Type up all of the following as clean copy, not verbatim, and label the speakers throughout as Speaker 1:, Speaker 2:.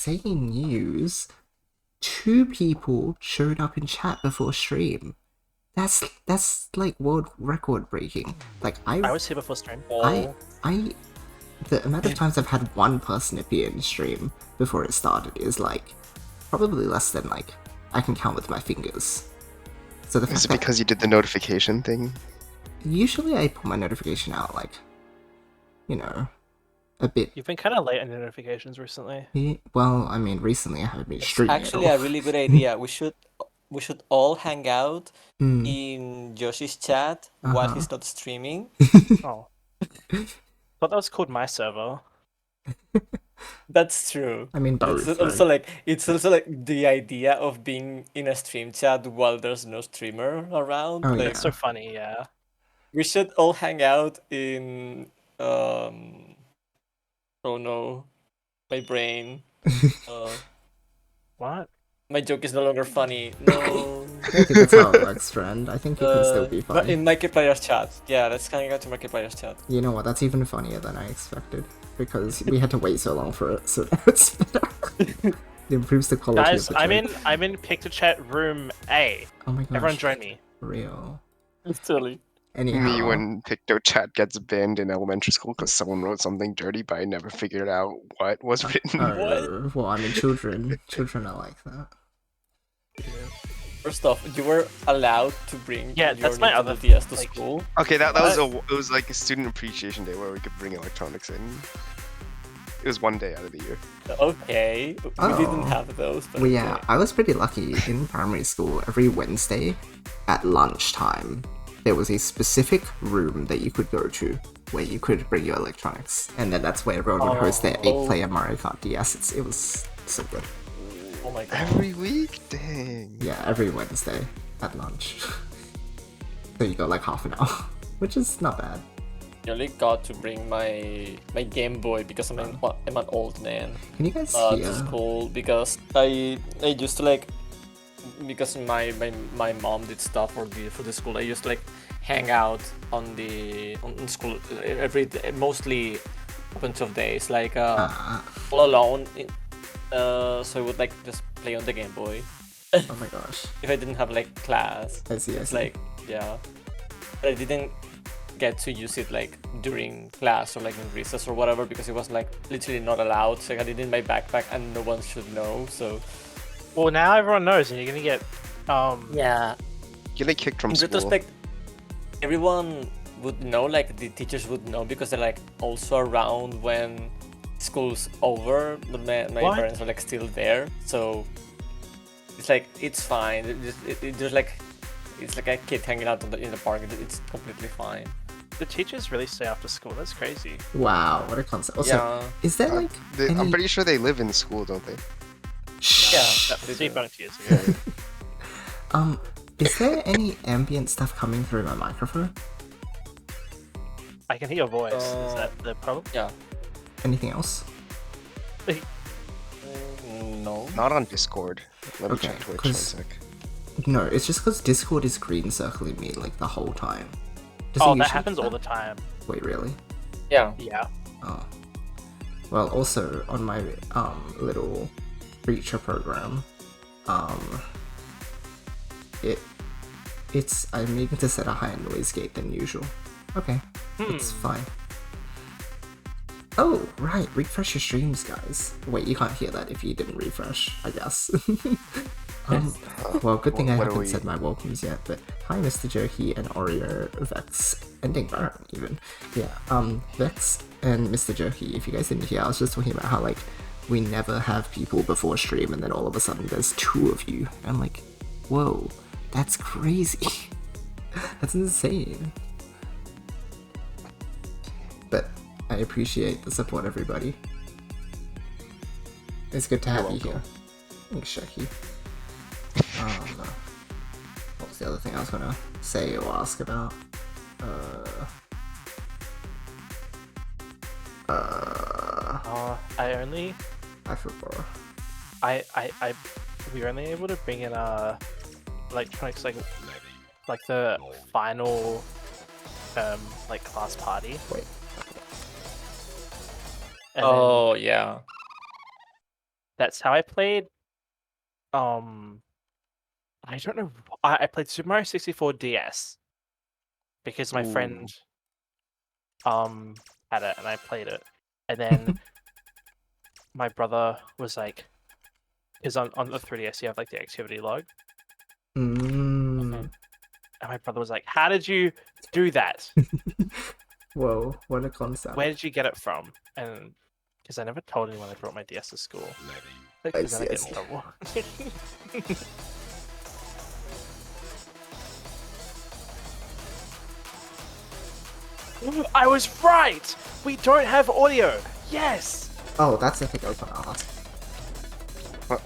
Speaker 1: saying news, 2 people showed up in chat before stream. That's like world record breaking. Like
Speaker 2: I was here before stream.
Speaker 1: I the amount of times I've had one person appear in stream before it started is like probably less than like I can count with my fingers. So the fact
Speaker 3: Is it because you did the notification thing?
Speaker 1: usually I put my notification out like, you know, a bit.
Speaker 2: You've been kind of late on your notifications recently.
Speaker 1: Well, I mean, recently I haven't been
Speaker 4: It's
Speaker 1: streaming.
Speaker 4: actually a really good idea. We should all hang out
Speaker 1: Mm.
Speaker 4: in Yoshi's chat while he's not streaming.
Speaker 2: Oh. Thought that was called my server.
Speaker 4: That's true.
Speaker 1: I mean, both.
Speaker 4: It's also like the idea of being in a stream chat while there's no streamer around.
Speaker 1: Oh,
Speaker 4: like,
Speaker 1: yeah.
Speaker 2: It's so funny, yeah.
Speaker 4: We should all hang out in oh no, my brain.
Speaker 2: What?
Speaker 4: My joke is no longer funny. No.
Speaker 1: I don't think that's how it works, friend. I think it can still be
Speaker 4: But
Speaker 1: funny.
Speaker 4: in Markiplier's chat. Yeah, let's hang out to Markiplier's chat.
Speaker 1: You know what? That's even funnier than I expected because we had to wait so long for it, so now it's better. It improves the quality
Speaker 2: Guys,
Speaker 1: of the joke.
Speaker 2: I'm in Picture Chat room A.
Speaker 1: Oh my gosh.
Speaker 2: Everyone join me.
Speaker 1: Real.
Speaker 4: Literally.
Speaker 1: Anyhow.
Speaker 3: Me when PictoChat gets banned in elementary school because someone wrote something dirty, but I never figured out what was written.
Speaker 1: Oh, well, I mean, children are like that.
Speaker 4: First off, you were allowed to bring
Speaker 2: Yeah,
Speaker 4: your
Speaker 2: that's my
Speaker 4: Nintendo
Speaker 2: other
Speaker 4: DS to
Speaker 2: like-
Speaker 4: school.
Speaker 3: Okay, that was it was like a student appreciation day where we could bring electronics in. It was one day out of the year.
Speaker 4: Okay, we
Speaker 1: Oh.
Speaker 4: didn't have those. But
Speaker 1: Well, yeah,
Speaker 4: okay.
Speaker 1: I was pretty lucky in primary school. Every Wednesday at lunchtime, there was a specific room that you could go to where you could bring your electronics, and then that's where everyone would host their 8-player Mario Kart DS. It was so good.
Speaker 4: Oh my god.
Speaker 3: Every week? Dang.
Speaker 1: Yeah, every Wednesday at lunch. So you got like half an hour, which is not bad.
Speaker 4: I only got to bring my Game Boy because I'm an old man
Speaker 1: Can you guys
Speaker 4: to
Speaker 1: hear?
Speaker 4: school because I used to like because my mom did stuff for the school. I used to like hang out on school every day, mostly a bunch of days like all alone. So I would like just play on the Game Boy
Speaker 1: Oh my gosh.
Speaker 4: if I didn't have like class.
Speaker 1: I see.
Speaker 4: It's like yeah, but I didn't get to use it like during class or like in recess or whatever because it was like literally not allowed. So I had it in my backpack and no one should know. So
Speaker 2: Well, now everyone knows, and you're gonna get
Speaker 4: yeah,
Speaker 3: Getting kicked from
Speaker 4: in
Speaker 3: school.
Speaker 4: retrospect, everyone would know, like the teachers would know because they're like also around when school's over, but my
Speaker 2: What?
Speaker 4: parents are like still there, so it's like it's fine. It's like a kid hanging out in the park. It's completely fine.
Speaker 2: the teachers really stay after school. That's crazy.
Speaker 1: Wow, what a concept. Also,
Speaker 4: Yeah,
Speaker 1: is there like
Speaker 3: I'm
Speaker 1: any...
Speaker 3: pretty sure they live in school, don't they?
Speaker 4: yeah. They do.
Speaker 2: Debunked years ago.
Speaker 1: Is there any ambient stuff coming through my microphone?
Speaker 2: I can hear your voice. Is that the problem?
Speaker 4: Yeah.
Speaker 1: Anything else?
Speaker 4: No.
Speaker 3: Not on Discord. Let me
Speaker 1: Okay,
Speaker 3: check Twitch 1
Speaker 1: 'cause-
Speaker 3: sec.
Speaker 1: No, it's just because Discord is green circling me like the whole time. Does it
Speaker 2: Oh, that
Speaker 1: usually
Speaker 2: happens
Speaker 1: do
Speaker 2: all the time.
Speaker 1: Wait, really?
Speaker 4: Yeah.
Speaker 2: Yeah.
Speaker 1: Oh. Well, also on my little creature program, I'm needing to set a higher noise gate than usual. Okay, it's fine. Oh, right, refresh your streams, guys. Wait, you can't hear that if you didn't refresh, I guess. Well, good thing I
Speaker 3: What are
Speaker 1: haven't
Speaker 3: we-
Speaker 1: said my welcomes yet, but hi, Mr. Jerky and Oreo, Vex, and Dingbar, even. Yeah, Vex and Mr. Jerky, if you guys didn't hear, I was just talking about how, like, we never have people before stream, and then all of a sudden there's 2 of you. I'm like, whoa, that's crazy. That's insane. But I appreciate the support, everybody. It's good to have you here. Thanks, Shaki. What was the other thing I was gonna say or ask about? I forgot.
Speaker 2: We were only able to bring in electronics like the final like class party.
Speaker 1: Wait.
Speaker 2: And then-
Speaker 4: Oh yeah.
Speaker 2: That's how I played. I don't know. I played Super Mario 64 DS because my friend had it and I played it, and then my brother was like, because on the 3DS you have like the activity log,
Speaker 1: Mm.
Speaker 2: and my brother was like, "How did you do that?
Speaker 1: Whoa, what a concept.
Speaker 2: Where did you get it from?" And because I never told anyone I brought my DS to school,
Speaker 1: I
Speaker 2: because then I
Speaker 1: see, I
Speaker 2: get
Speaker 1: see.
Speaker 2: in trouble. I was right. We don't have audio. Yes.
Speaker 1: Oh, that's the thing I was gonna ask.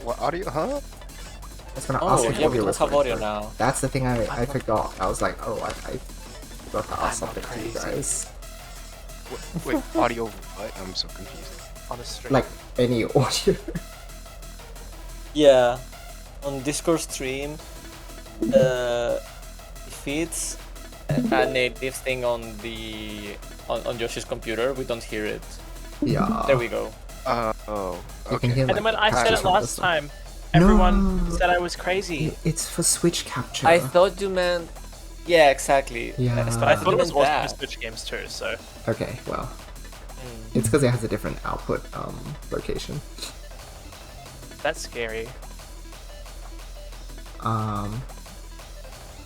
Speaker 3: What audio? Huh?
Speaker 1: I was gonna ask
Speaker 4: Oh,
Speaker 1: if
Speaker 4: yeah, we
Speaker 1: audio
Speaker 4: don't
Speaker 1: was
Speaker 4: have
Speaker 1: going
Speaker 4: audio
Speaker 1: through.
Speaker 4: now.
Speaker 1: That's the thing I forgot. I was like, oh, I forgot to ask
Speaker 2: I'm not
Speaker 1: something to you
Speaker 2: crazy.
Speaker 1: guys.
Speaker 3: Wait, audio what? I'm so confused.
Speaker 2: On a stream.
Speaker 1: Like, any audio.
Speaker 4: Yeah, on Discord stream, if it's a native thing on Yoshi's computer, we don't hear it.
Speaker 1: Yeah.
Speaker 4: There we go.
Speaker 3: Oh,
Speaker 1: You can
Speaker 3: okay.
Speaker 1: hear,
Speaker 2: And then
Speaker 1: like,
Speaker 2: when I said
Speaker 1: captures
Speaker 2: it
Speaker 1: from
Speaker 2: last
Speaker 1: this one.
Speaker 2: time, everyone
Speaker 1: No.
Speaker 2: said I was crazy.
Speaker 1: It's for Switch capture.
Speaker 4: I thought you meant. Yeah, exactly.
Speaker 1: Yeah.
Speaker 2: But I thought it was
Speaker 4: Even
Speaker 2: also for
Speaker 4: that.
Speaker 2: Switch games too. So
Speaker 1: Okay, well. It's because it has a different output location.
Speaker 2: that's scary.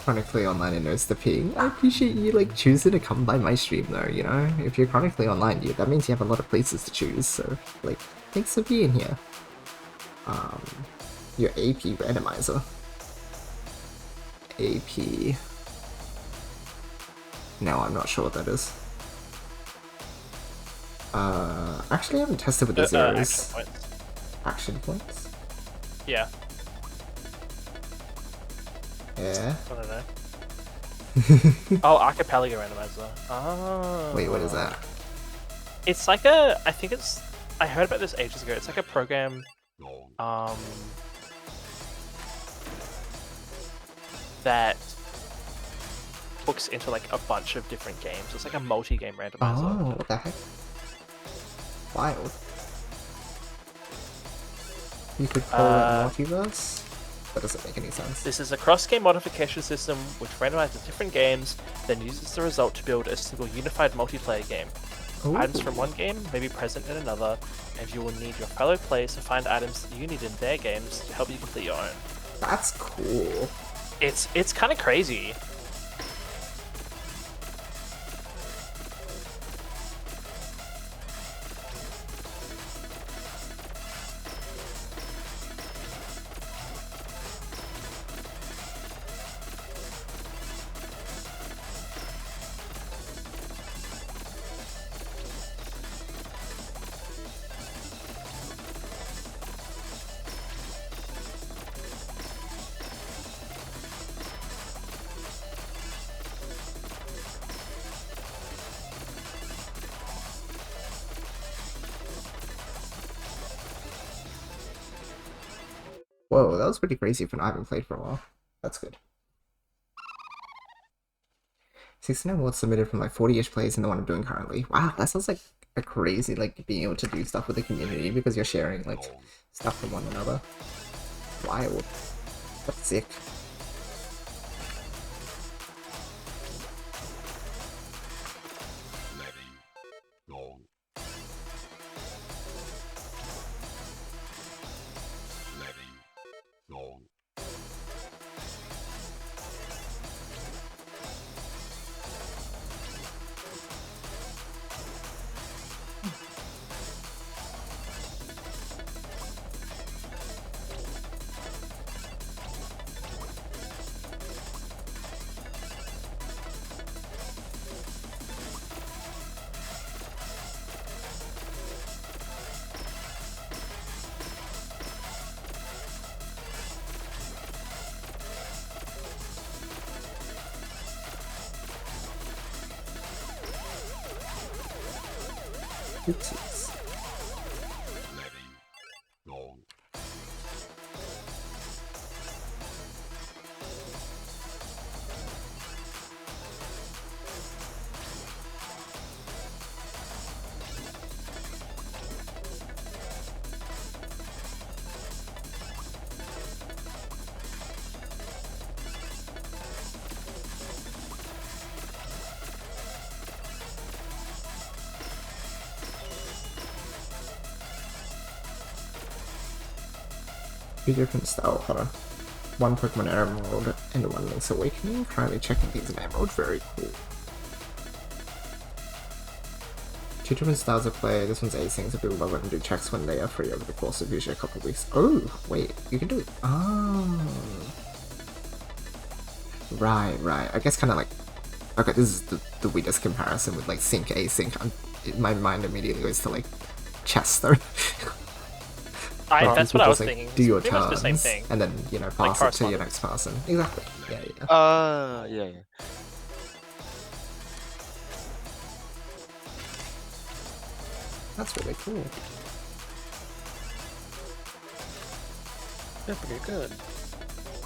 Speaker 1: Chronically online and knows the ping. I appreciate you like choosing to come by my stream though, you know? If you're chronically online, that means you have a lot of places to choose, so like thanks for being here. Your AP randomizer. AP. No, I'm not sure what that is. Actually I haven't tested with the
Speaker 2: Action
Speaker 1: zeros.
Speaker 2: points.
Speaker 1: Action points?
Speaker 2: Yeah.
Speaker 1: Yeah.
Speaker 2: I don't know. Oh, Archipelago randomizer. Oh.
Speaker 1: Wait, what is that?
Speaker 2: It's like a. I think it's. I heard about this ages ago. It's like a program. That hooks into like a bunch of different games. It's like a multi-game randomizer.
Speaker 1: Oh, what the heck? Wild. You could call it multiverse? That doesn't make any sense.
Speaker 2: This is a cross-game modification system which randomizes different games, then uses the result to build a single unified multiplayer game.
Speaker 1: Ooh.
Speaker 2: Items from one game may be present in another, and you will need your fellow players to find items that you need in their games to help you complete your own.
Speaker 1: That's cool.
Speaker 2: It's kind of crazy.
Speaker 1: Whoa, that was pretty crazy for not having played for a while. That's good. 69 awards submitted from like 40-ish plays in the one I'm doing currently. Wow, that sounds like a crazy, like, being able to do stuff with the community because you're sharing, like, stuff from one another. Wild. That's sick. Oopsies. Two different style, hold on. One Pokemon Emerald and one Link's Awakening. Currently checking these in Emerald, very cool. Two different styles of play. This one's acing, so people love it and do checks when they are free over the course of usually a couple of weeks. Oh, wait, you can do it. Oh. Right. I guess kind of like, okay, this is the weirdest comparison with like sync async. My mind immediately goes to like chess though.
Speaker 2: That's what I was
Speaker 1: like,
Speaker 2: thinking.
Speaker 1: Do your
Speaker 2: It's pretty much
Speaker 1: turns,
Speaker 2: the same thing.
Speaker 1: and then pass it to your next person. Exactly. Yeah.
Speaker 3: Yeah.
Speaker 1: That's really cool.
Speaker 4: They're pretty good.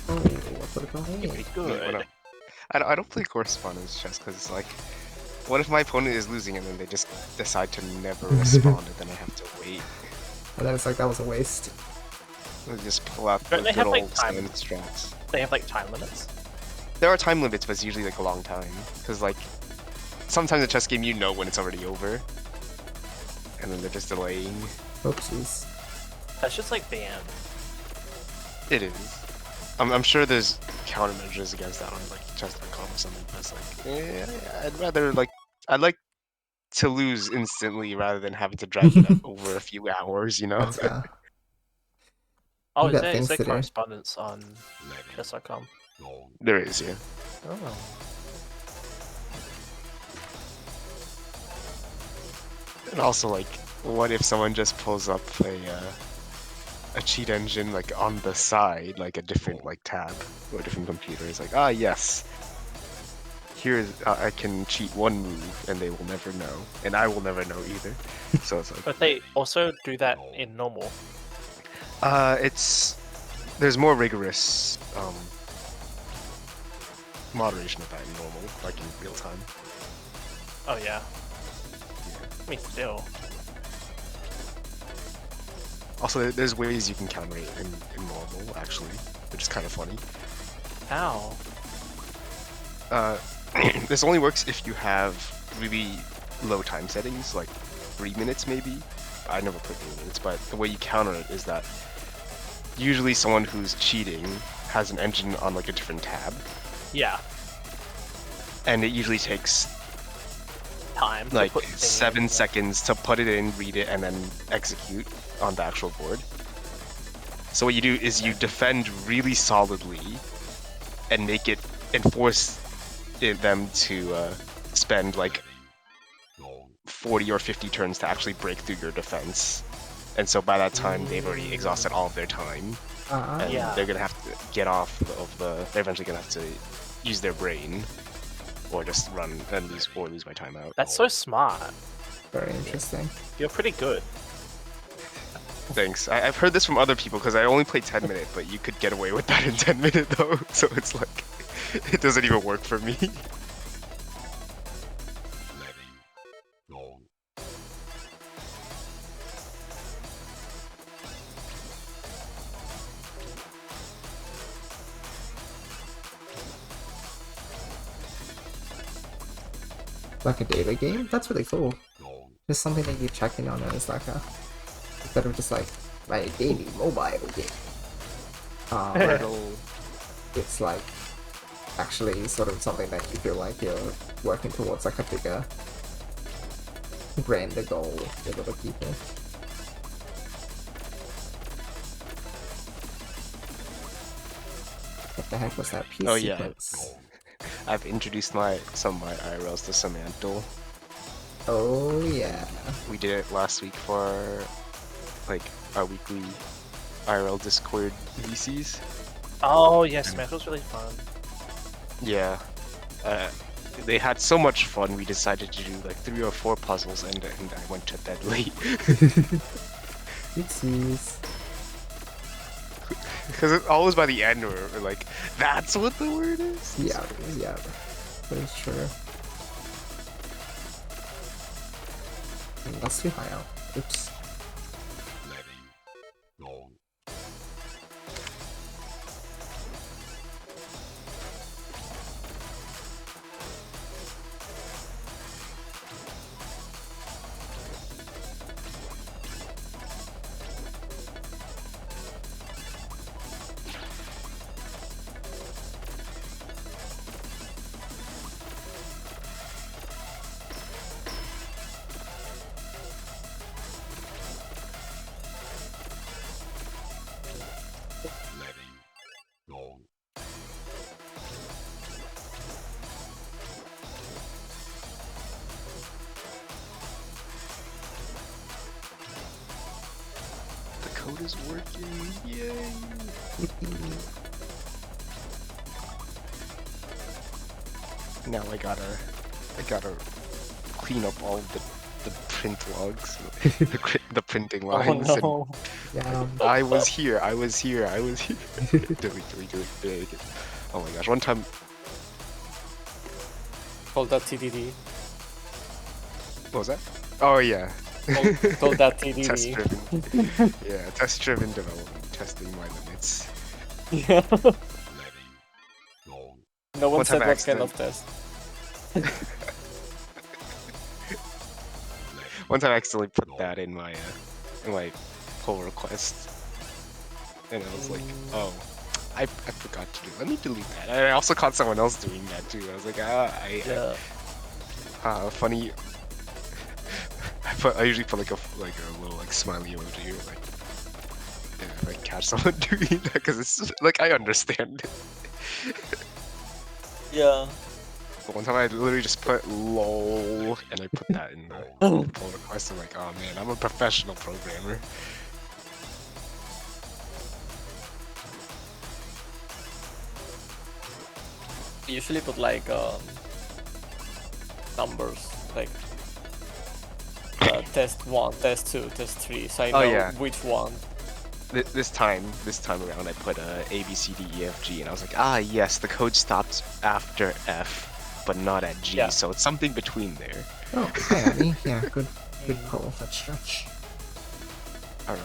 Speaker 1: Oh, what would it call me?
Speaker 2: Pretty good.
Speaker 3: I don't play correspondence chess because it's like, what if my opponent is losing and then they just decide to never respond and then I have to wait?
Speaker 1: And then it's like, that was a waste.
Speaker 3: They just pull out the
Speaker 2: Don't they
Speaker 3: good
Speaker 2: have, like,
Speaker 3: old
Speaker 2: time?
Speaker 3: standard strats.
Speaker 2: They have like time limits.
Speaker 3: There are time limits, but it's usually like a long time. Because like, sometimes a chess game you know when it's already over. And then they're just delaying.
Speaker 1: Oopsies.
Speaker 2: That's just like the end.
Speaker 3: It is. I'm sure there's countermeasures against that on like chess.com or something, but it's like, I'd like to lose instantly rather than having to drag it up over a few hours, you know?
Speaker 1: That's,
Speaker 2: Oh,
Speaker 1: You
Speaker 2: is
Speaker 1: got
Speaker 2: there
Speaker 1: things to do.
Speaker 2: correspondence on chess.com?
Speaker 3: There is, yeah.
Speaker 2: Oh.
Speaker 3: And also, like, what if someone just pulls up a cheat engine like on the side, like a different like tab or a different computer? It's like, yes, here's I can cheat one move, and they will never know, and I will never know either. So it's like,
Speaker 2: But they also do that in normal.
Speaker 3: there's more rigorous moderation of that in normal, like in real time.
Speaker 2: Oh yeah. I mean, still.
Speaker 3: Also, there's ways you can counter it in normal, actually, which is kind of funny.
Speaker 2: How?
Speaker 3: This only works if you have really low time settings, like 3 minutes maybe. I never put 3 minutes, but the way you counter it is that usually someone who's cheating has an engine on like a different tab,
Speaker 2: Yeah.
Speaker 3: and it usually takes
Speaker 2: Time. to
Speaker 3: like
Speaker 2: put the thing
Speaker 3: 7
Speaker 2: in.
Speaker 3: seconds to put it in, read it, and then execute on the actual board. So what you do is you defend really solidly and force them to spend like 40 or 50 turns to actually break through your defense. And so by that time, they've already exhausted all of their time, and
Speaker 2: Yeah.
Speaker 3: they're gonna have to get off of they're eventually gonna have to use their brain, or just run and lose by timeout.
Speaker 2: That's so smart.
Speaker 1: Very interesting.
Speaker 2: You're pretty good.
Speaker 3: Thanks. I've heard this from other people because I only played 10 minute, but you could get away with that in 10 minute though. So it's like, it doesn't even work for me.
Speaker 1: Like a daily game? That's really cool. Just something that you check in on as like instead of just like my daily mobile game. It's like actually sort of something that you feel like you're working towards like a bigger, grander goal with other people. What the heck was that piece
Speaker 3: Oh, yeah.
Speaker 1: sequence?
Speaker 3: I've introduced some of my IRLs to Samantha.
Speaker 1: Oh yeah.
Speaker 3: We did it last week for like our weekly IRL Discord VCs.
Speaker 2: Oh yes, man, it was really fun.
Speaker 3: Yeah. They had so much fun, we decided to do like 3 or 4 puzzles, and I went to bed late.
Speaker 1: Oopsies.
Speaker 3: Because it's always by the end we're like, that's what the word is?
Speaker 1: Yeah, that is true. That's too high out. Oops.
Speaker 3: is working. Yay! Now I gotta clean up all the print logs, the printing
Speaker 4: Oh
Speaker 3: lines.
Speaker 4: no.
Speaker 1: Yeah.
Speaker 3: And I was here. delete. Oh my gosh! One time,
Speaker 4: Call that TDD.
Speaker 3: what was that? Oh yeah.
Speaker 4: Call that TDD.
Speaker 3: Test-driven. Yeah, test-driven development, testing my limits.
Speaker 4: Yeah. No one
Speaker 3: One time
Speaker 4: said
Speaker 3: I
Speaker 4: what kind
Speaker 3: accident-
Speaker 4: of test.
Speaker 3: One time I accidentally put that in my pull request, and I was like, oh, I forgot to do. Let me delete that. And I also caught someone else doing that too. I was like,
Speaker 4: Yeah.
Speaker 3: funny. I usually put like a little like smiley emoji or like if I catch someone doing that because it's like I understand it.
Speaker 4: Yeah.
Speaker 3: But one time I literally just put lol and I put that in the pull request. I'm like, oh man, I'm a professional programmer.
Speaker 4: I usually put like numbers, like test 1, test 2, test 3, so I know
Speaker 3: yeah.
Speaker 4: which one.
Speaker 3: This time around, I put A, B, C, D, E, F, G, and I was like, ah, yes, the code stops after F, but not at G,
Speaker 4: Yeah.
Speaker 3: so it's something between there.
Speaker 1: Oh, hi, Abby. Yeah, good call. Stretch.
Speaker 3: All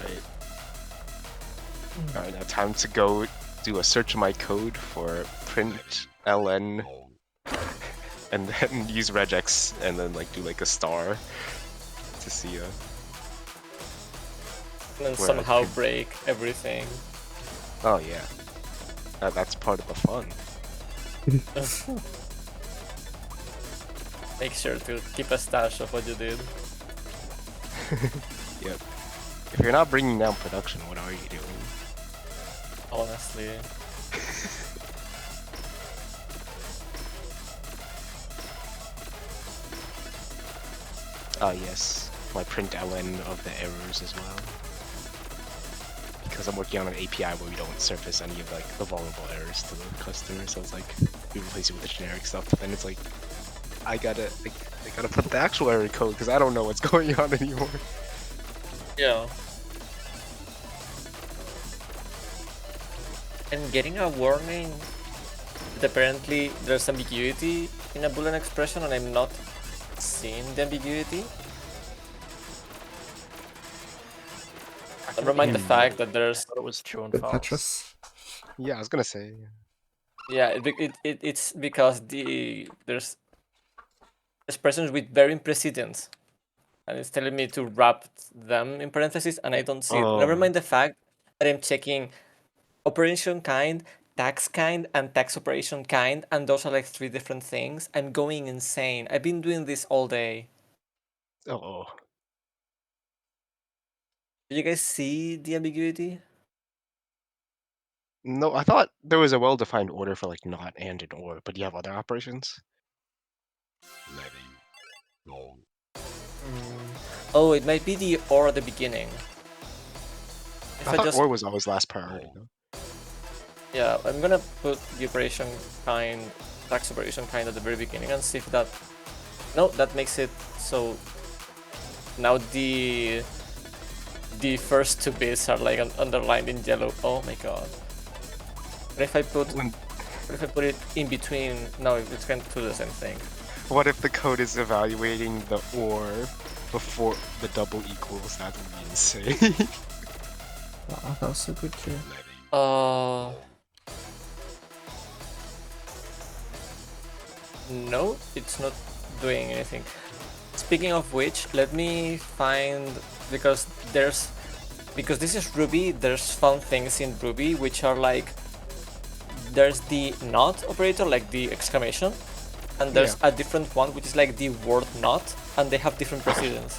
Speaker 3: right, now time to go do a search of my code for print ln, and then use regex, and then like do like a star to see
Speaker 4: And then
Speaker 3: Where I
Speaker 4: somehow
Speaker 3: could-
Speaker 4: break everything.
Speaker 3: Oh yeah, that's part of the fun.
Speaker 4: Make sure to keep a stash of what you did.
Speaker 3: Yep. If you're not bringing down production, what are you doing?
Speaker 4: Honestly.
Speaker 3: Ah yes, my print ln of the errors as well. Because I'm working on an API where we don't surface any of like the vulnerable errors to the customer, so it's like we replace it with the generic stuff. But then it's like I gotta put the actual error code because I don't know what's going on anymore.
Speaker 4: Yeah. And getting a warning that apparently there's ambiguity in a Boolean expression and I'm not seeing the ambiguity. Never mind the fact that there's...
Speaker 2: I thought it was true and
Speaker 1: Good
Speaker 2: false.
Speaker 1: Tetris.
Speaker 3: Yeah, I was gonna say.
Speaker 4: Yeah, it's because there's expressions with varying precedence. And it's telling me to wrap them in parentheses and I don't see it. Never
Speaker 3: Oh.
Speaker 4: mind the fact that I'm checking operation kind, tax kind, and tax operation kind, and those are like 3 different things. I'm going insane. I've been doing this all day.
Speaker 3: Oh.
Speaker 4: Did you guys see the ambiguity?
Speaker 3: No, I thought there was a well-defined order for like not and and or, but do you have other operations?
Speaker 4: Oh, it might be the or at the beginning. If
Speaker 3: I thought or was always last priority. Though.
Speaker 4: Yeah, I'm gonna put the operation kind, tax operation kind at the very beginning and see if that... No, that makes it so now the first 2 bits are like underlined in yellow. Oh my god. But if I put it in between, no, it's going to do the same thing.
Speaker 3: What if the code is evaluating the or before the double equals? That would be insane.
Speaker 1: Wow, that was so good too.
Speaker 4: No, it's not doing anything. Speaking of which, let me find, because this is Ruby, there's fun things in Ruby which are like, there's the not operator, like the exclamation, and there's a different one which is like the word not, and they have different precedence.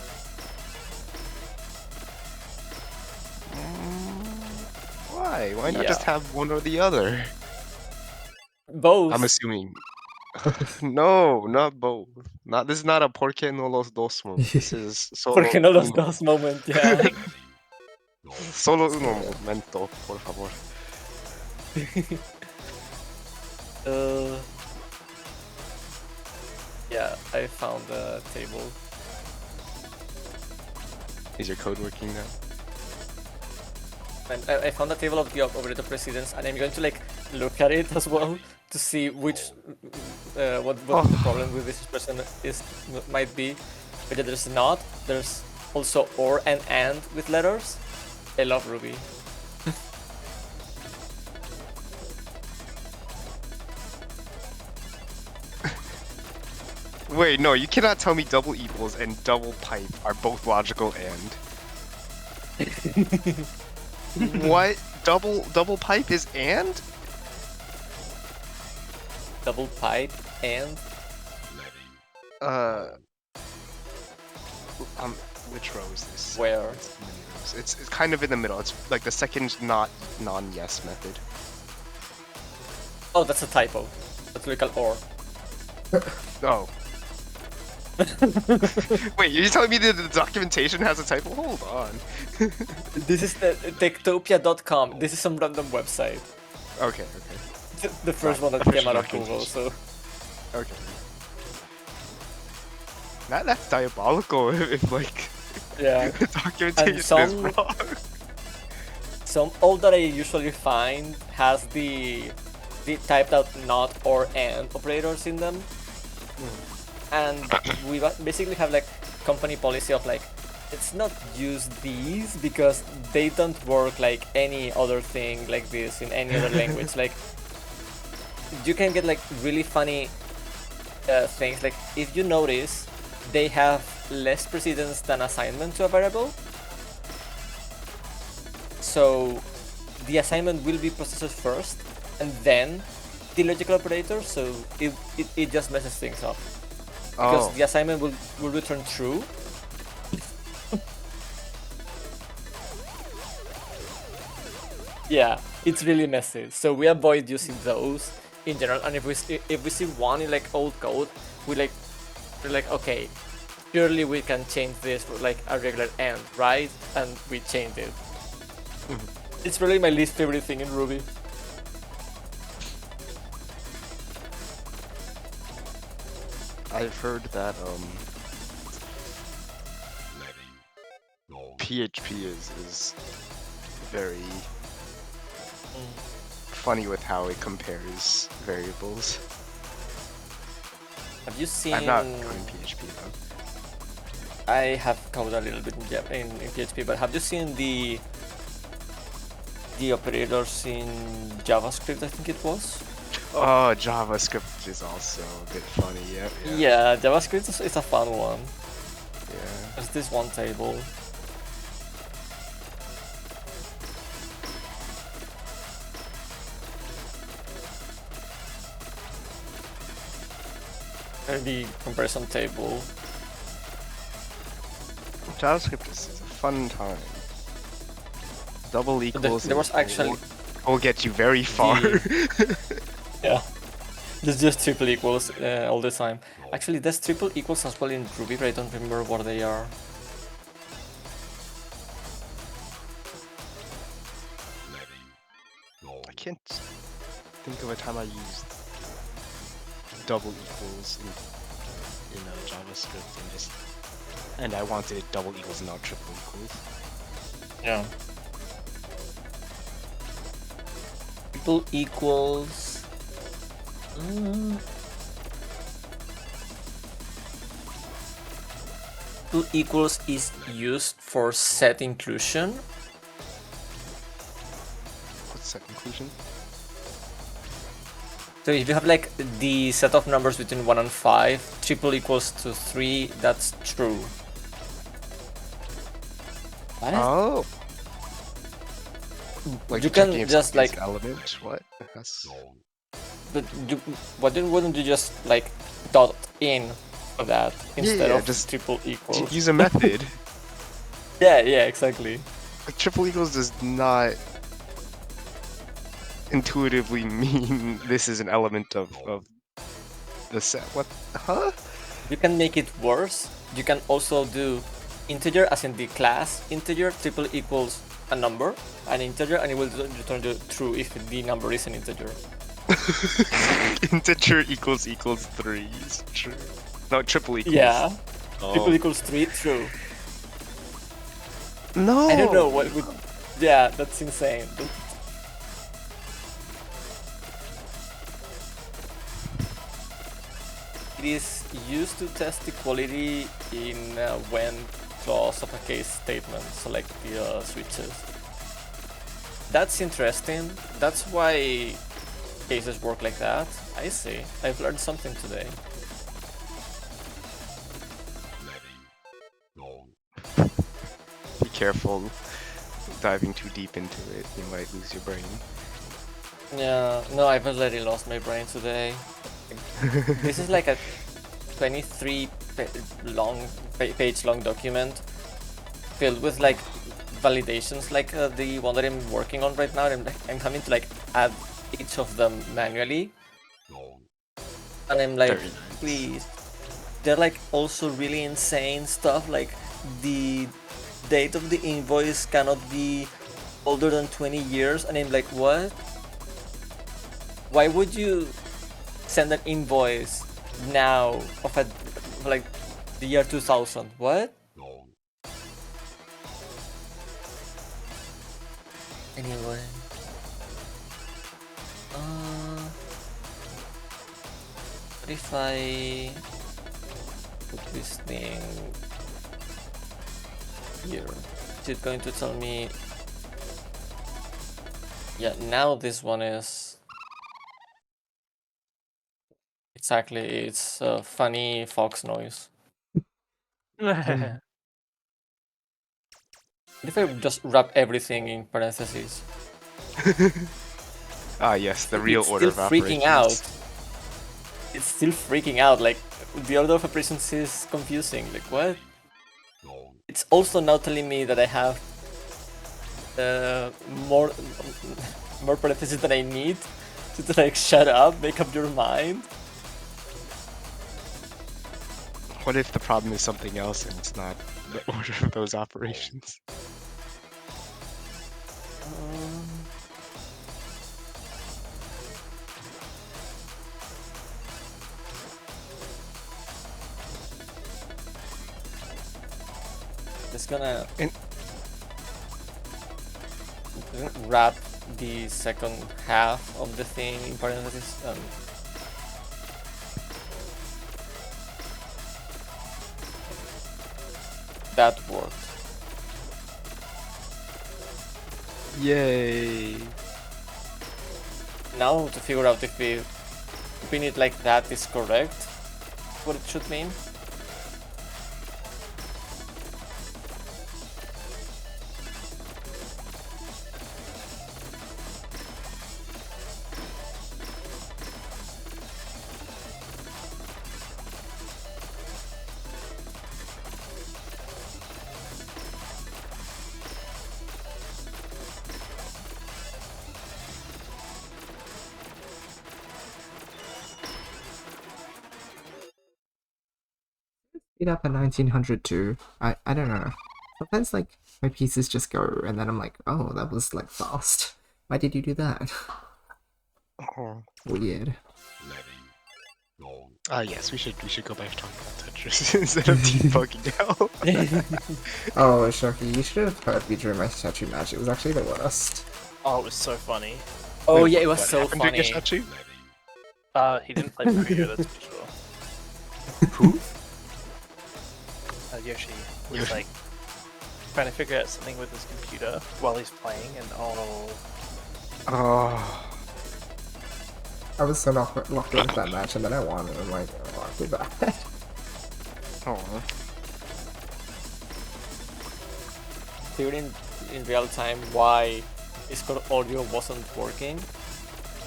Speaker 3: Why? Why not just have one or the other?
Speaker 4: Both.
Speaker 3: I'm assuming. No, not both. This is not a Porque no los dos moment. This is solo
Speaker 4: Porque no los
Speaker 3: uno.
Speaker 4: dos moment, yeah.
Speaker 3: Solo uno momento, por favor.
Speaker 4: Yeah, I found the table.
Speaker 3: Is your code working now?
Speaker 4: And I found the table of the operator precedence, and I'm going to like look at it as well to see which what the problem with this expression might be. But there's not. There's also or and with letters. I love Ruby.
Speaker 3: Wait, no, you cannot tell me double equals and double pipe are both logical and. What? Double pipe is and?
Speaker 4: Double pipe and
Speaker 3: which row is this?
Speaker 4: where?
Speaker 3: It's kind of in the middle. It's like the second not non-yes method.
Speaker 4: Oh, that's a typo. That's what we call or.
Speaker 3: Oh. Wait, you're telling me that the documentation has a typo? Hold on.
Speaker 4: This is the Techtopia.com. This is some random website.
Speaker 3: Okay.
Speaker 4: The first one that came out of Google, so.
Speaker 3: Okay. That's diabolical if like
Speaker 4: Yeah.
Speaker 3: the documentation is wrong.
Speaker 4: Some all that I usually find has the typed out not or and operators in them. And we basically have like company policy of like, let's not use these because they don't work like any other thing like this in any other language. Like you can get like really funny things. Like if you notice, they have less precedence than assignment to a variable. So the assignment will be processed first and then the logical operator. So it just messes things up. Because the assignment will return true. Yeah, it's really messy. So we avoid using those in general. And if we see one in like old code, we're like okay, surely we can change this for like a regular end, right? And we change it. It's really my least favorite thing in Ruby.
Speaker 3: I've heard that PHP is very funny with how it compares variables.
Speaker 4: Have you seen?
Speaker 3: I'm not coding PHP though.
Speaker 4: I have coded a little bit in PHP, but have you seen the operators in JavaScript? I think it was.
Speaker 3: Oh, JavaScript is also a bit funny, yeah.
Speaker 4: Yeah, JavaScript is a fun one.
Speaker 3: Yeah.
Speaker 4: There's this one table. Maybe comparison table.
Speaker 3: JavaScript is a fun time. Double equals.
Speaker 4: There was actually.
Speaker 3: Will get you very far.
Speaker 4: Yeah. There's just triple equals all the time. Actually, there's triple equals as well in Ruby, but I don't remember what they are.
Speaker 3: I can't think of a time I used double equals in JavaScript and I wanted double equals, not triple equals.
Speaker 4: Yeah. Triple equals. Triple equals is used for set inclusion.
Speaker 3: What's that inclusion?
Speaker 4: So if you have like the set of numbers between 1 and 5, triple equals to 3, that's true. What?
Speaker 3: Oh. Like
Speaker 4: you can just like
Speaker 3: element. What? That's...
Speaker 4: But why wouldn't you just like dot in for that instead of just triple equals?
Speaker 3: Use a method.
Speaker 4: Yeah, exactly.
Speaker 3: Like, triple equals does not intuitively mean this is an element of the set. What? Huh?
Speaker 4: You can make it worse. You can also do integer as in the class integer triple equals a number, an integer, and it will return the true if the number is an integer.
Speaker 3: Integer equals 3 is true. No, triple equals.
Speaker 4: Yeah,
Speaker 3: Oh.
Speaker 4: triple equals 3, true.
Speaker 3: No!
Speaker 4: I don't know what would... Yeah, that's insane. It is used to test the quality in when clause of a case statement, select the switches. That's interesting. That's why cases work like that. I see. I've learned something today.
Speaker 3: Be careful diving too deep into it. You might lose your brain.
Speaker 4: Yeah, no, I've already lost my brain today. This is like a 23 page long document filled with like validations, like the one that I'm working on right now. I'm having to like add each of them manually, and I'm like, please. They're like also really insane stuff, like the date of the invoice cannot be older than 20 years, and I'm like, what? Why would you send an invoice now of like the year 2000? What? Anyway. What if I put this thing here? Is it going to tell me? Yeah, now this one is exactly, it's a funny fox noise. What if I just wrap everything in parentheses?
Speaker 3: Ah, yes, the real
Speaker 4: It's
Speaker 3: order of
Speaker 4: still
Speaker 3: operations.
Speaker 4: freaking out. It's still freaking out. Like, the order of operations is confusing. Like, what? It's also now telling me that I have more parentheses than I need to like shut up, make up your mind.
Speaker 3: What if the problem is something else and it's not the order of those operations?
Speaker 4: Just gonna wrap the second half of the thing in parentheses. That worked.
Speaker 3: Yay!
Speaker 4: Now to figure out if we pin it like that is correct, what it should mean.
Speaker 1: Speed up at 1900 too. I don't know. Sometimes like my pieces just go and then I'm like, oh, that was like fast. Why did you do that?
Speaker 3: Oh.
Speaker 1: Weird.
Speaker 3: Ah, yes, we should go back to talking about Tetris instead of debugging now.
Speaker 1: Oh, Shoki, you should have heard me during my statue match. It was actually the worst.
Speaker 2: Oh, it was so funny.
Speaker 4: Oh
Speaker 3: Wait,
Speaker 4: yeah, it was
Speaker 3: what
Speaker 4: so
Speaker 3: happened during
Speaker 4: funny.
Speaker 3: your statue?
Speaker 2: He didn't play the video, that's for sure.
Speaker 3: Who?
Speaker 2: Yoshi was
Speaker 3: Yoshi.
Speaker 2: like trying to figure out something with his computer while he's playing, and oh,
Speaker 3: Oh.
Speaker 1: I was so locked into that match and then I won and I'm like, oh, I feel bad.
Speaker 3: Oh.
Speaker 4: Here in real time why Discord audio wasn't working,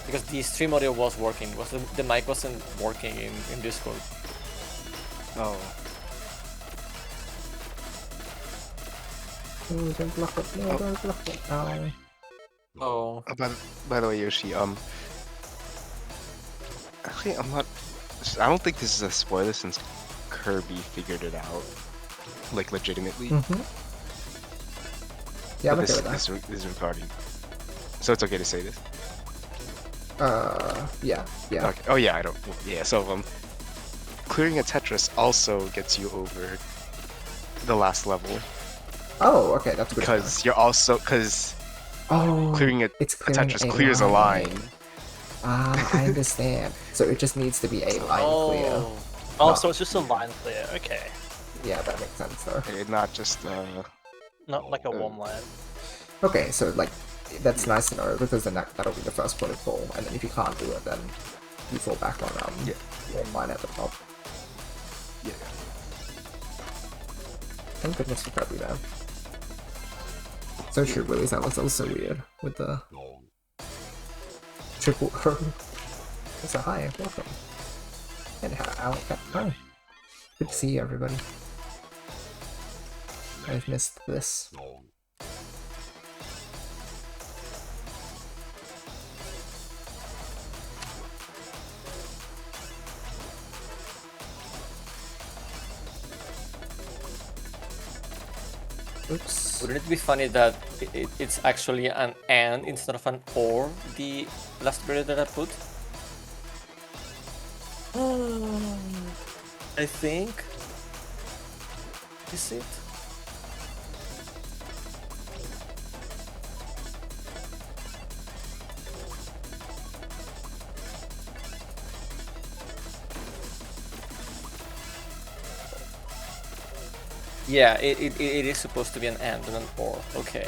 Speaker 4: because the stream audio was working, the mic wasn't working in Discord.
Speaker 3: Oh.
Speaker 1: Oh, don't block it. No, don't block it. Oh.
Speaker 4: Oh,
Speaker 3: By the way, Yoshi, actually, I don't think this is a spoiler since Kirby figured it out, like legitimately.
Speaker 1: Yeah, I'm
Speaker 3: But
Speaker 1: okay with that.
Speaker 3: this is recording. So it's okay to say this?
Speaker 1: Yeah.
Speaker 3: Okay. Oh yeah, I don't. Yeah, so clearing a Tetris also gets you over the last level
Speaker 1: Oh, okay, that's good.
Speaker 3: because you're also clearing
Speaker 1: it's
Speaker 3: a
Speaker 1: clearing
Speaker 3: Tetris
Speaker 1: a
Speaker 3: clears a line.
Speaker 1: Ah, I understand. So it just needs to be a line clear.
Speaker 2: Oh, so it's just a line clear. Okay,
Speaker 1: Yeah, that makes sense though.
Speaker 3: Okay, not just
Speaker 2: not like a one line.
Speaker 1: Okay, so like that's nice to know because then that'll be the first point of call, and then if you can't do it, then you fall back on one line at the top.
Speaker 3: yeah.
Speaker 1: Thank goodness for Kirby, man. So true, Willies. That was so weird with the triple. So hi, welcome. And hi. Good to see you, everybody. I've missed this. Oops.
Speaker 4: Wouldn't it be funny that it's actually an and instead of an or, the last barrier that I put? I think. Is it? Yeah, it is supposed to be an and and an or. Okay.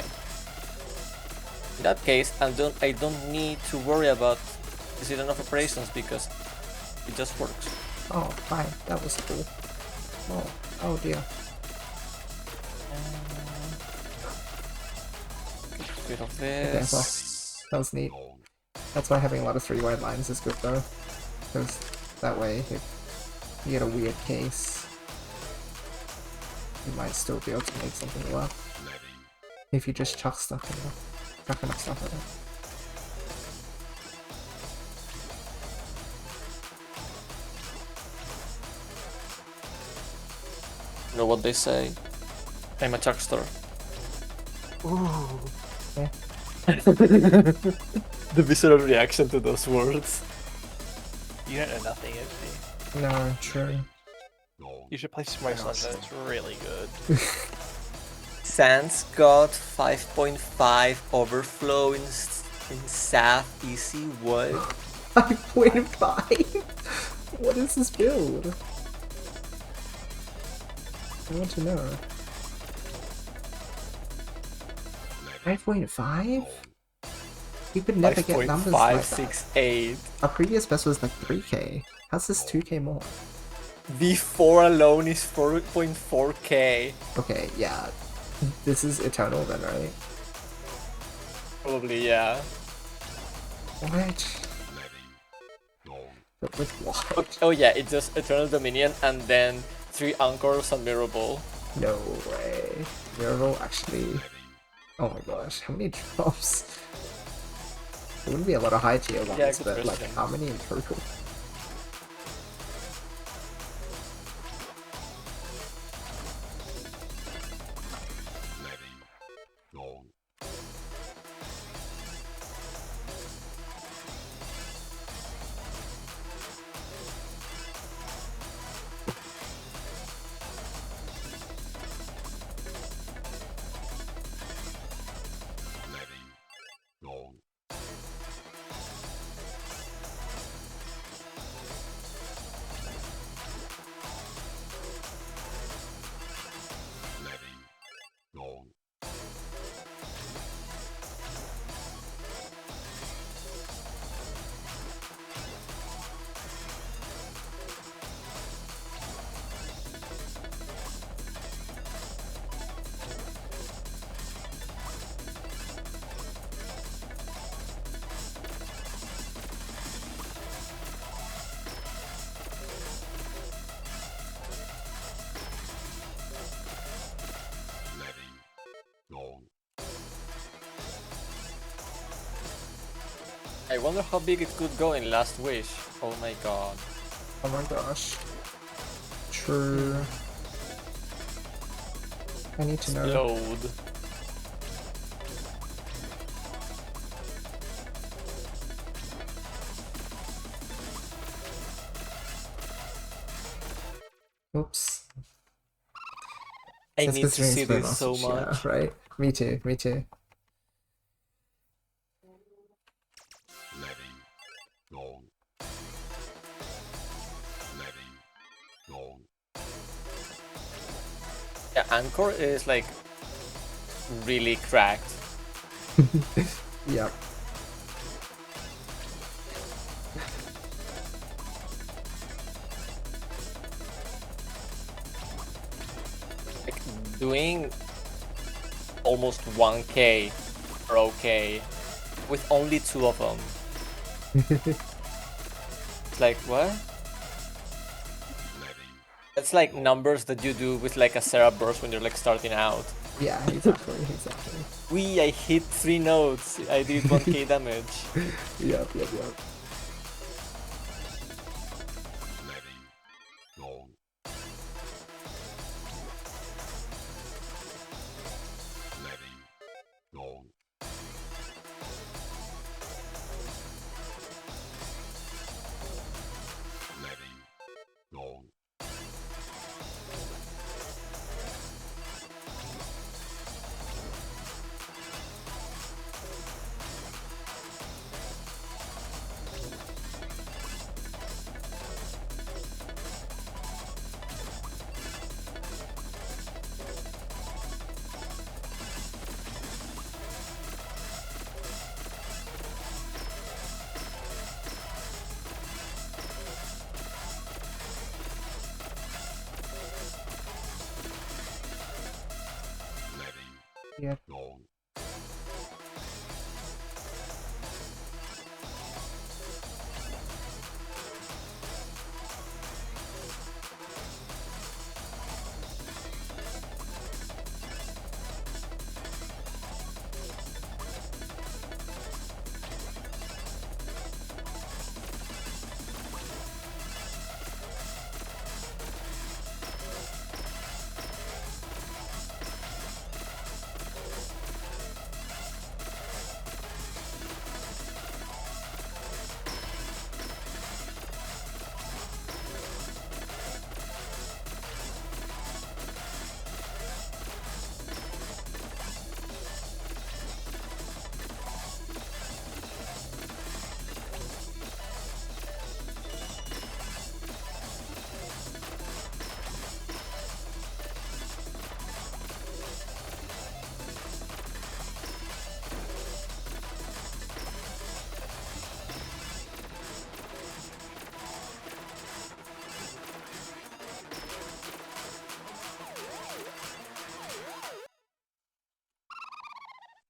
Speaker 4: In that case, I don't need to worry about decision of operations because it just works.
Speaker 1: Oh, hi. That was cool. Oh dear.
Speaker 4: Get rid of
Speaker 1: Okay,
Speaker 4: this.
Speaker 1: well, that was neat. That's why having a lot of 3 wide lines is good though. Because that way, if you get a weird case, you might still be able to make something work. If you just chuck enough stuff at it.
Speaker 4: You know what they say? I'm a chuckster.
Speaker 1: Ooh. Yeah.
Speaker 4: The visceral reaction to those words.
Speaker 2: You don't know nothing, actually.
Speaker 1: No, true.
Speaker 2: You should play Smoke like that. It's really good.
Speaker 4: Sans got 5.5 overflow in South Easy. What?
Speaker 1: 5.5? What is this build? I want to know. 5.5? You could never get numbers like that.
Speaker 4: 5.568.
Speaker 1: Our previous best was like 3k. How's this 2k more?
Speaker 4: V4 alone is 4.4k.
Speaker 1: Okay, yeah. This is eternal then, right?
Speaker 4: Probably, yeah.
Speaker 1: What? But with what?
Speaker 4: Oh yeah, it's just Eternal Dominion and then 3 Anchors and Mirror Ball.
Speaker 1: No way. Miracle actually... Oh my gosh, how many drops? There wouldn't be a lot of high tier ones,
Speaker 4: Yeah, good
Speaker 1: but like
Speaker 4: question.
Speaker 1: how many in total?
Speaker 4: I wonder how big it could go in Last Wish. Oh my god.
Speaker 1: Oh my gosh. True. I need to know.
Speaker 4: Load.
Speaker 1: Oops.
Speaker 4: I
Speaker 1: Since
Speaker 4: need to
Speaker 1: considering
Speaker 4: see
Speaker 1: it's Grand
Speaker 4: this
Speaker 1: Master,
Speaker 4: so
Speaker 1: yeah,
Speaker 4: much.
Speaker 1: right? Me too, me too.
Speaker 4: Yeah, Anchor is like really cracked.
Speaker 1: Yep.
Speaker 4: Like doing almost 1k or okay with only 2 of them. It's like, what? That's like numbers that you do with like a Sarah burst when you're like starting out.
Speaker 1: Yeah, exactly, exactly.
Speaker 4: I hit 3 notes. I did 1k damage.
Speaker 1: Yep. Yep.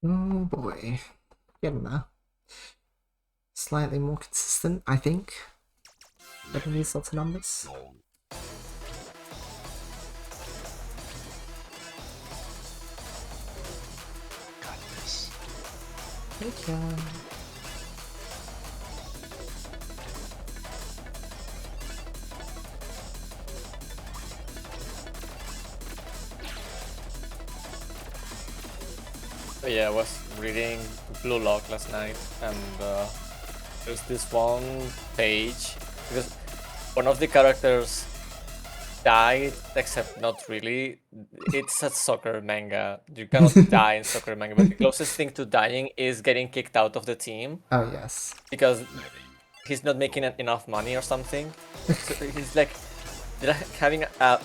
Speaker 1: Oh boy. Getting there. Slightly more consistent, I think. Getting these sorts of numbers.
Speaker 3: Got this.
Speaker 1: Thank you.
Speaker 4: But yeah, I was reading Blue Lock last night, and there's this one page because one of the characters died, except not really. It's a soccer manga. You cannot die in soccer manga, but the closest thing to dying is getting kicked out of the team
Speaker 1: Oh yes.
Speaker 4: because he's not making enough money or something. So he's like, they're having a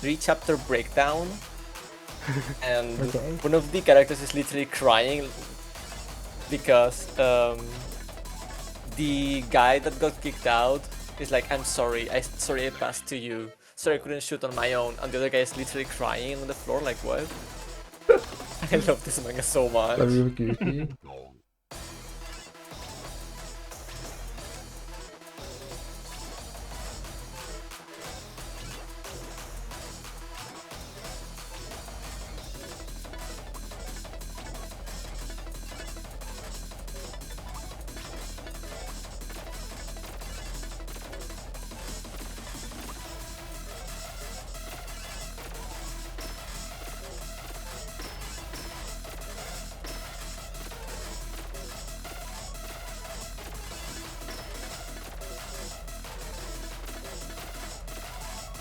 Speaker 4: 3-chapter breakdown, and
Speaker 1: Okay.
Speaker 4: one of the characters is literally crying because the guy that got kicked out is like, I'm sorry, sorry I passed to you. Sorry I couldn't shoot on my own. And the other guy is literally crying on the floor, like, what? I love this manga so much.
Speaker 1: That'd be really goofy.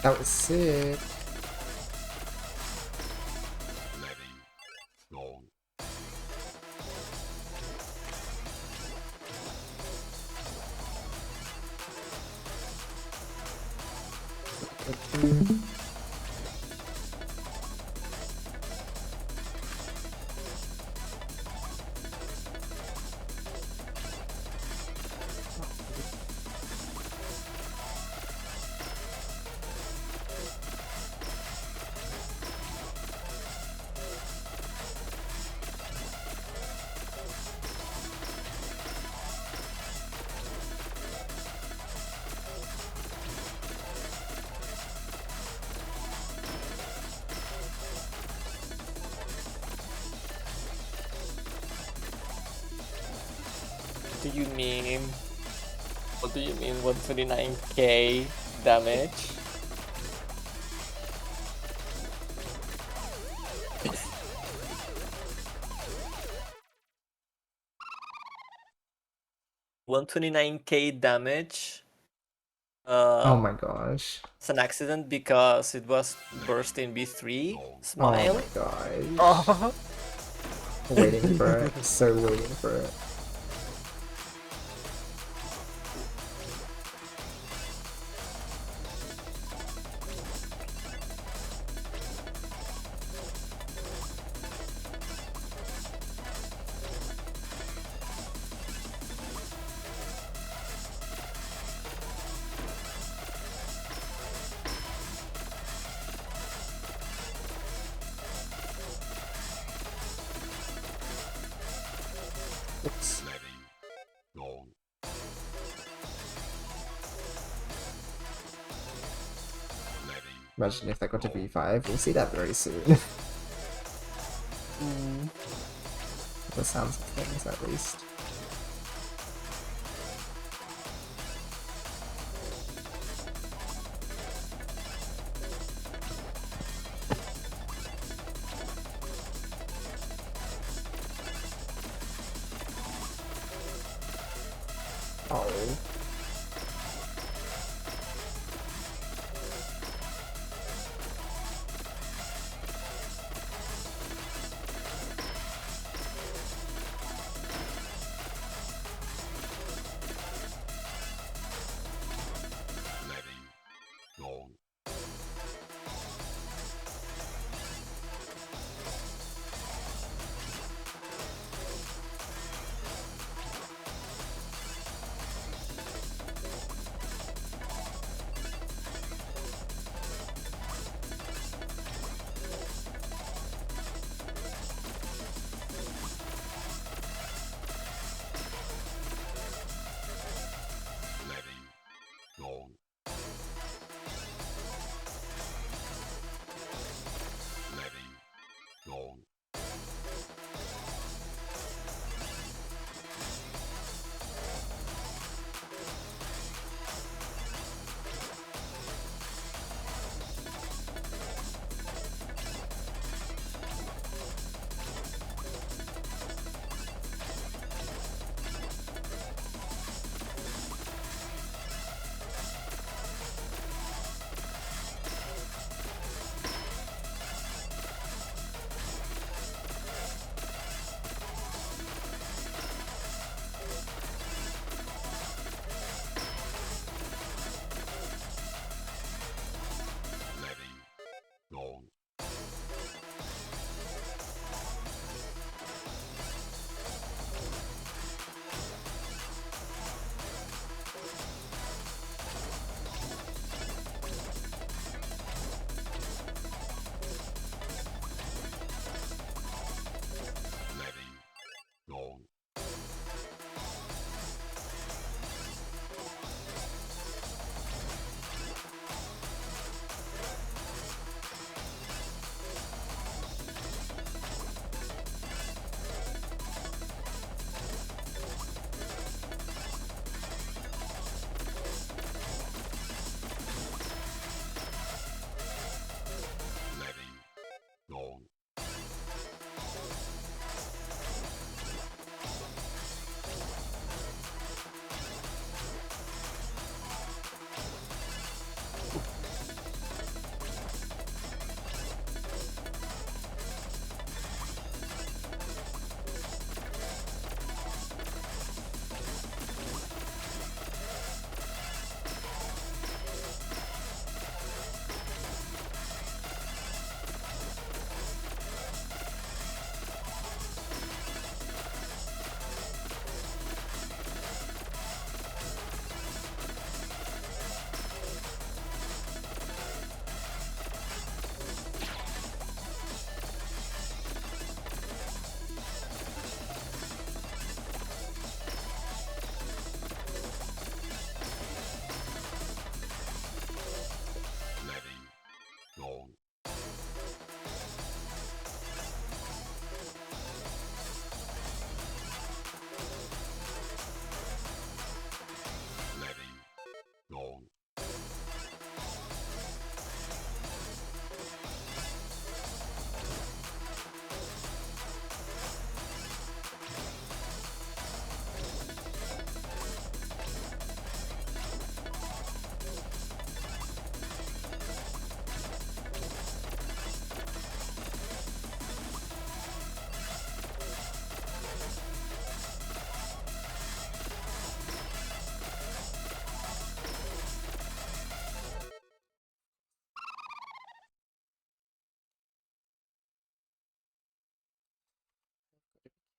Speaker 1: That was sick.
Speaker 4: Do you mean? What do you mean 129k damage? $129k damage.
Speaker 1: Oh my gosh.
Speaker 4: It's an accident because it was burst in B3. Smile.
Speaker 1: Oh my gosh.
Speaker 2: Oh.
Speaker 1: Waiting for it. So waiting for it. Oops. Imagine if that got to V5. We'll see that very soon. The sounds of things, at least. Oh.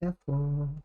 Speaker 1: Careful.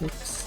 Speaker 1: Oops.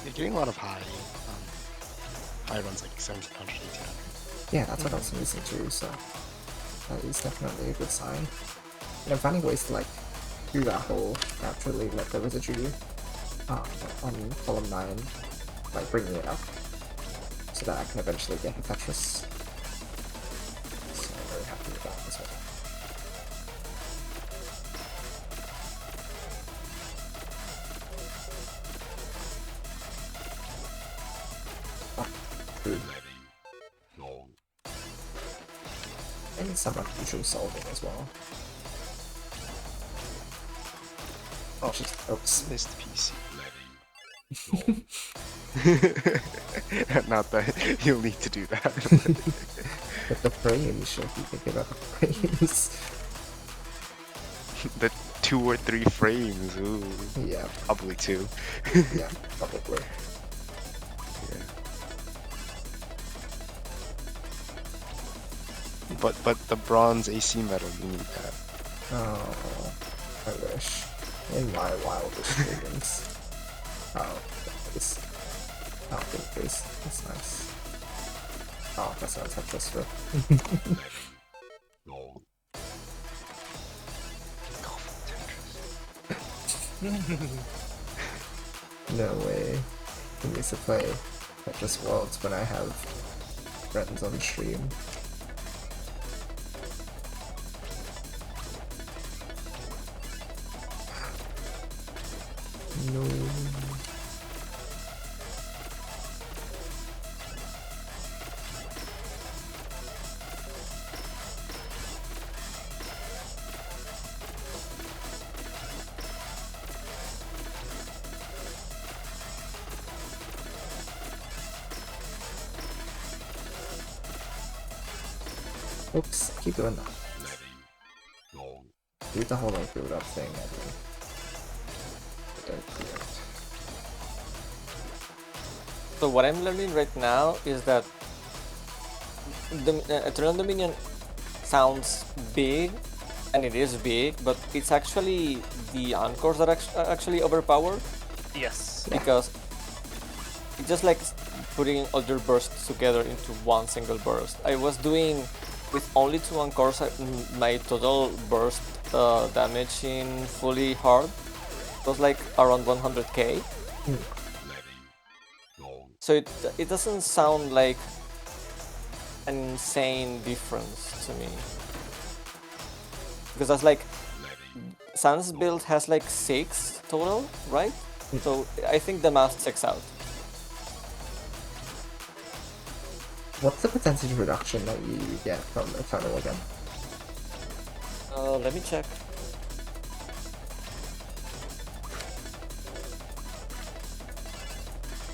Speaker 3: You're getting a lot of high runs, like 1700, 1800.
Speaker 1: Yeah, that's what I was using too, so that is definitely a good sign. And I'm finding ways to like do that whole naturally let the residue on column 9, like bringing it up so that I can eventually get the Tetris. So I'm very happy with that as well. And some unusual solving as well. Oh, oops.
Speaker 3: Missed PC. Not that you'll need to do that.
Speaker 1: But the frames, should be thinking about the frames.
Speaker 3: The 2 or 3 frames, ooh.
Speaker 1: Yeah.
Speaker 3: Probably 2.
Speaker 1: Yeah, probably.
Speaker 3: Yeah. But the bronze AC medal, you need that.
Speaker 1: Oh, I wish. In my wildest dreams. Oh, this. Oh, face. That's nice. Oh, that's not Tetris for. No way. He needs to play Tetris Worlds when I have friends on stream. No. Oops, I keep doing that. Do the whole like build up thing every don't create.
Speaker 4: So what I'm learning right now is that the Eternal Dominion sounds big, and it is big, but it's actually the anchors that are actually overpowered,
Speaker 2: Yes.
Speaker 4: because it's just like putting all your bursts together into one single burst. I was doing with only 2 anchors, my total burst damage in fully hard was like around 100k. So it doesn't sound like an insane difference to me, because that's like Sans build has like 6 total, right? So I think the math checks out.
Speaker 1: What's the percentage reduction that you get from Eternal again?
Speaker 4: Let me check.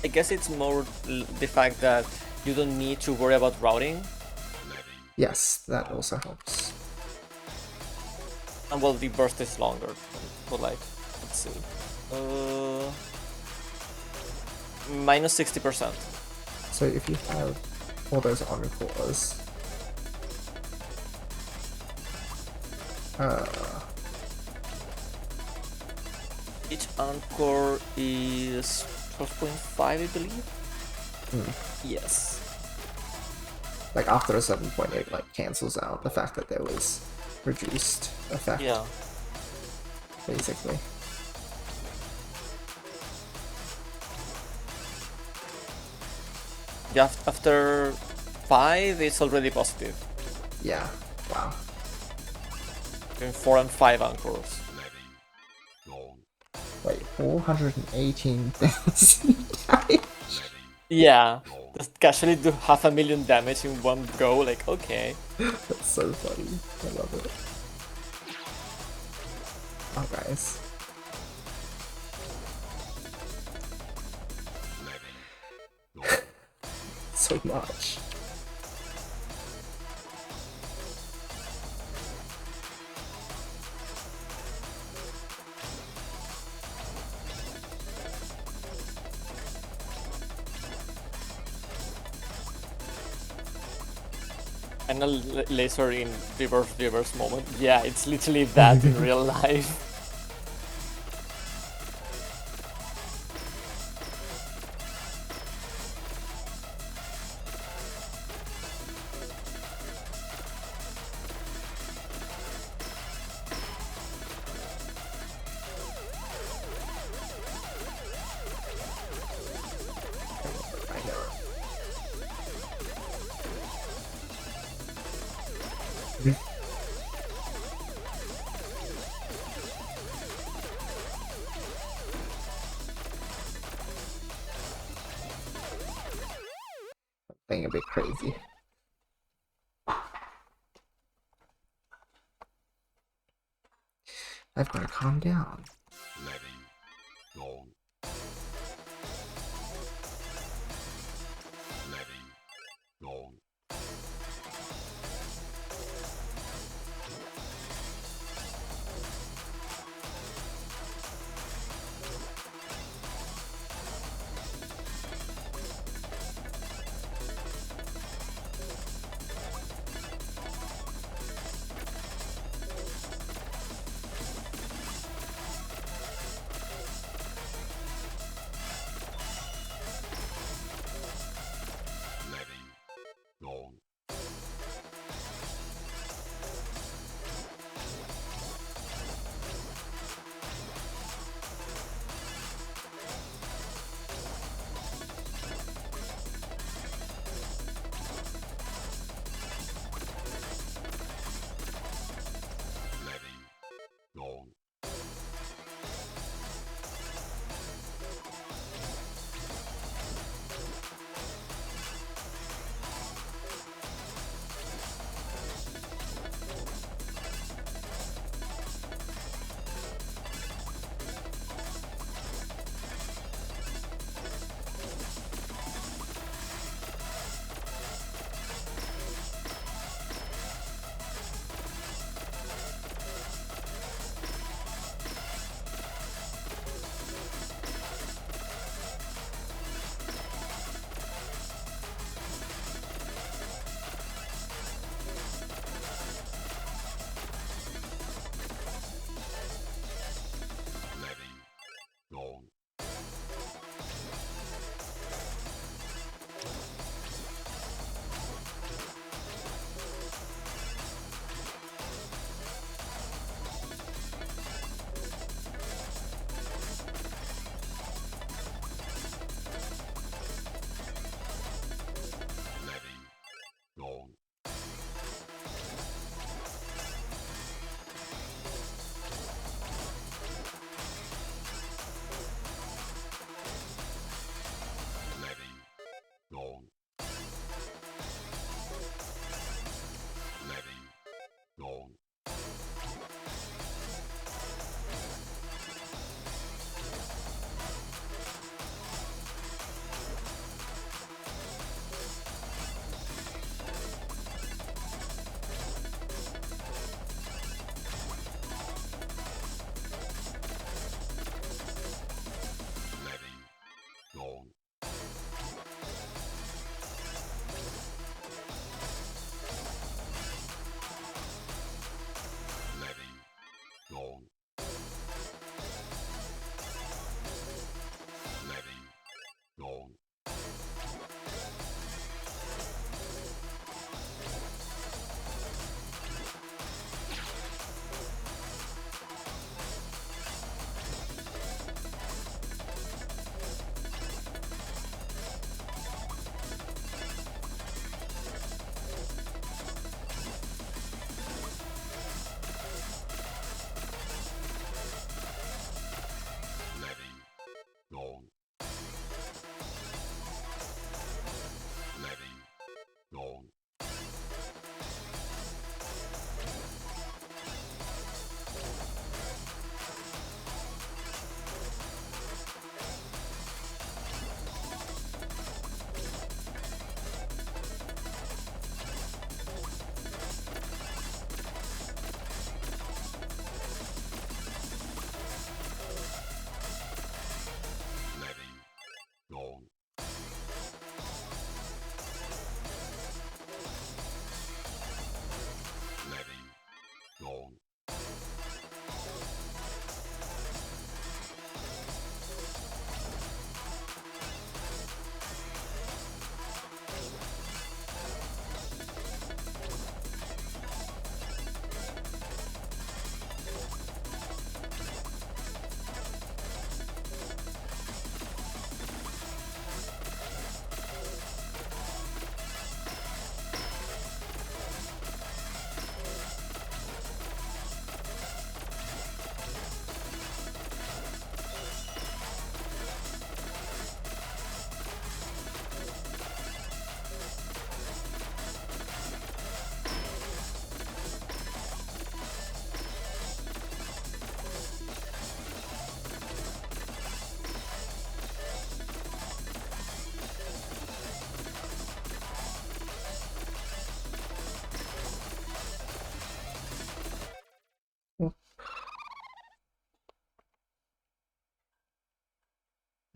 Speaker 4: I guess it's more the fact that you don't need to worry about routing.
Speaker 1: Yes, that also helps.
Speaker 4: And well, the burst is longer. But like, let's see. Minus 60%.
Speaker 1: So if you have all those encores,
Speaker 4: Each encore is 12.5, I believe. Yes.
Speaker 1: like after a 7.8, like cancels out the fact that there was reduced effect.
Speaker 4: Yeah.
Speaker 1: Basically.
Speaker 4: Yeah. After 5, it's already positive.
Speaker 1: Yeah. Wow.
Speaker 4: Between 4 and 5 anchors.
Speaker 1: Wait, 418,000 damage?
Speaker 4: Yeah. Just casually do 500,000 damage in one go. Like, okay.
Speaker 1: That's so funny. I love it. Oh, guys. So much.
Speaker 4: And a laser in reverse moment. Yeah, it's literally that in real life.
Speaker 1: I know. Playing a bit crazy. I've got to calm down.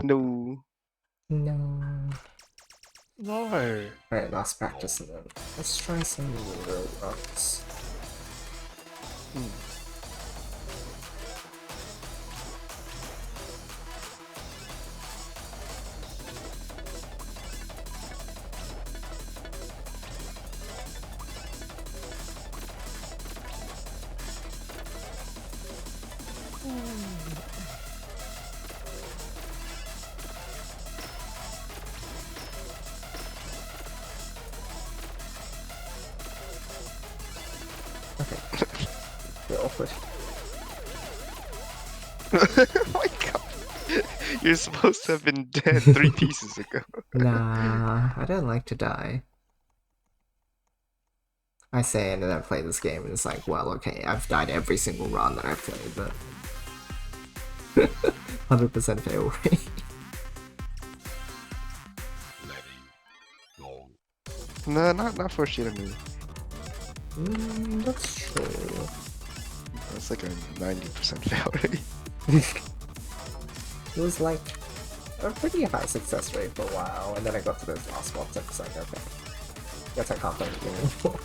Speaker 3: No.
Speaker 1: No.
Speaker 2: No.
Speaker 1: Alright, last practice and then let's try some real runs. Okay. Bit awkward.
Speaker 3: Oh my god. You're supposed to have been dead 3 pieces ago.
Speaker 1: Nah, I don't like to die. I say and then I play this game and it's like, well, okay, I've died every single run that I've played, but 100% fail rate.
Speaker 3: No, not for Shirami.
Speaker 1: That's true.
Speaker 3: That's like a 90% fail rate.
Speaker 1: It was like a pretty high success rate for a while, and then I got to those last spots and it's like, okay, guess I can't play the game anymore.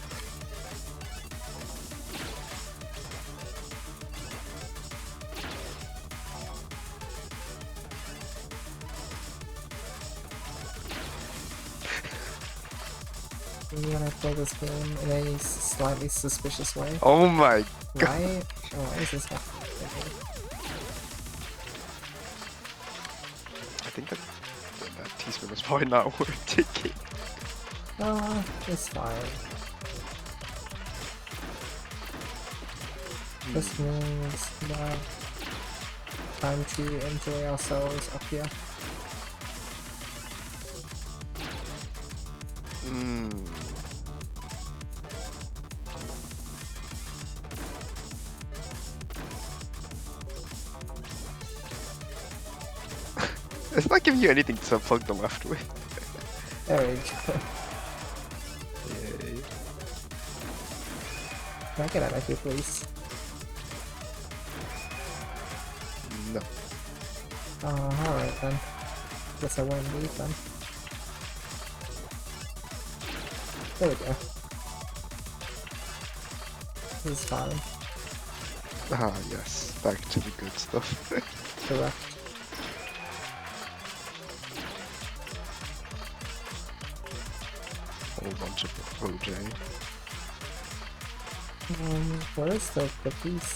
Speaker 1: When I play this game in a slightly suspicious way.
Speaker 3: Oh my god.
Speaker 1: Why is this happening?
Speaker 3: I think that teaspoon was probably not worth taking.
Speaker 1: It's fine. This means that time to enjoy ourselves up here.
Speaker 3: It's not giving you anything to plug the left with.
Speaker 1: There we go.
Speaker 3: Yay.
Speaker 1: Can I get out of here, please?
Speaker 3: No.
Speaker 1: Alright then. Guess I won't leave then. There we go. This is fine.
Speaker 3: Ah, yes. Back to the good stuff.
Speaker 1: Correct.
Speaker 3: Whole bunch of OJ.
Speaker 1: Where is the piece?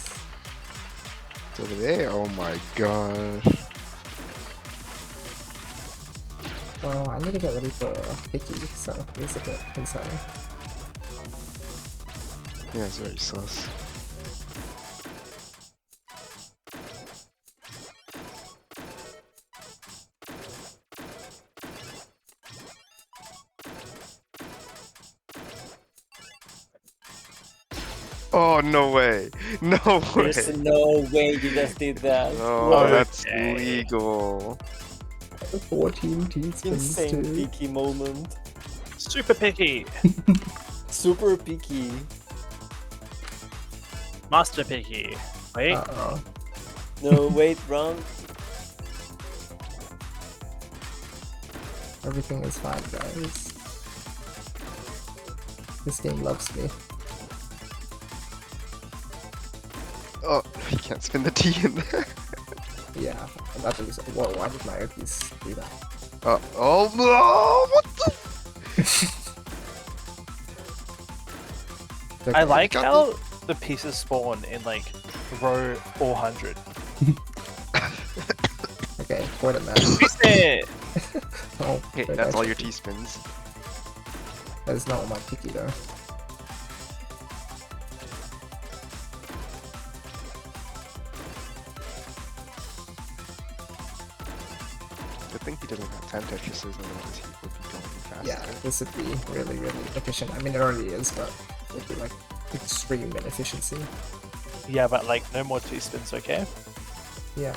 Speaker 3: It's over there. Oh my gosh.
Speaker 1: Well, I need to get ready for Picky, so it's a bit concerning.
Speaker 3: Yeah, it's very sus. Oh, no way. No way.
Speaker 4: There's no way you just did that.
Speaker 3: Oh, that's illegal.
Speaker 1: 14 teaspoons
Speaker 4: Insane
Speaker 1: too.
Speaker 4: picky moment.
Speaker 2: Super picky.
Speaker 4: Super picky.
Speaker 2: Master picky. Wait.
Speaker 1: Uh-oh.
Speaker 4: No, wait, run.
Speaker 1: Everything is fine, guys. This game loves me.
Speaker 3: Oh, you can't spin the T in there.
Speaker 1: Yeah, imagine this. Whoa, why did my piece do that?
Speaker 3: Oh no! What the?
Speaker 2: I like how the pieces spawn in like row 400.
Speaker 1: Okay, point it now.
Speaker 2: It.
Speaker 1: Oh,
Speaker 3: Okay,
Speaker 1: very
Speaker 3: that's
Speaker 1: nice.
Speaker 3: all your T-spins.
Speaker 1: That is not on my Picky though.
Speaker 3: I think he doesn't have 10 Tetrises, otherwise he would be going faster.
Speaker 1: Yeah, this would be really, really efficient. I mean, it already is, but it would be like extreme inefficiency.
Speaker 2: Yeah, but like no more 2 spins, okay?
Speaker 1: Yeah.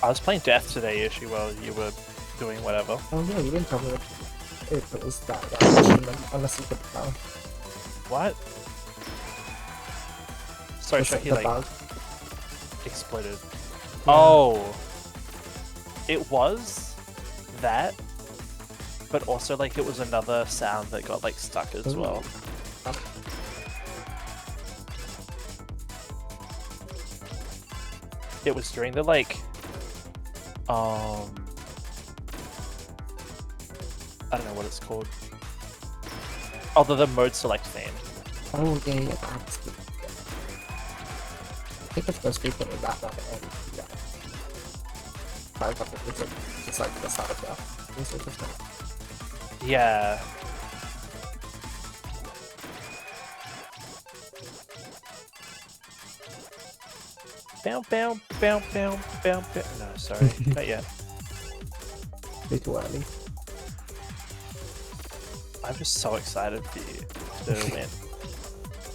Speaker 2: I was playing Death today, Yoshi, while you were doing whatever.
Speaker 1: Oh yeah, you didn't tell me if it was that achievement, unless you put it down.
Speaker 2: What? Sorry,
Speaker 1: It's
Speaker 2: should he
Speaker 1: the
Speaker 2: like
Speaker 1: bug.
Speaker 2: exploded?
Speaker 1: Yeah.
Speaker 2: Oh, it was that, but also like it was another sound that got like stuck as
Speaker 1: Ooh.
Speaker 2: well. It was during the like, I don't know what it's called. Oh, the mode select theme.
Speaker 1: Oh yeah, that's good. I think it's supposed to be put in that one and yeah. It's like the start of that.
Speaker 2: Yeah. Bow, bow, bow, bow, bow, bow. No, sorry, not yet.
Speaker 1: Way too early.
Speaker 2: I'm just so excited for you to win.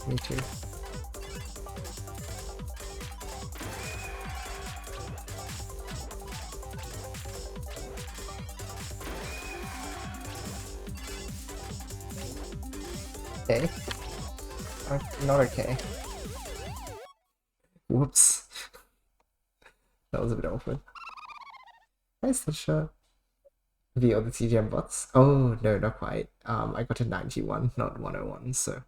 Speaker 1: Me too. Okay. Not okay. Whoops. That was a bit awkward. Nice the shirt. VO the TGM bots. Oh no, not quite. I got a 91, not 101, so.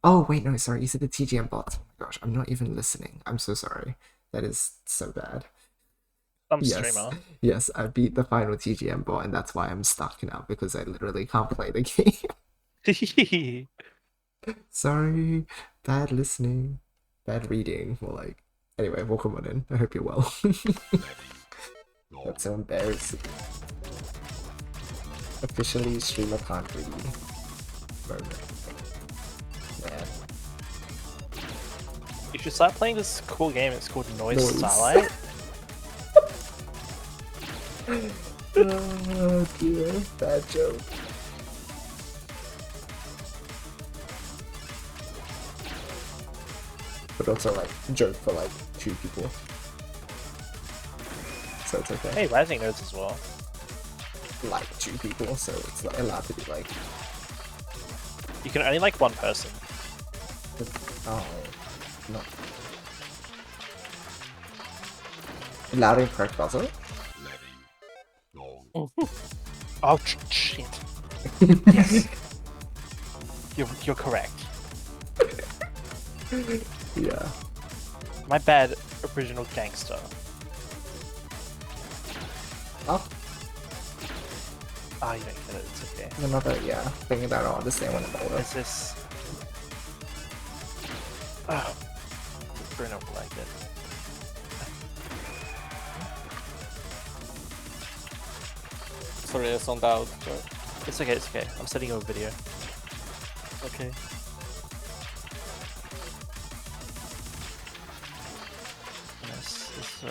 Speaker 1: Oh wait, no, sorry, you said the TGM bots. Oh my gosh, I'm not even listening. I'm so sorry. That is so bad.
Speaker 2: I'm
Speaker 1: Yes.
Speaker 2: streamer.
Speaker 1: Yes, I beat the final TGM bot, and that's why I'm stuck now, because I literally can't play the game. Sorry, bad listening, bad reading, more like. Anyway, welcome on in. I hope you're well. That's so embarrassing. Officially, streamer can't read. Moment. Man.
Speaker 2: You should start playing this cool game. It's called Noise
Speaker 1: Noise.
Speaker 2: Starlight.
Speaker 1: Oh dear, bad joke. But also like joke for like 2 people. So it's okay.
Speaker 2: Hey, Rising knows as well.
Speaker 1: Like 2 people, so it's like allowed to be like,
Speaker 2: You can only like one person.
Speaker 1: oh, no. Allowed in correct buzzer?
Speaker 2: Oh shit! Yes, you're correct.
Speaker 1: Yeah.
Speaker 2: My bad, original gangster.
Speaker 1: Oh,
Speaker 2: Ah, you don't get it. It's okay.
Speaker 1: another, yeah. Thinking that I'll understand when I'm older.
Speaker 2: Is this? Oh, Bruno will like it.
Speaker 4: Sorry, I zoned out. But...
Speaker 2: It's okay. It's okay. I'm sending you a video.
Speaker 4: Okay.
Speaker 2: This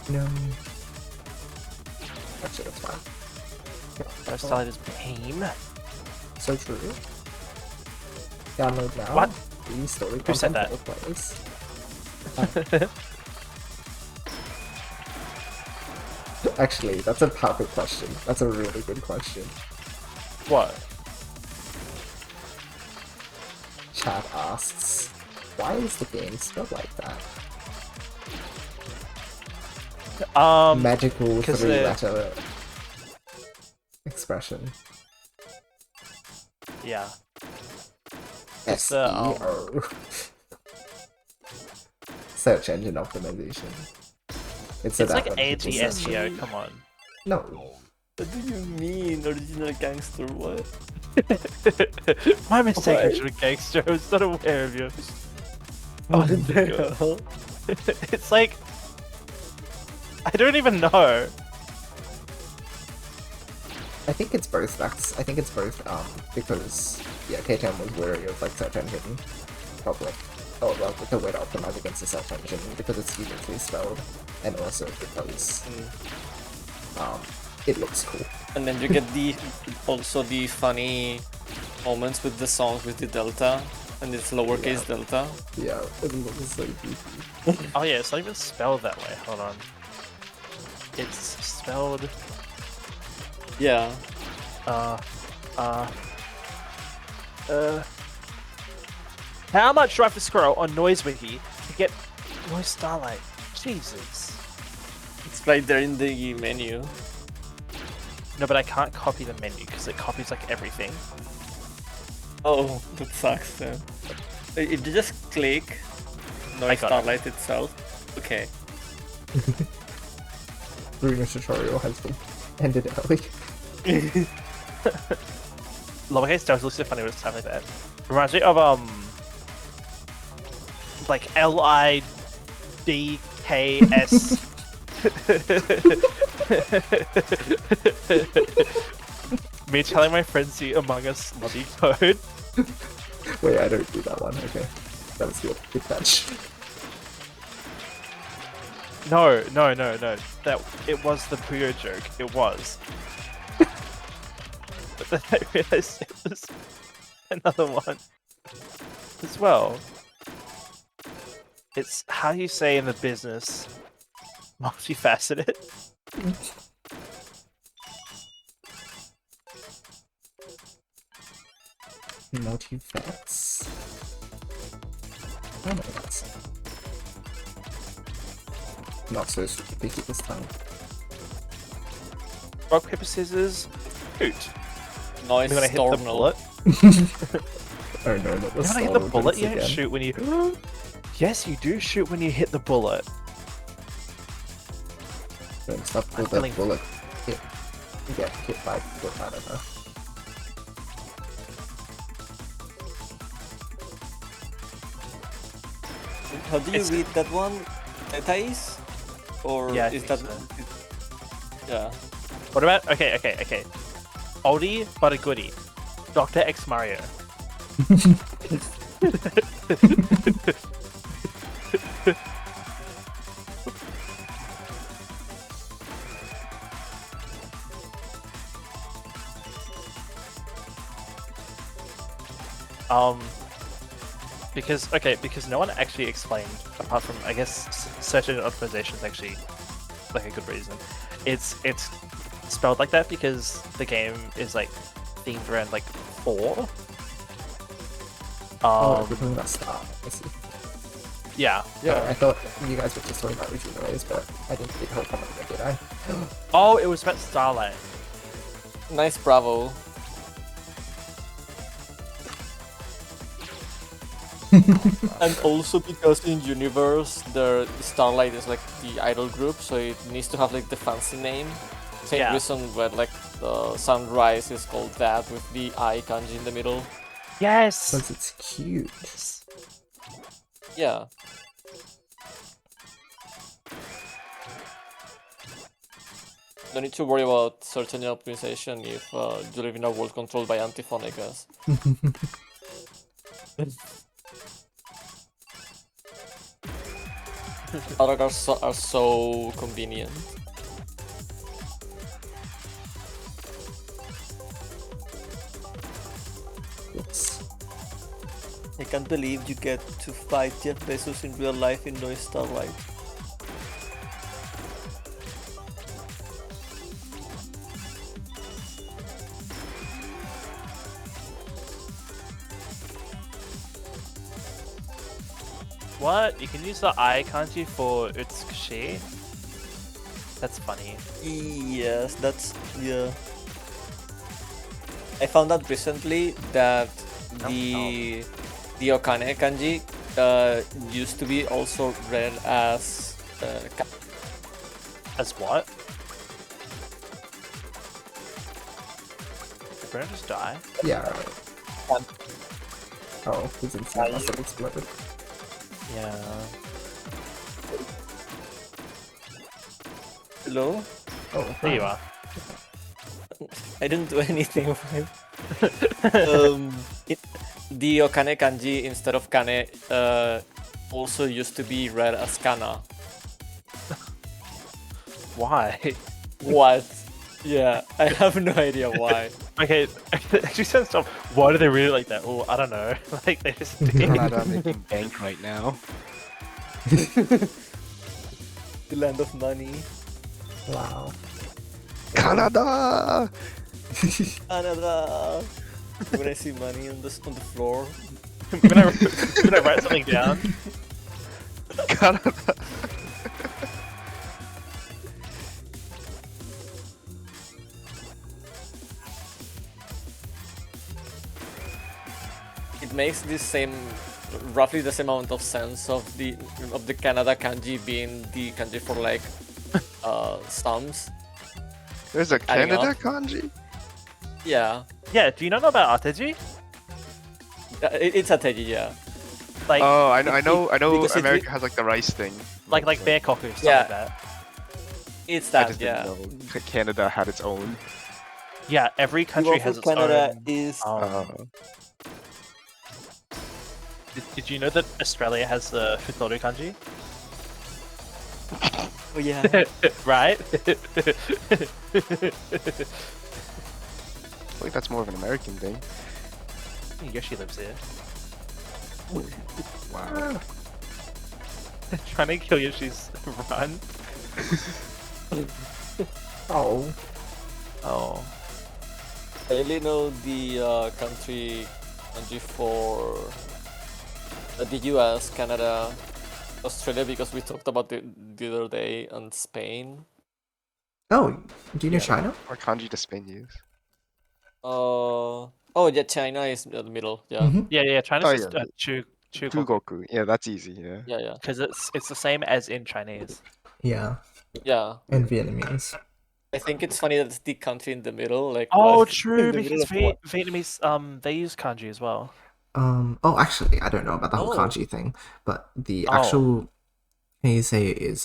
Speaker 1: No. Actually, that's fine.
Speaker 2: Noise Starlight is pain.
Speaker 1: So true. Download now.
Speaker 2: What?
Speaker 1: The story
Speaker 2: Who said
Speaker 1: content
Speaker 2: that?
Speaker 1: for players. Actually, that's a perfect question. That's a really good question.
Speaker 2: What?
Speaker 1: Chat asks, why is the game spelled like that? Magical
Speaker 2: 'cause
Speaker 1: 3-letter expression.
Speaker 2: Yeah.
Speaker 1: SEO. Search engine optimization.
Speaker 2: It's like ATSEO. Come on.
Speaker 1: No.
Speaker 4: What do you mean, original gangster? What?
Speaker 2: My mistake,
Speaker 4: Why?
Speaker 2: original gangster. I was not aware of you.
Speaker 4: What the hell?
Speaker 2: It's like I don't even know.
Speaker 1: I think it's both. I think it's both. Because yeah, K10 was wary of like search engine, probably. Oh well, with the way to optimize against the search engine because it's uniquely spelled, and also because it looks cool.
Speaker 4: And then you get also the funny moments with the songs with the delta, and it's lowercase delta.
Speaker 1: Yeah, it looks so goofy.
Speaker 2: Oh yeah, it's not even spelled that way. Hold on. It's spelled.
Speaker 4: Yeah.
Speaker 2: How much do I have to scroll on NoiseWiki to get Noise Starlight? Jesus.
Speaker 4: It's right there in the menu.
Speaker 2: No, but I can't copy the menu because it copies like everything.
Speaker 4: Oh, that sucks then. If you just click Noise Starlight itself. Okay.
Speaker 1: Bruno's tutorial has been ended early.
Speaker 2: Lowercase delta looks so funny when it's time like that. Reminds me of like LIDKS. Me telling my friends the Among Us lobby code.
Speaker 1: Wait, I don't do that one. Okay, that was good. Good catch.
Speaker 2: No. That it was the Puyo joke. It was. But then I realized it was another one as well. It's how you say in the business, multifaceted.
Speaker 1: Multifacts. I know that's not so super picky this time.
Speaker 2: Rock, paper, scissors, shoot.
Speaker 4: Noise
Speaker 2: You're gonna hit the bullet.
Speaker 1: Oh no, not the
Speaker 2: You're gonna hit the bullet. You don't shoot when you. Yes, you do shoot when you hit the bullet.
Speaker 1: Don't stop with the bullet. Hit. You get hit by the I don't know.
Speaker 4: How do you read that one? Thais? Or
Speaker 2: Yeah, I
Speaker 4: is
Speaker 2: think
Speaker 4: that...
Speaker 2: so.
Speaker 4: Yeah.
Speaker 2: What about okay. Oldie but a goodie. Dr. X Mario. Because no one actually explained, apart from I guess search engine optimization is actually like a good reason. It's spelled like that because the game is like themed around like 4.
Speaker 1: Oh, we're talking about Star. I see.
Speaker 2: Yeah.
Speaker 1: Yeah, I thought you guys were just talking about original ways, but I didn't get the whole comment of it, did I?
Speaker 2: Oh, it was about Starlight.
Speaker 4: Nice, bravo. And also because in Universe, the Starlight is like the idol group, so it needs to have like the fancy name. Same reason where like the Sunrise is called that with the I kanji in the middle.
Speaker 2: Yes!
Speaker 1: Because it's cute.
Speaker 4: Yeah. Don't need to worry about search engine optimization if you live in a world controlled by Antiphonicas. Autocars are so convenient.
Speaker 1: Oops.
Speaker 4: I can't believe you get to fight Jeff Bezos in real life in Noise Starlight.
Speaker 2: What? You can use the I kanji for Utsukushi? That's funny.
Speaker 4: Yes, that's... yeah. I found out recently that the Okane kanji used to be also read as...
Speaker 2: As what? Did Bruno just die?
Speaker 1: Yeah. Oh, his instant must have exploded.
Speaker 2: Yeah.
Speaker 4: Hello?
Speaker 1: Oh,
Speaker 2: There you are.
Speaker 4: I didn't do anything with it. The Okane kanji instead of kane also used to be read as kana.
Speaker 2: Why?
Speaker 4: What? Yeah, I have no idea why.
Speaker 2: Okay, it actually sounds dumb. Why do they really like that? Oh, I don't know. Like they just did.
Speaker 3: Canada making bank right now.
Speaker 4: The land of money.
Speaker 1: Wow.
Speaker 3: Canada!
Speaker 4: Canada. When I see money on the floor.
Speaker 2: when I write something down.
Speaker 3: Canada!
Speaker 4: It makes roughly the same amount of sense of the Canada kanji being the kanji for like sums.
Speaker 3: There's a
Speaker 4: Adding
Speaker 3: Canada
Speaker 4: up.
Speaker 3: kanji?
Speaker 4: Yeah,
Speaker 2: Yeah, do you not know about Ateji?
Speaker 4: it's a teji, yeah.
Speaker 2: Like,
Speaker 3: Oh, I know.
Speaker 4: because
Speaker 3: America has like the rice thing.
Speaker 2: like Bangkok or something
Speaker 4: Yeah.
Speaker 2: like that.
Speaker 4: It's
Speaker 3: I
Speaker 4: that,
Speaker 3: just
Speaker 4: yeah.
Speaker 3: didn't know Canada had its own.
Speaker 2: Yeah, every country has its
Speaker 4: Canada
Speaker 2: own.
Speaker 4: is
Speaker 2: Did you know that Australia has the Futoru kanji?
Speaker 4: oh yeah.
Speaker 2: Right?
Speaker 3: I think that's more of an American thing.
Speaker 2: Yoshi lives here.
Speaker 3: Wow.
Speaker 2: Trying to kill Yoshi's run.
Speaker 1: Oh.
Speaker 2: Oh.
Speaker 4: I only know the country kanji for the US, Canada, Australia because we talked about it the other day, and Spain.
Speaker 1: Oh, do you know China?
Speaker 3: What kanji does Spain use?
Speaker 4: Oh yeah, China is in the middle. Yeah,
Speaker 1: Mhm.
Speaker 2: Yeah, China's
Speaker 3: Oh,
Speaker 2: just
Speaker 3: yeah.
Speaker 2: Chugoku.
Speaker 3: Fugoku. Yeah, that's easy, yeah.
Speaker 4: yeah.
Speaker 2: Because it's the same as in Chinese.
Speaker 1: Yeah,
Speaker 4: Yeah.
Speaker 1: and Vietnamese.
Speaker 4: I think it's funny that it's the country in the middle. Like,
Speaker 2: Oh,
Speaker 4: what?
Speaker 2: true,
Speaker 4: In the middle
Speaker 2: because
Speaker 4: of what?
Speaker 2: Vietnamese, they use kanji as well.
Speaker 1: Oh, actually, I don't know about the whole
Speaker 4: Oh.
Speaker 1: kanji thing, but the
Speaker 2: Oh.
Speaker 1: actual heisei is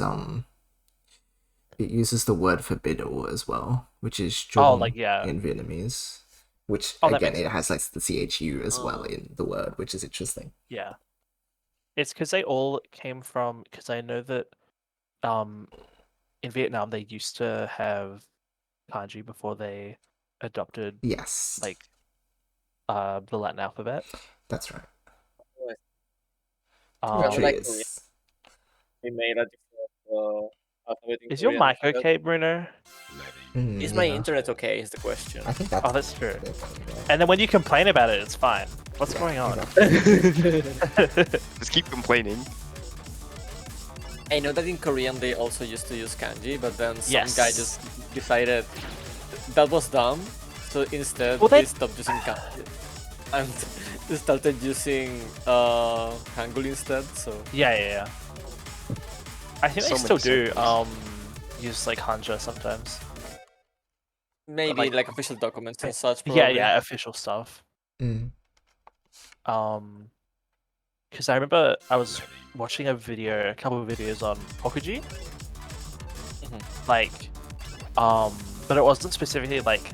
Speaker 1: it uses the word for biddle as well, which is
Speaker 2: Oh,
Speaker 1: chung
Speaker 2: like, yeah.
Speaker 1: in Vietnamese. Which
Speaker 2: Oh, that
Speaker 1: again,
Speaker 2: makes
Speaker 1: it has like the CHU as well
Speaker 4: Oh.
Speaker 1: in the word, which is interesting.
Speaker 2: Yeah. It's because they all came from, because I know that in Vietnam they used to have kanji before they adopted
Speaker 1: Yes,
Speaker 2: like the Latin alphabet.
Speaker 1: that's right.
Speaker 4: Poetry
Speaker 1: Poetry
Speaker 4: like
Speaker 1: is
Speaker 4: we made a different alphabet in
Speaker 2: Is your
Speaker 4: Korean.
Speaker 2: mic okay, Bruno?
Speaker 4: Is my
Speaker 1: yeah.
Speaker 4: internet okay? Is the question.
Speaker 1: I think that's.
Speaker 2: Oh, that's true.
Speaker 1: it.
Speaker 2: And then when you complain about it, it's fine. What's going on?
Speaker 3: Just keep complaining.
Speaker 4: I know that in Korean they also used to use kanji, but then some
Speaker 2: Yes.
Speaker 4: guy just decided that was dumb, so instead
Speaker 2: Well,
Speaker 4: they
Speaker 2: they-
Speaker 4: stopped using kanji and they started using Hangul instead. So
Speaker 2: Yeah. I think
Speaker 3: So
Speaker 2: they still
Speaker 3: many
Speaker 2: do
Speaker 3: symbols.
Speaker 2: use like hanja sometimes.
Speaker 4: maybe
Speaker 2: like-
Speaker 4: like official documents and such.
Speaker 2: Yeah,
Speaker 4: Probably.
Speaker 2: official stuff.
Speaker 1: Mm.
Speaker 2: Because I remember I was watching a couple of videos on Pokuji.
Speaker 4: Mhm.
Speaker 2: Like, but it wasn't specifically like,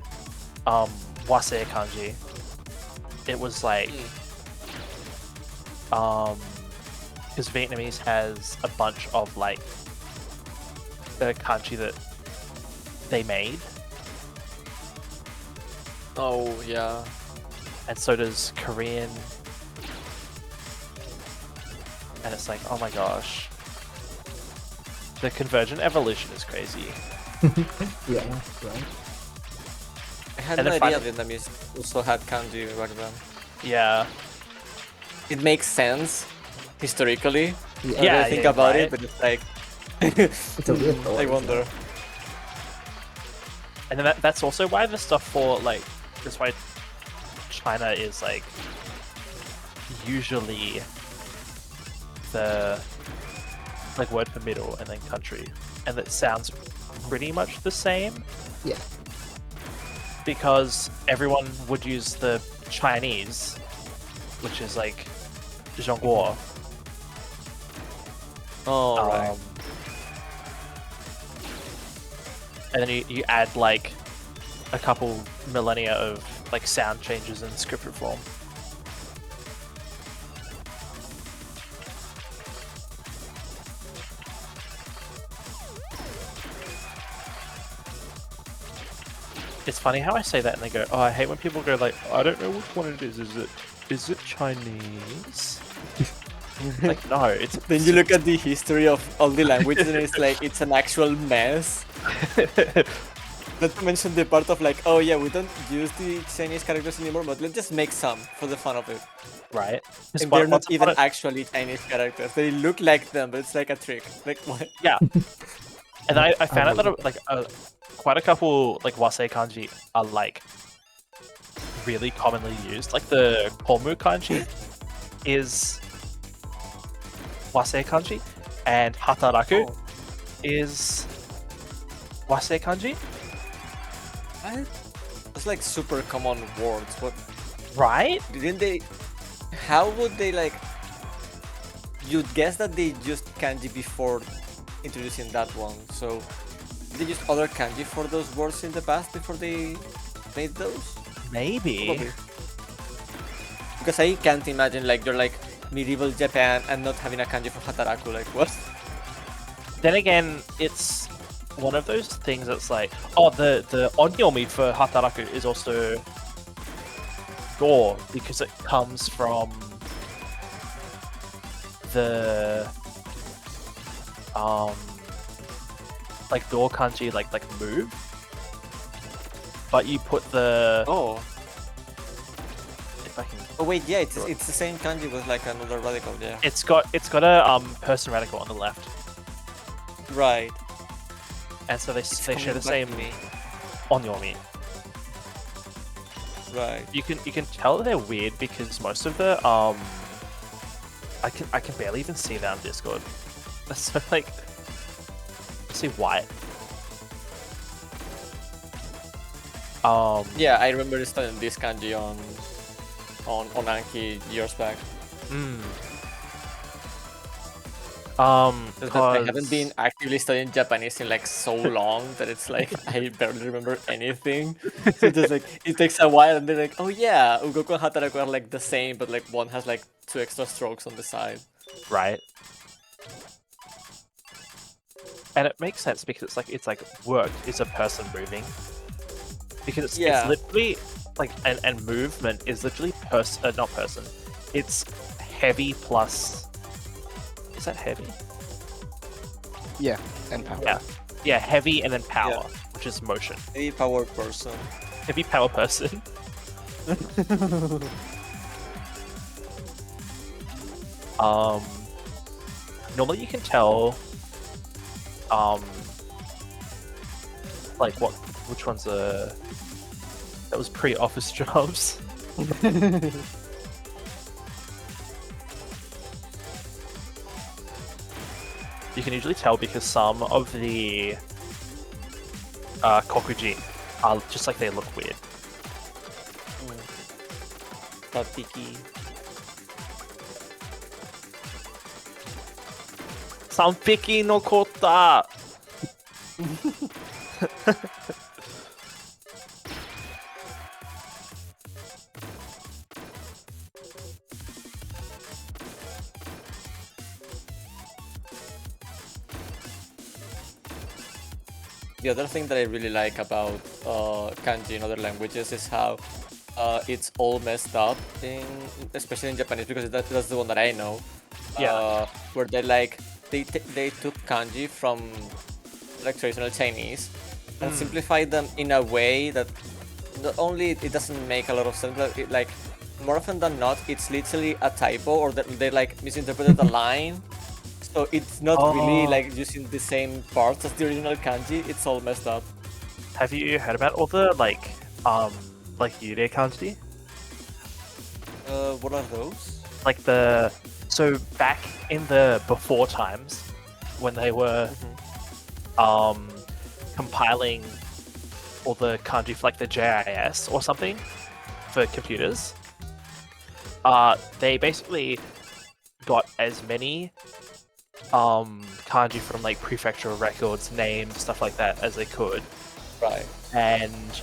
Speaker 2: wase kanji. It was like, because Vietnamese has a bunch of like the kanji that they made,
Speaker 4: Oh yeah.
Speaker 2: and so does Korean. And it's like, oh my gosh. The convergent evolution is crazy.
Speaker 1: Yeah, right.
Speaker 4: I had
Speaker 2: And
Speaker 4: no
Speaker 2: then
Speaker 4: idea Vietnamese also had kanji back then.
Speaker 2: Yeah.
Speaker 4: It makes sense historically.
Speaker 1: Yeah.
Speaker 4: When I think about
Speaker 2: right.
Speaker 4: it, but it's like
Speaker 1: It's a weird thought.
Speaker 4: I
Speaker 1: isn't
Speaker 4: wonder.
Speaker 1: it?
Speaker 2: And then that's also why the stuff for like, that's why China is like usually the like word for middle and then country, and it sounds pretty much the same
Speaker 1: Yeah.
Speaker 2: because everyone would use the Chinese, which is like Zhongguo.
Speaker 4: Oh right.
Speaker 2: And then you add like a couple millennia of like sound changes in scripted form. It's funny how I say that and they go, "Oh, I hate when people go like, I don't know which one it is. Is it Chinese?" Like, no, it's.
Speaker 4: Then you look at the history of all the languages and it's like it's an actual mess. Not to mention the part of like, oh yeah, we don't use the Chinese characters anymore, but let's just make some for the fun of it.
Speaker 2: Right.
Speaker 4: And they're not even actually Chinese characters. They look like them, but it's like a trick. Like what?
Speaker 2: Yeah. And I found out that like quite a couple like Wasei kanji are like really commonly used. Like the Komu kanji is Wasei kanji, and Hataraku is Wasei kanji.
Speaker 4: What? It's like super common words. What?
Speaker 2: Right?
Speaker 4: Didn't they? How would they like? You'd guess that they used kanji before introducing that one. So did they use other kanji for those words in the past before they made those?
Speaker 2: Maybe.
Speaker 4: Probably. Because I can't imagine like you're like medieval Japan and not having a kanji for hataraku. Like what?
Speaker 2: Then again, it's one of those things that's like, oh, the onyomi for hataraku is also door because it comes from the like door kanji like move, but you put the if I can.
Speaker 4: Oh wait, yeah, it's the same kanji with like another radical. Yeah.
Speaker 2: It's got a person radical on the left.
Speaker 4: Right.
Speaker 2: And so they share the same onyomi.
Speaker 4: Right.
Speaker 2: You can tell they're weird because most of the I can barely even see that on Discord. So like, see white.
Speaker 4: Yeah, I remember studying this kanji on Anki years back. I haven't been actively studying Japanese in like so long that it's like I barely remember anything. So just like it takes a while and they're like, oh yeah, Ugoku and Hataraku are like the same, but like one has like 2 extra strokes on the side.
Speaker 2: Right. And it makes sense because it's like work is a person moving. Because it's literally like and movement is literally not person. It's heavy plus. Is that heavy?
Speaker 3: Yeah, and power.
Speaker 2: Yeah, heavy and then power, which is motion.
Speaker 4: Heavy power person.
Speaker 2: Heavy power person. Normally you can tell like which ones are that was pre-office jobs. You can usually tell because some of the kokuji are just like they look weird.
Speaker 4: Tatiki.
Speaker 2: Sanpiki no kota!
Speaker 4: The other thing that I really like about kanji in other languages is how it's all messed up, especially in Japanese, because that's the one that I know. Where they like they took kanji from like traditional Chinese and simplified them in a way that not only it doesn't make a lot of sense, but it, like more often than not, it's literally a typo or that they like misinterpreted the line. So it's not really like using the same parts as the original kanji. It's all messed up.
Speaker 2: Have you heard about all the like Yurei kanji?
Speaker 4: What are those?
Speaker 2: Like so back in the before times when they were compiling all the kanji for like the JIS or something for computers, they basically got as many kanji from like prefectural records, names, stuff like that as they could.
Speaker 4: Right.
Speaker 2: And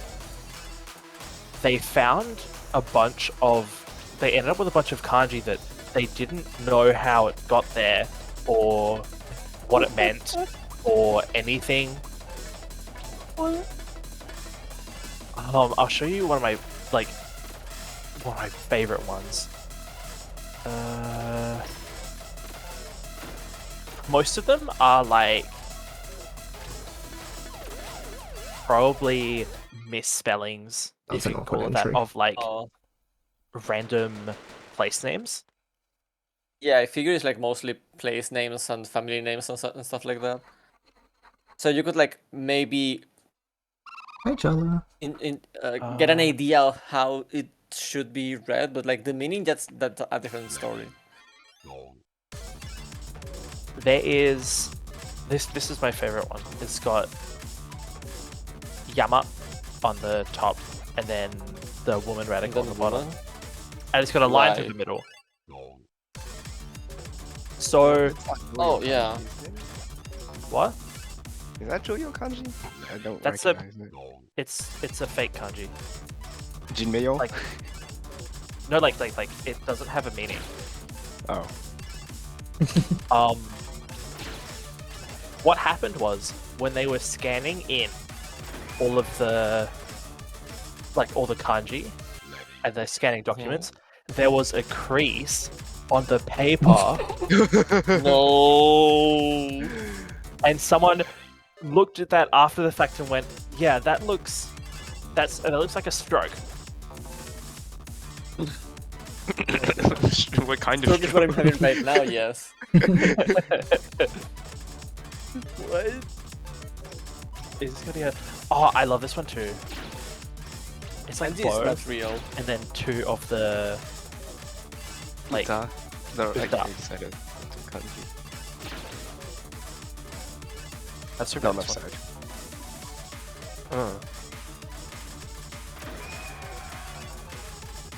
Speaker 2: they found a bunch of. They ended up with a bunch of kanji that they didn't know how it got there, or what it meant, or anything. What? I'll show you one of my favorite ones. Most of them are like probably misspellings,
Speaker 1: That's
Speaker 2: if you
Speaker 1: an
Speaker 2: can call
Speaker 1: awkward
Speaker 2: it that,
Speaker 1: entry.
Speaker 2: of like
Speaker 4: Oh.
Speaker 2: random place names.
Speaker 4: Yeah, I figure it's like mostly place names and family names and stuff like that. So you could like maybe
Speaker 1: Hi, Jala.
Speaker 4: get an idea of how it should be read, but like the meaning, that's a different story.
Speaker 2: There is this is my favorite one. It's got Yama on the top, and then the woman radical on the bottom, and it's got a line through the middle. So,
Speaker 4: Oh yeah,
Speaker 2: what?
Speaker 3: Is that Joyo kanji? I don't
Speaker 2: That's
Speaker 3: recognize it.
Speaker 2: It's a fake kanji.
Speaker 3: Jinmeo?
Speaker 2: Like, no, like it doesn't have a meaning.
Speaker 3: Oh.
Speaker 2: What happened was when they were scanning in all of the all the kanji and they're scanning documents, there was a crease on the paper.
Speaker 4: no.
Speaker 2: And someone looked at that after the fact and went, "Yeah, that looks like a stroke."
Speaker 3: What kind of
Speaker 4: Look at what I'm having right now. Yes.
Speaker 2: What? Is this gonna be a? Oh, I love this one too. It's like
Speaker 4: Kanji is
Speaker 2: both,
Speaker 4: not real.
Speaker 2: and then two of the like.
Speaker 3: Uta? No, I
Speaker 2: Uta.
Speaker 3: said it. Kanji.
Speaker 2: That's her
Speaker 3: No,
Speaker 2: best
Speaker 3: left
Speaker 2: one.
Speaker 3: side.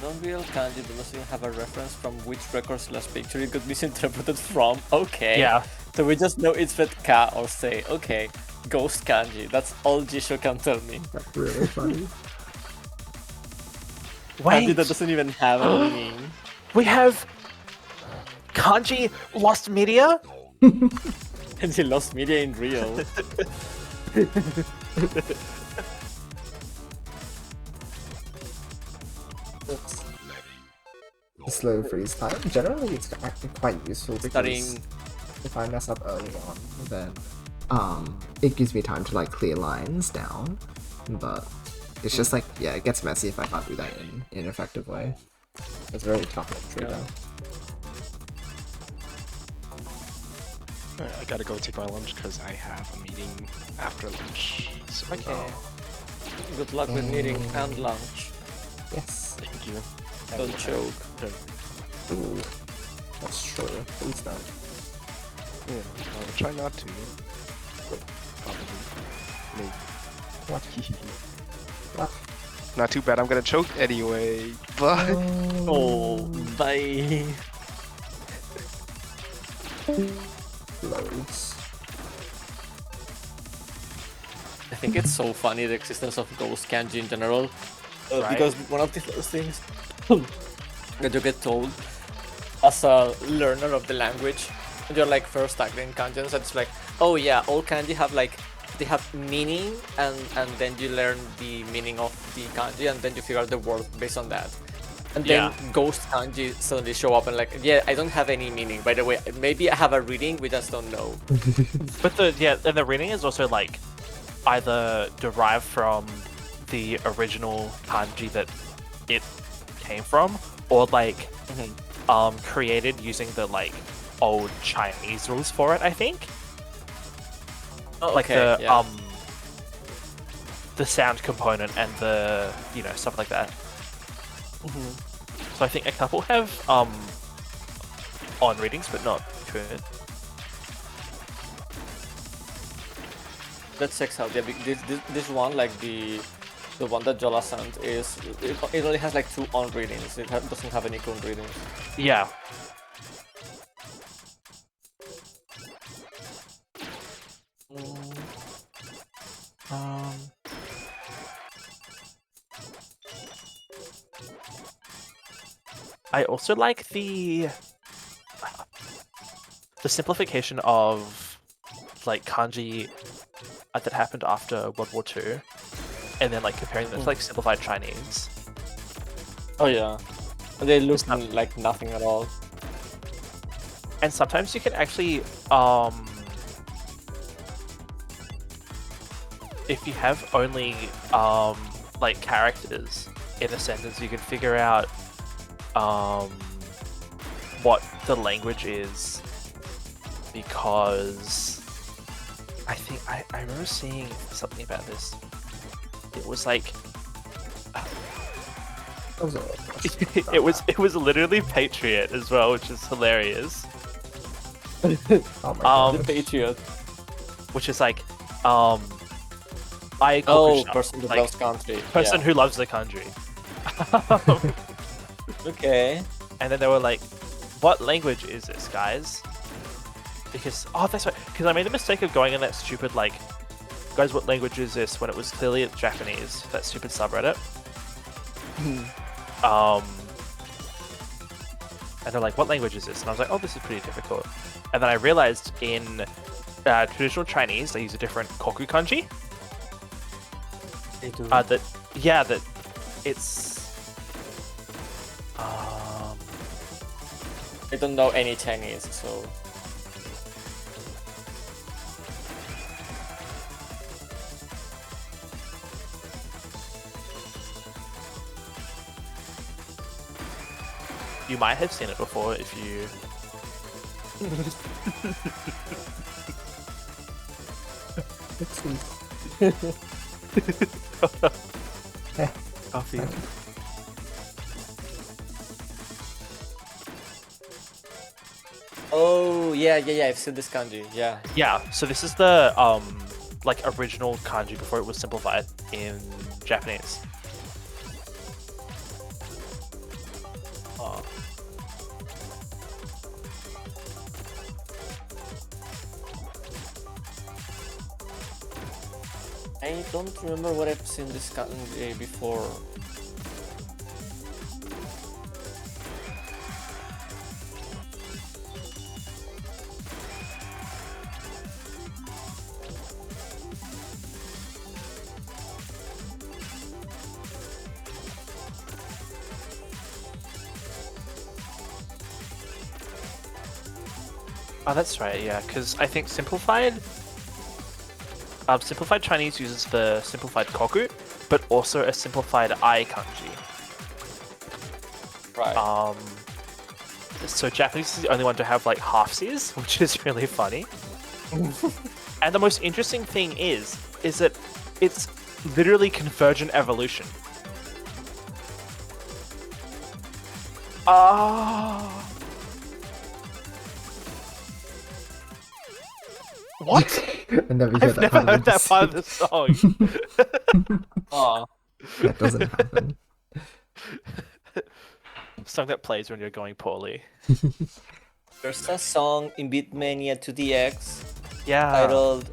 Speaker 4: Non-real kanji must have a reference from which record/picture it got misinterpreted from. Okay.
Speaker 2: Yeah.
Speaker 4: So we just know it's read ka or say. Okay. Ghost kanji. That's all Jisho can tell me.
Speaker 1: That's really funny.
Speaker 4: Kanji
Speaker 2: Wait,
Speaker 4: that doesn't even have a meaning.
Speaker 2: we have kanji lost media.
Speaker 4: And he lost media in real.
Speaker 1: Oops. The slow freeze time. Generally, it's actually quite useful because
Speaker 4: Studying.
Speaker 1: if I mess up early on, then it gives me time to like clear lines down. But it's just like, yeah, it gets messy if I can't do that in an effective way. It's very tough entry though.
Speaker 3: Alright, I gotta go take my lunch because I have a meeting after lunch. So,
Speaker 4: Okay. Good luck with meeting and lunch.
Speaker 1: Yes.
Speaker 3: thank you.
Speaker 4: Don't choke.
Speaker 1: Ooh. That's true. Please don't.
Speaker 3: Yeah, I'll try not to. Probably. Maybe.
Speaker 1: What? What?
Speaker 3: Not too bad, I'm gonna choke anyway. But
Speaker 4: Oh, bye.
Speaker 1: Loads.
Speaker 4: I think it's so funny the existence of ghost kanji in general,
Speaker 2: Right.
Speaker 4: because one of those things that you get told as a learner of the language, and you're like first tackling kanji, and so it's like, oh yeah, all kanji have like they have meaning, and then you learn the meaning of the kanji, and then you figure out the word based on that. And then ghost kanji suddenly show up and like, yeah, I don't have any meaning. By the way, maybe I have a reading, we just don't know.
Speaker 2: But and the reading is also like either derived from the original kanji that it came from, or like created using the like old Chinese rules for it, I think.
Speaker 4: Oh,
Speaker 2: Like
Speaker 4: okay, yeah.
Speaker 2: the sound component and the stuff like that. So I think a couple have on readings, but not good.
Speaker 4: That checks out. Yeah, this one, like the one that Jola sent, is it only has like 2 on readings. It doesn't have any con readings.
Speaker 2: Yeah. I also like the simplification of like kanji that happened after World War II, and then like comparing them to like simplified Chinese.
Speaker 4: Oh yeah, they look like nothing at all.
Speaker 2: And sometimes you can actually, if you have only like characters in a sentence, you can figure out what the language is, because I think I remember seeing something about this. It was like it was literally Patriot as well, which is hilarious.
Speaker 1: Oh my God.
Speaker 4: The Patriot.
Speaker 2: Which is like
Speaker 4: Person who
Speaker 2: like,
Speaker 4: loves country.
Speaker 2: person who loves the country.
Speaker 4: Okay.
Speaker 2: And then they were like, what language is this, guys? Because, oh, that's right. Because I made the mistake of going in that stupid, like, guys, what language is this? When it was clearly Japanese, that stupid subreddit. And they're like, what language is this? And I was like, oh, this is pretty difficult. And then I realized in traditional Chinese, they use a different koku kanji.
Speaker 4: They do.
Speaker 2: That it's...
Speaker 4: I don't know any Chinese, so...
Speaker 2: You might have seen it before if you... Coffee.
Speaker 4: Oh, yeah, I've seen this kanji, yeah.
Speaker 2: Yeah, so this is the like original kanji before it was simplified in Japanese.
Speaker 4: I don't remember what I've seen this kanji before.
Speaker 2: Oh, that's right, yeah, because I think simplified Chinese uses the simplified koku, but also a simplified I kanji.
Speaker 4: Right.
Speaker 2: So Japanese is the only one to have like half C's, which is really funny. And the most interesting thing is that it's literally convergent evolution. What?
Speaker 1: I never
Speaker 2: I've never heard that part of the song.
Speaker 1: That doesn't happen.
Speaker 2: Song that plays when you're going poorly.
Speaker 4: There's a song in Beatmania 2DX
Speaker 2: Yeah.
Speaker 4: titled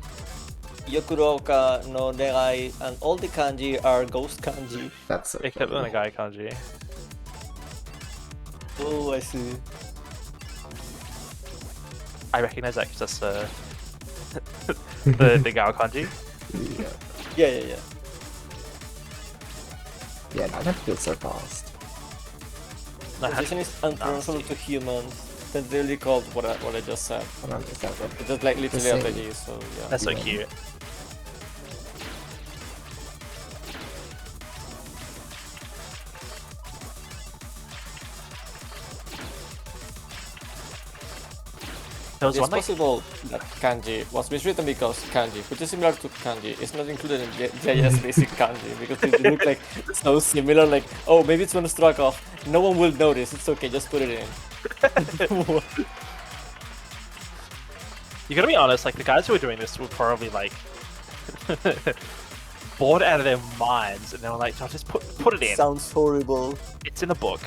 Speaker 4: Yokuroka no Negai, and all the kanji are ghost kanji.
Speaker 1: That's so
Speaker 2: Except
Speaker 1: funny.
Speaker 2: the Nagai kanji.
Speaker 4: Oh, I see.
Speaker 2: I recognize that because that's the Gao kanji.
Speaker 1: Yeah. Yeah, that never feels so fast.
Speaker 4: Position is untransferable to humans. That's really called what I just said.
Speaker 1: I don't understand that.
Speaker 4: It's just like literally
Speaker 1: same.
Speaker 4: RPG, so yeah.
Speaker 2: That's so
Speaker 1: Yeah.
Speaker 2: cute. There was
Speaker 4: It's
Speaker 2: one like
Speaker 4: possible that kanji was miswritten because kanji, which is similar to kanji, is not included in JS basic kanji because they look like so similar. Like, oh, maybe it's gonna struck off. No one will notice. It's okay. Just put it in.
Speaker 2: You gotta be honest, like the guys who were doing this were probably like bored out of their minds, and they were like, "Oh, just put it in.
Speaker 4: Sounds horrible.
Speaker 2: It's in the book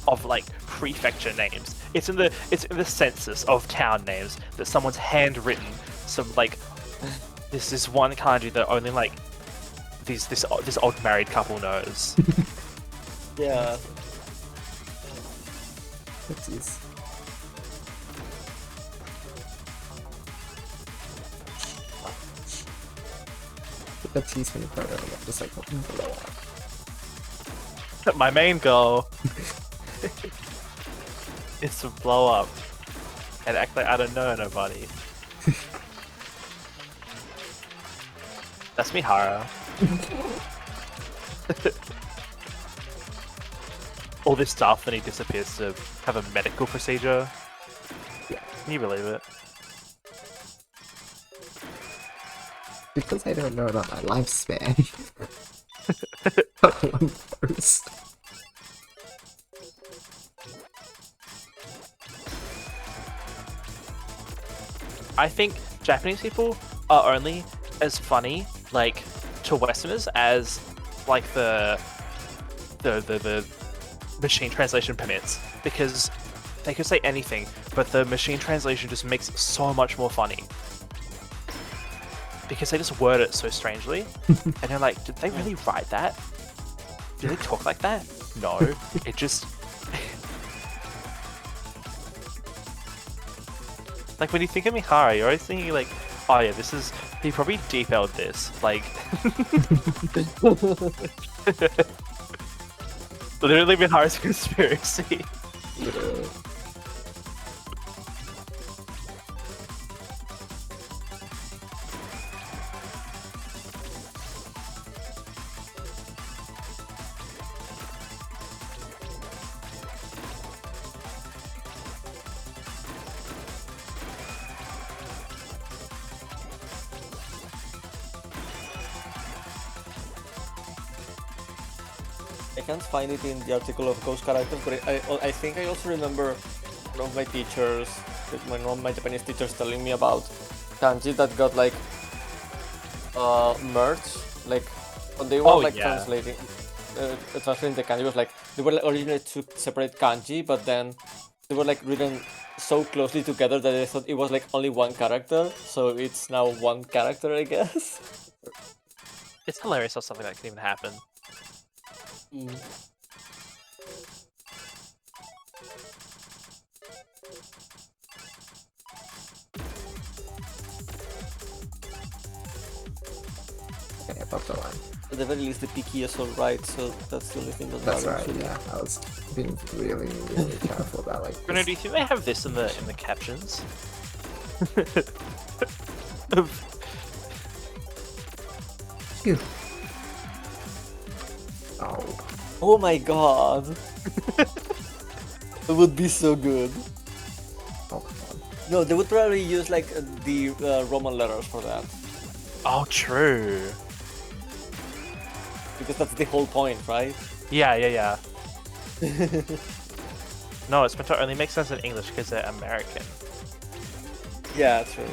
Speaker 2: of like prefecture names. It's in the census of town names that someone's handwritten. Some like this is one kanji that only like this old married couple knows."
Speaker 4: Yeah.
Speaker 1: Oopsies. Put the tease from the corner and just like blow up.
Speaker 2: My main goal is to blow up and act like I don't know nobody. That's me, Hara. All this stuff, and he disappears to have a medical procedure.
Speaker 1: Yeah.
Speaker 2: Can you believe it?
Speaker 1: Because I don't know about my lifespan. One first.
Speaker 2: I think Japanese people are only as funny, like, to Westerners as, like, the machine translation permits, because they could say anything, but the machine translation just makes it so much more funny. Because they just word it so strangely, and you're like, did they really write that? Did they talk like that? No, it just... Like, when you think of Mihara, you're always thinking, like, oh yeah, this is... He probably detailed this, like... Literally Mihara's conspiracy.
Speaker 1: Literally.
Speaker 4: I can't find it in the article of Ghost characters, but I think I also remember one of my teachers, one of my Japanese teachers telling me about kanji that got like merged, like when they were translating the kanji, was like they were like, originally two separate kanji, but then they were like written so closely together that I thought it was like only one character, so it's now one character, I guess.
Speaker 2: It's hilarious how something like that can even happen.
Speaker 1: Okay, above the line.
Speaker 4: At the very least, the PK is alright, so that's the only thing that
Speaker 1: That's
Speaker 4: matters.
Speaker 1: right, yeah. I was being really, really careful about like
Speaker 2: Bruno, do you think they have this in the captions?
Speaker 1: Phew. Oh.
Speaker 4: Oh my god! It would be so good.
Speaker 1: Oh, come on.
Speaker 4: No, they would probably use like the Roman letters for that,
Speaker 2: Oh, true.
Speaker 4: because that's the whole point, right?
Speaker 2: Yeah. No, it's meant to only make sense in English because they're American.
Speaker 4: Yeah, true.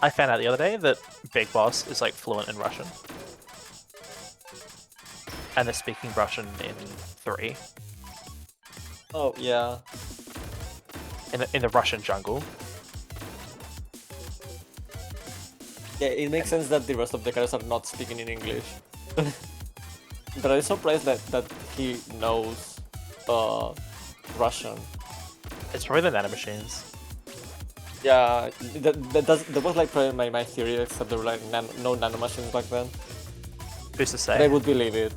Speaker 2: I found out the other day that Big Boss is like fluent in Russian. And they're speaking Russian in 3.
Speaker 4: Oh yeah.
Speaker 2: In the Russian jungle.
Speaker 4: Yeah, it makes sense that the rest of the characters are not speaking in English. But I'm surprised that he knows Russian.
Speaker 2: It's probably the nanomachines.
Speaker 4: Yeah, that was like probably my theory, except there were like no nanomachines back then.
Speaker 2: Who's to
Speaker 4: But I
Speaker 2: say?
Speaker 4: would believe it.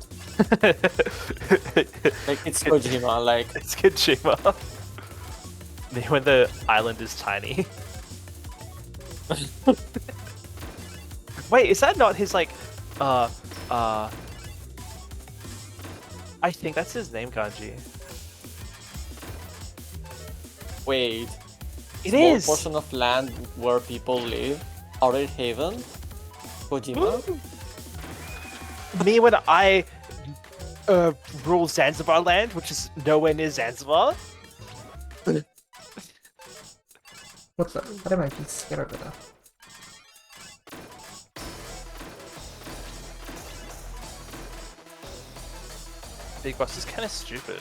Speaker 4: Like, it's Kojima, like...
Speaker 2: It's Kojima. When the island is tiny. Wait, is that not his like I think that's his name kanji.
Speaker 4: Wait.
Speaker 2: It
Speaker 4: Small
Speaker 2: is!
Speaker 4: portion of land where people live. Outer Haven? Kojima?
Speaker 2: Me when I rule Zanzibar land, which is nowhere near Zanzibar.
Speaker 1: What the? What am I being scared of that?
Speaker 2: Big Boss is kind of stupid.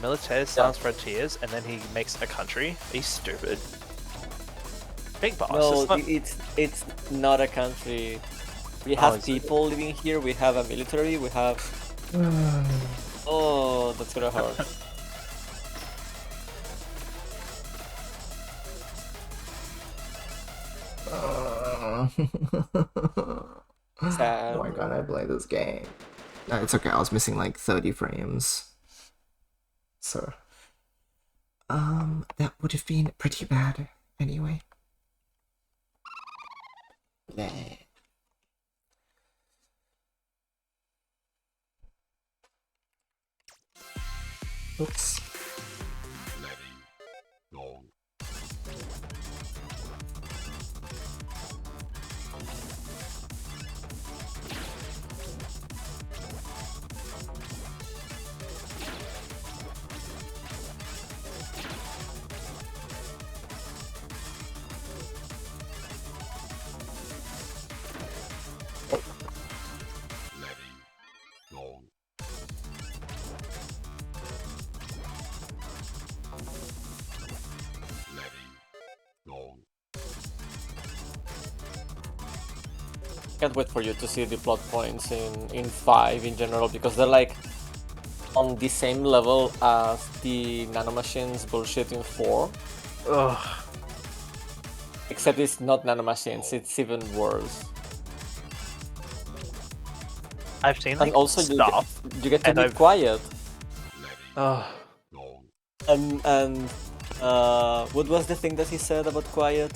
Speaker 2: Militaire sounds frontiers, and then he makes a country. He's stupid. big boss.
Speaker 4: No,
Speaker 2: It's not...
Speaker 4: it's not a country. We have people living here. We have a military. We have. Oh, that's gonna hurt. Sad.
Speaker 1: Why can't I play this game? No, it's okay. I was missing like 30 frames. So, that would have been pretty bad anyway. Yeah. Oops.
Speaker 4: Can't wait for you to see the plot points in 5 in general, because they're like on the same level as the nanomachines bullshit in 4.
Speaker 2: Ugh.
Speaker 4: Except it's not nanomachines, it's even worse.
Speaker 2: I've seen like
Speaker 4: And also
Speaker 2: stuff.
Speaker 4: you get to
Speaker 2: and
Speaker 4: be
Speaker 2: I've-
Speaker 4: quiet.
Speaker 2: Ugh.
Speaker 4: And what was the thing that he said about quiet?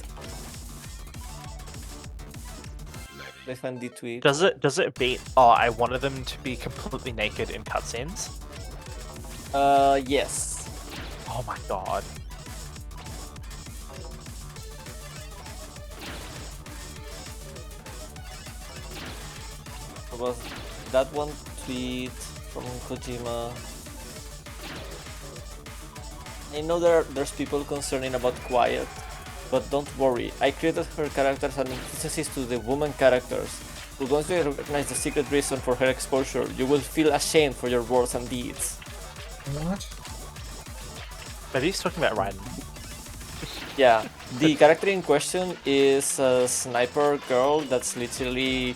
Speaker 4: I find the tweet.
Speaker 2: Does it beat? Oh, I wanted them to be completely naked in cutscenes.
Speaker 4: Yes.
Speaker 2: Oh my god.
Speaker 4: Was that one tweet from Kojima? I know there's people concerning about quiet, but don't worry. I created her character as an antithesis to the woman characters. But once you recognize the secret reason for her exposure, you will feel ashamed for your words and deeds.
Speaker 1: What?
Speaker 2: Maybe he's talking about Ryan.
Speaker 4: Yeah, the character in question is a sniper girl that's literally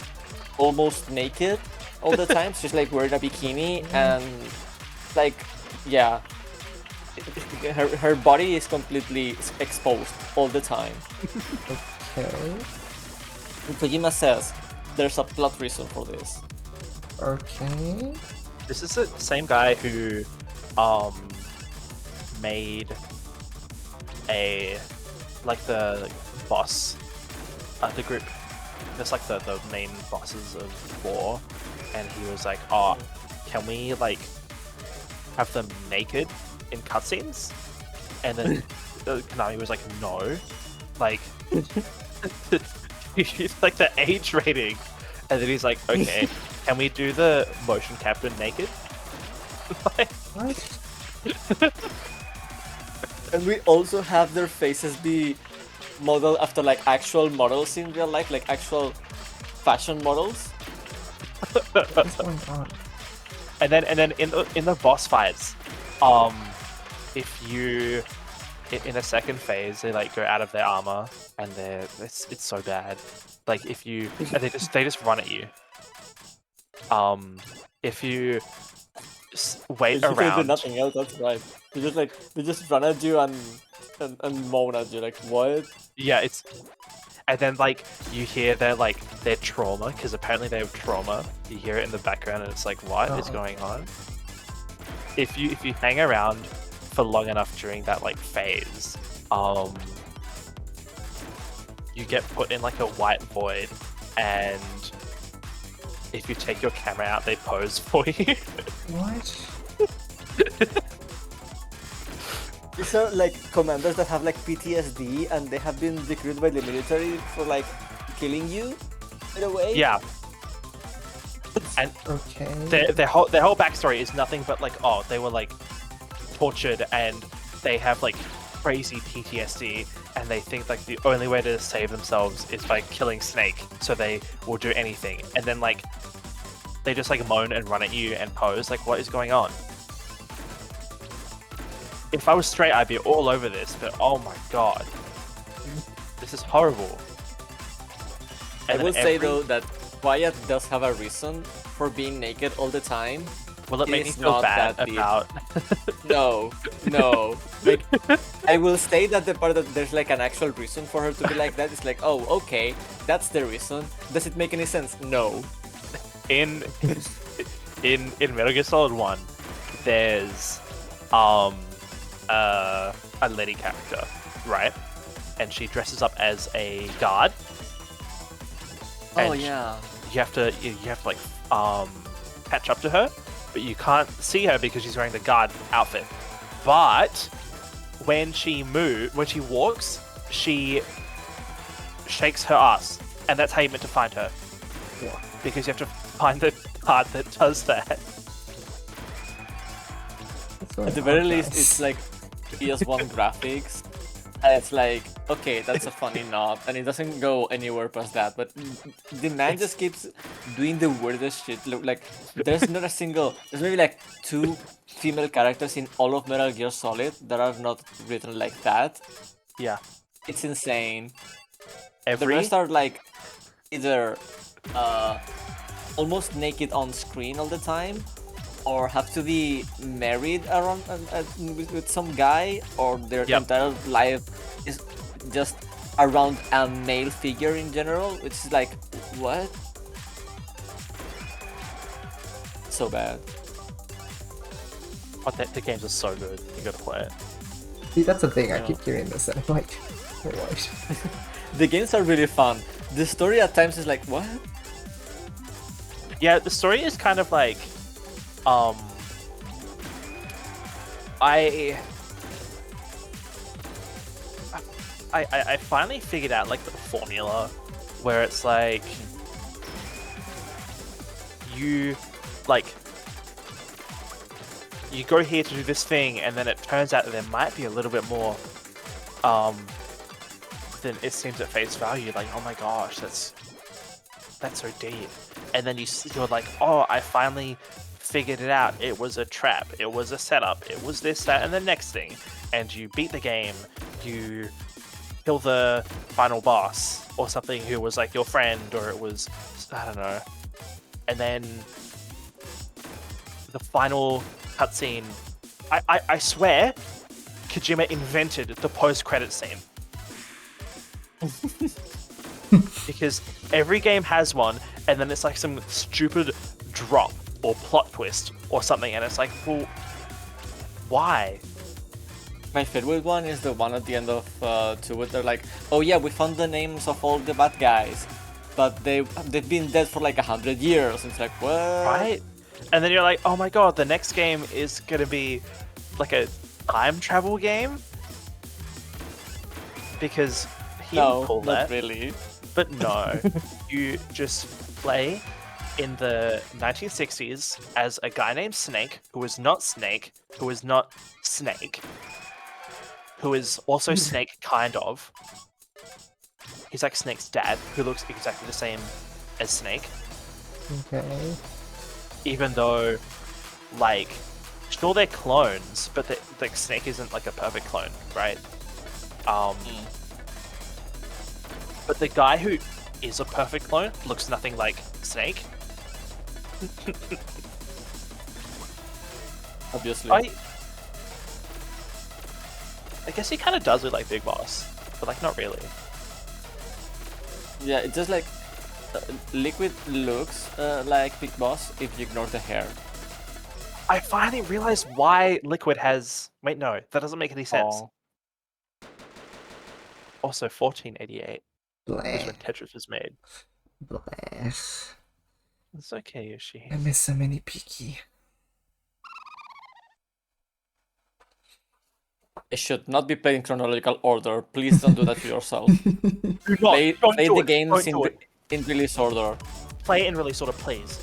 Speaker 4: almost naked all the time. She's like wearing a bikini and like, yeah, her body is completely exposed all the time.
Speaker 1: Okay.
Speaker 4: And Kojima says there's a plot reason for this.
Speaker 1: Okay.
Speaker 2: This is the same guy who made a the boss the group. That's like the main bosses of war, and he was like, oh, can we like have them naked in cutscenes? And then Konami was like, no, like it's like the age rating. And then he's like, okay, can we do the motion capture naked? Like,
Speaker 1: What?
Speaker 4: And we also have their faces be modeled after like actual models in real life, like actual fashion models.
Speaker 1: What's going on?
Speaker 2: and then in the boss fights, if you in a second phase they like go out of their armor and it's so bad. Like if you and they just run at you. If you wait
Speaker 4: You can do
Speaker 2: around,
Speaker 4: nothing else. That's right. They just run at you and moan at you like what?
Speaker 2: yeah, it's and then like you hear their trauma, because apparently they have trauma. You hear it in the background and it's like, what is going on? If you hang around for long enough during that like phase, you get put in like a white void, and if you take your camera out, they pose for you.
Speaker 1: What?
Speaker 4: These are like commanders that have like PTSD and they have been recruited by the military for like killing you in a way.
Speaker 2: Yeah. And
Speaker 1: Okay.
Speaker 2: their whole backstory is nothing but like, oh, they were like tortured and they have like crazy PTSD, and they think like the only way to save themselves is by killing Snake, so they will do anything. And then like they just like moan and run at you and pose. Like, what is going on? If I was straight, I'd be all over this, but oh my god, this this is horrible.
Speaker 4: I
Speaker 2: And
Speaker 4: will
Speaker 2: then
Speaker 4: say though that Wyatt does have a reason for being naked all the time.
Speaker 2: Will it make me
Speaker 4: It's
Speaker 2: feel
Speaker 4: not
Speaker 2: bad
Speaker 4: that deep.
Speaker 2: about?
Speaker 4: No. Like, I will say that the part that there's like an actual reason for her to be like that is like, oh, okay, that's the reason. Does it make any sense? No.
Speaker 2: in Metal Gear Solid 1, there's a lady character, right? And she dresses up as a guard.
Speaker 4: Oh
Speaker 2: And
Speaker 4: yeah.
Speaker 2: You have to like catch up to her, but you can't see her because she's wearing the guard outfit. But when she walks, she shakes her ass, and that's how you're meant to find her. Because you have to find the part that does that.
Speaker 4: At the very least, it's like PS1 graphics, and it's like, okay, that's a funny nod, and it doesn't go anywhere past that. But the man just keeps doing the weirdest shit. Look, like there's maybe like 2 female characters in all of Metal Gear Solid that are not written like that.
Speaker 2: Yeah.
Speaker 4: It's insane. The
Speaker 2: Every
Speaker 4: rest are like either almost naked on screen all the time, or have to be married around with some guy, or their
Speaker 2: Yep.
Speaker 4: entire life is just around a male figure in general, which is like, what? So bad.
Speaker 2: Oh, the games are so good. You gotta play it.
Speaker 1: See, that's the thing. I
Speaker 4: Yeah.
Speaker 1: keep hearing this, and I'm like, what?
Speaker 4: The games are really fun. The story at times is like, what?
Speaker 2: Yeah, the story is kind of like, I finally figured out like the formula where it's like you go here to do this thing, and then it turns out that there might be a little bit more than it seems at face value. Like, oh my gosh, that's so deep. And then you're like, oh, I finally figured it out. It was a trap. It was a setup. It was this, that, and the next thing. And you beat the game. You kill the final boss or something who was like your friend, or it was, I don't know. And then the final cutscene. I swear, Kojima invented the post-credit scene. Because every game has one, and then it's like some stupid drop or plot twist or something, and it's like, well, why?
Speaker 4: My favorite one is the one at the end of 2 where they're like, oh yeah, we found the names of all the bad guys, but they've been dead for like 100 years. It's like, what?
Speaker 2: Right? And then you're like, oh my god, the next game is gonna be like a time travel game? Because he didn't call
Speaker 4: not
Speaker 2: that.
Speaker 4: really.
Speaker 2: But no, you just play in the 1960s as a guy named Snake, who is not Snake, who is not Snake, who is also Snake, kind of. He's like Snake's dad, who looks exactly the same as Snake.
Speaker 1: Okay.
Speaker 2: Even though, like, sure they're clones, but like Snake isn't like a perfect clone, right? But the guy who is a perfect clone looks nothing like Snake.
Speaker 4: Obviously.
Speaker 2: I guess he kind of does look like Big Boss, but like not really.
Speaker 4: Yeah, it's just like Liquid looks like Big Boss if you ignore the hair.
Speaker 2: I finally realized why Liquid has. Wait, no, that doesn't make any sense.
Speaker 4: Oh.
Speaker 2: Also, 1488 is
Speaker 1: Bleh.
Speaker 2: when Tetris was made.
Speaker 1: Bleh.
Speaker 2: It's okay, Yoshi.
Speaker 1: I miss so many Piki.
Speaker 4: It should not be played in chronological order. Please don't do that to yourself.
Speaker 2: Do not,
Speaker 4: Play
Speaker 2: don't do
Speaker 4: the
Speaker 2: it,
Speaker 4: games
Speaker 2: don't do it.
Speaker 4: in release order.
Speaker 2: Play it in release order, please.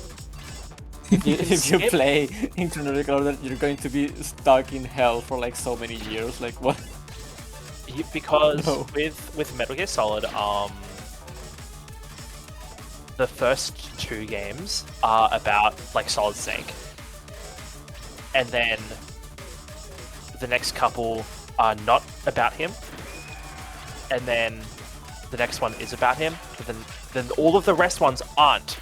Speaker 4: If you
Speaker 2: Skip.
Speaker 4: play in chronological order, you're going to be stuck in hell for like so many years. Like what?
Speaker 2: Because
Speaker 4: No.
Speaker 2: with Metal Gear Solid, the first 2 games are about like Solid Snake, and then the next couple are not about him, and then the next one is about him, but then all of the rest ones aren't.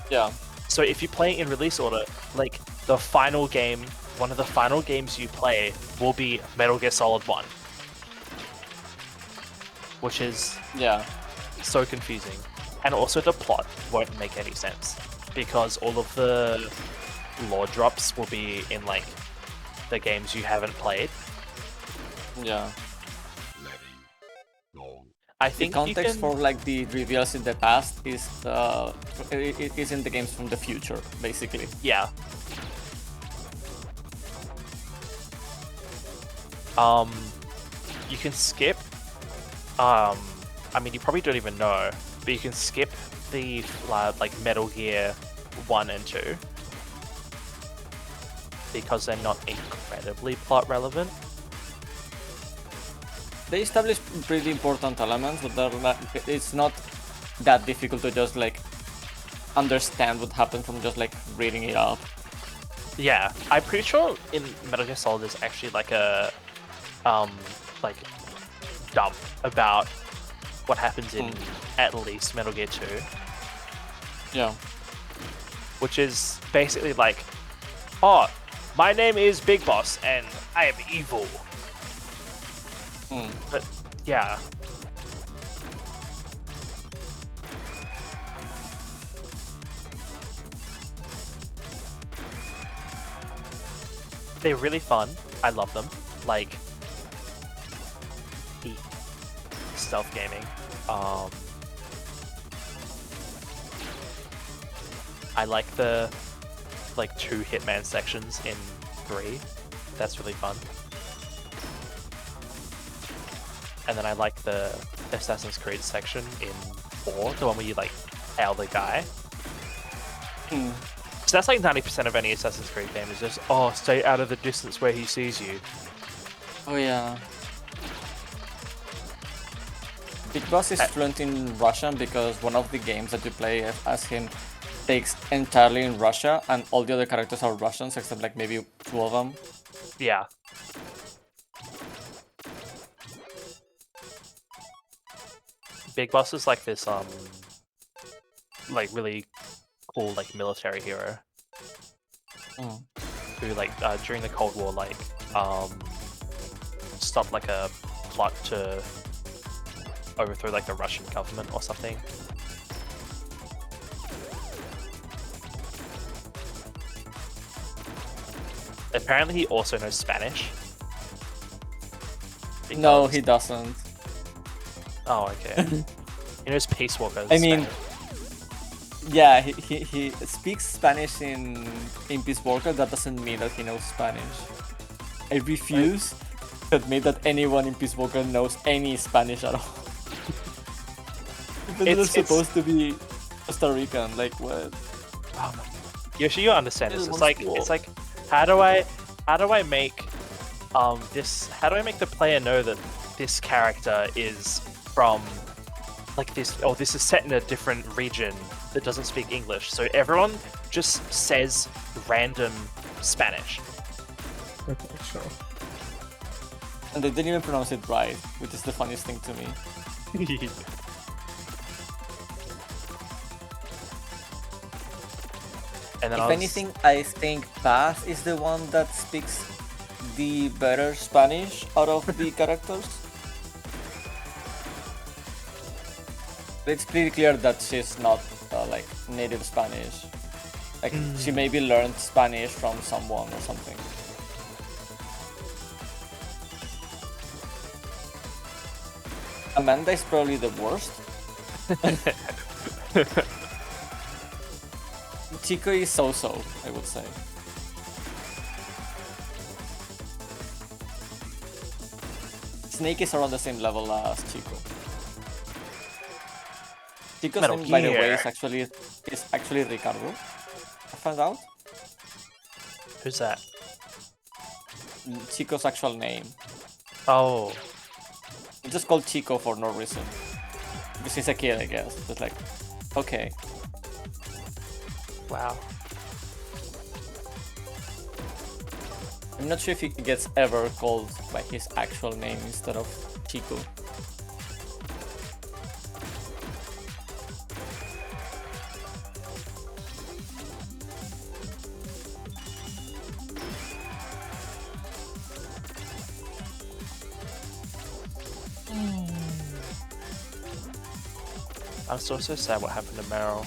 Speaker 4: Yeah.
Speaker 2: So if you play in release order, like the final game, one of the final games you play will be Metal Gear Solid 1. Which is so confusing. And also the plot won't make any sense. Because all of the lore drops will be in like the games you haven't played.
Speaker 4: Yeah.
Speaker 2: I think
Speaker 4: the context for like the reveals in the past is in the games from the future, basically.
Speaker 2: Yeah. You can skip. I mean, you probably don't even know, but you can skip the like Metal Gear 1 and 2 because they're not incredibly plot relevant.
Speaker 4: They establish pretty important elements, but it's not that difficult to just like understand what happened from just like reading it up.
Speaker 2: Yeah, I'm pretty sure in Metal Gear Solid there's actually like a like dump about what happens in at least Metal Gear 2.
Speaker 4: Yeah.
Speaker 2: Which is basically like, oh, my name is Big Boss and I am evil. But yeah. They're really fun. I love them. Like stealth gaming. I like the like 2 Hitman sections in 3. That's really fun. And then I like the Assassin's Creed section in 4, the one where you like hail the guy. So that's like 90% of any Assassin's Creed game is just, oh, stay out of the distance where he sees you.
Speaker 4: Oh yeah. Big Boss is fluent in Russian because one of the games that you play as him takes entirely in Russia and all the other characters are Russians except like maybe 2 of them.
Speaker 2: Yeah. Big Boss is like this like really cool like military hero who like during the Cold War like stopped like a plot to overthrow like the Russian government or something. Apparently he also knows Spanish.
Speaker 4: No, he doesn't.
Speaker 2: Oh, okay. He knows Peace Walker.
Speaker 4: I mean, yeah, he speaks Spanish in Peace Walker. That doesn't mean that he knows Spanish. I refuse to admit that anyone in Peace Walker knows any Spanish at all. It's supposed to be Costa Rican. Like what?
Speaker 2: Oh my. Yoshi, you understand this? It's like, how do I make this? How do I make the player know that this character is from like this, or this is set in a different region that doesn't speak English, so everyone just says random Spanish.
Speaker 1: Okay, sure.
Speaker 4: And they didn't even pronounce it right, which is the funniest thing to me.
Speaker 2: And then
Speaker 4: if anything, I think Paz is the one that speaks the better Spanish out of the characters. It's pretty clear that she's not like native Spanish. Like she maybe learned Spanish from someone or something. Amanda is probably the worst. Chico is so-so, I would say. Snake is around the same level as Chico. Chico's
Speaker 2: Metal
Speaker 4: name, by the way,
Speaker 2: Gear.
Speaker 4: is actually Ricardo. I found out.
Speaker 2: Who's that?
Speaker 4: Chico's actual name.
Speaker 2: Oh,
Speaker 4: It's just called Chico for no reason. Because he's a kid, I guess. But like, okay.
Speaker 2: wow.
Speaker 4: I'm not sure if he gets ever called by his actual name instead of Chico.
Speaker 2: I'm still so sad what happened to Meryl.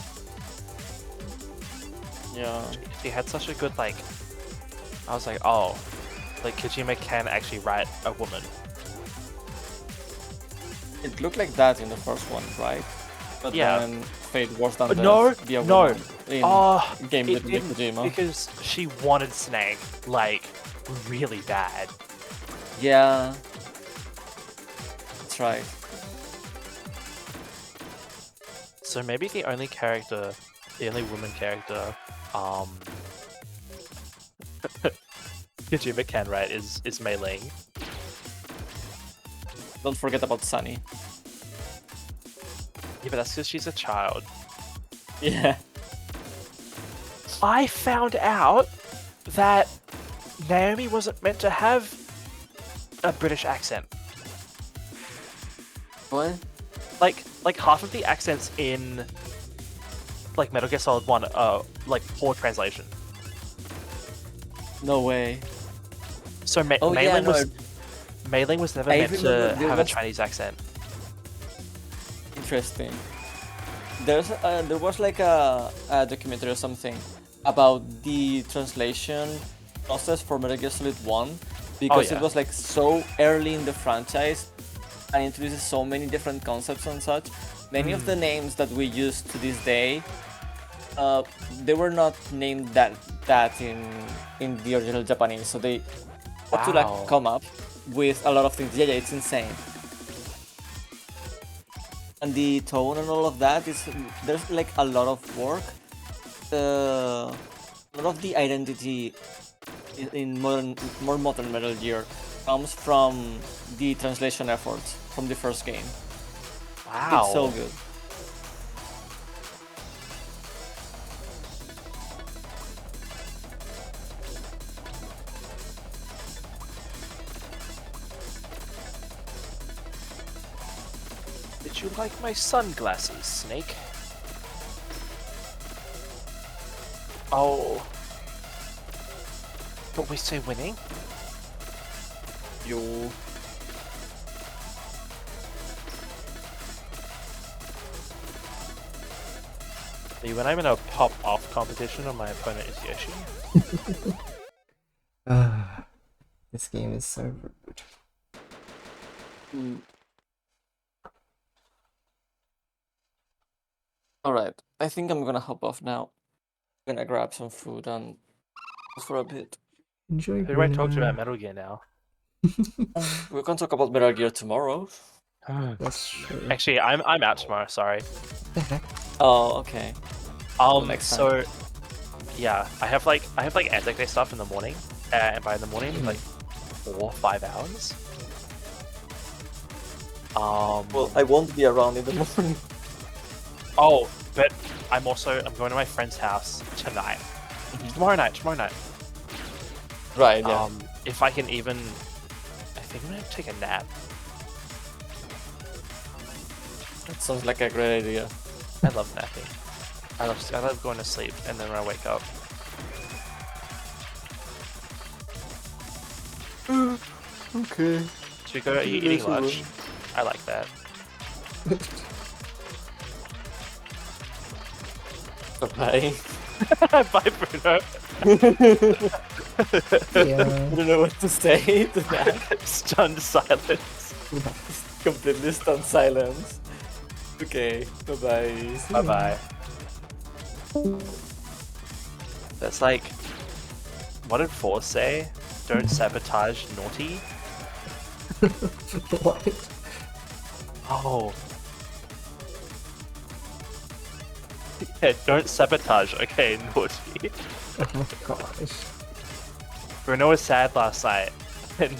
Speaker 4: Yeah.
Speaker 2: She had such a good like. I was like, oh, like Kojima can actually write a woman.
Speaker 4: It looked like that in the first one, right? But
Speaker 2: Yeah.
Speaker 4: then Fate Worse Than Death,
Speaker 2: No,
Speaker 4: be a
Speaker 2: no.
Speaker 4: woman in game
Speaker 2: It
Speaker 4: with
Speaker 2: didn't,
Speaker 4: Kojima.
Speaker 2: because she wanted Snake like really bad.
Speaker 4: Yeah. That's right.
Speaker 2: So maybe the only woman character, Kojima can write is Mei Ling.
Speaker 4: Don't forget about Sunny.
Speaker 2: Yeah, but that's because she's a child.
Speaker 4: Yeah.
Speaker 2: I found out that Naomi wasn't meant to have a British accent.
Speaker 4: What?
Speaker 2: Like half of the accents in like Metal Gear Solid 1 are like poor translation.
Speaker 4: No way.
Speaker 2: So Mei Ling was never
Speaker 4: I
Speaker 2: meant to
Speaker 4: remember there
Speaker 2: have a
Speaker 4: was-
Speaker 2: Chinese accent.
Speaker 4: Interesting. There was like a documentary or something about the translation process for Metal Gear Solid 1 because
Speaker 2: yeah.
Speaker 4: it was like so early in the franchise and introduces so many different concepts and such. Many of the names that we use to this day, they were not named that in the original Japanese, so they had to
Speaker 2: Wow.
Speaker 4: like come up with a lot of things. Yeah, it's insane. And the tone and all of that there's like a lot of work. A lot of the identity in more modern Metal Gear comes from the translation efforts from the first game.
Speaker 2: Wow.
Speaker 4: It's so good.
Speaker 2: Did you like my sunglasses, Snake? Oh. But we say winning?
Speaker 4: You.
Speaker 2: See, when I'm in a pop-off competition and my opponent is Yoshi.
Speaker 1: This game is so rude.
Speaker 4: Alright, I think I'm gonna hop off now. I'm gonna grab some food and go for a bit.
Speaker 1: Enjoy.
Speaker 2: Who do I talk to
Speaker 1: Bruno.
Speaker 2: about Metal Gear now?
Speaker 4: We can talk about Metal Gear tomorrow.
Speaker 1: That's true.
Speaker 2: Actually, I'm out tomorrow. Sorry.
Speaker 1: The heck?
Speaker 4: Oh, okay. next
Speaker 2: So yeah, I have like anti stuff in the morning, and by the morning, like 4 or 5 hours.
Speaker 4: Well, I won't be around in the morning.
Speaker 2: Oh, but I'm going to my friend's house tonight. Tomorrow night.
Speaker 4: Right, yeah.
Speaker 2: If I can even, I think I'm gonna take a nap.
Speaker 4: That sounds like a great idea.
Speaker 2: I love napping. I love going to sleep and then when I wake up.
Speaker 4: Okay.
Speaker 2: Should we go to eating lunch? I like that.
Speaker 4: Bye.
Speaker 2: Bye, Bruno.
Speaker 1: Yeah.
Speaker 4: I don't know what to say to that.
Speaker 2: Stunned silence.
Speaker 4: Completely stunned silence. Okay, bye-bye.
Speaker 2: Bye bye. That's like, what did Force say? Don't sabotage naughty?
Speaker 1: What?
Speaker 2: Oh. Yeah, don't sabotage, okay, naughty.
Speaker 1: Oh my gosh.
Speaker 2: Bruno was sad last night, and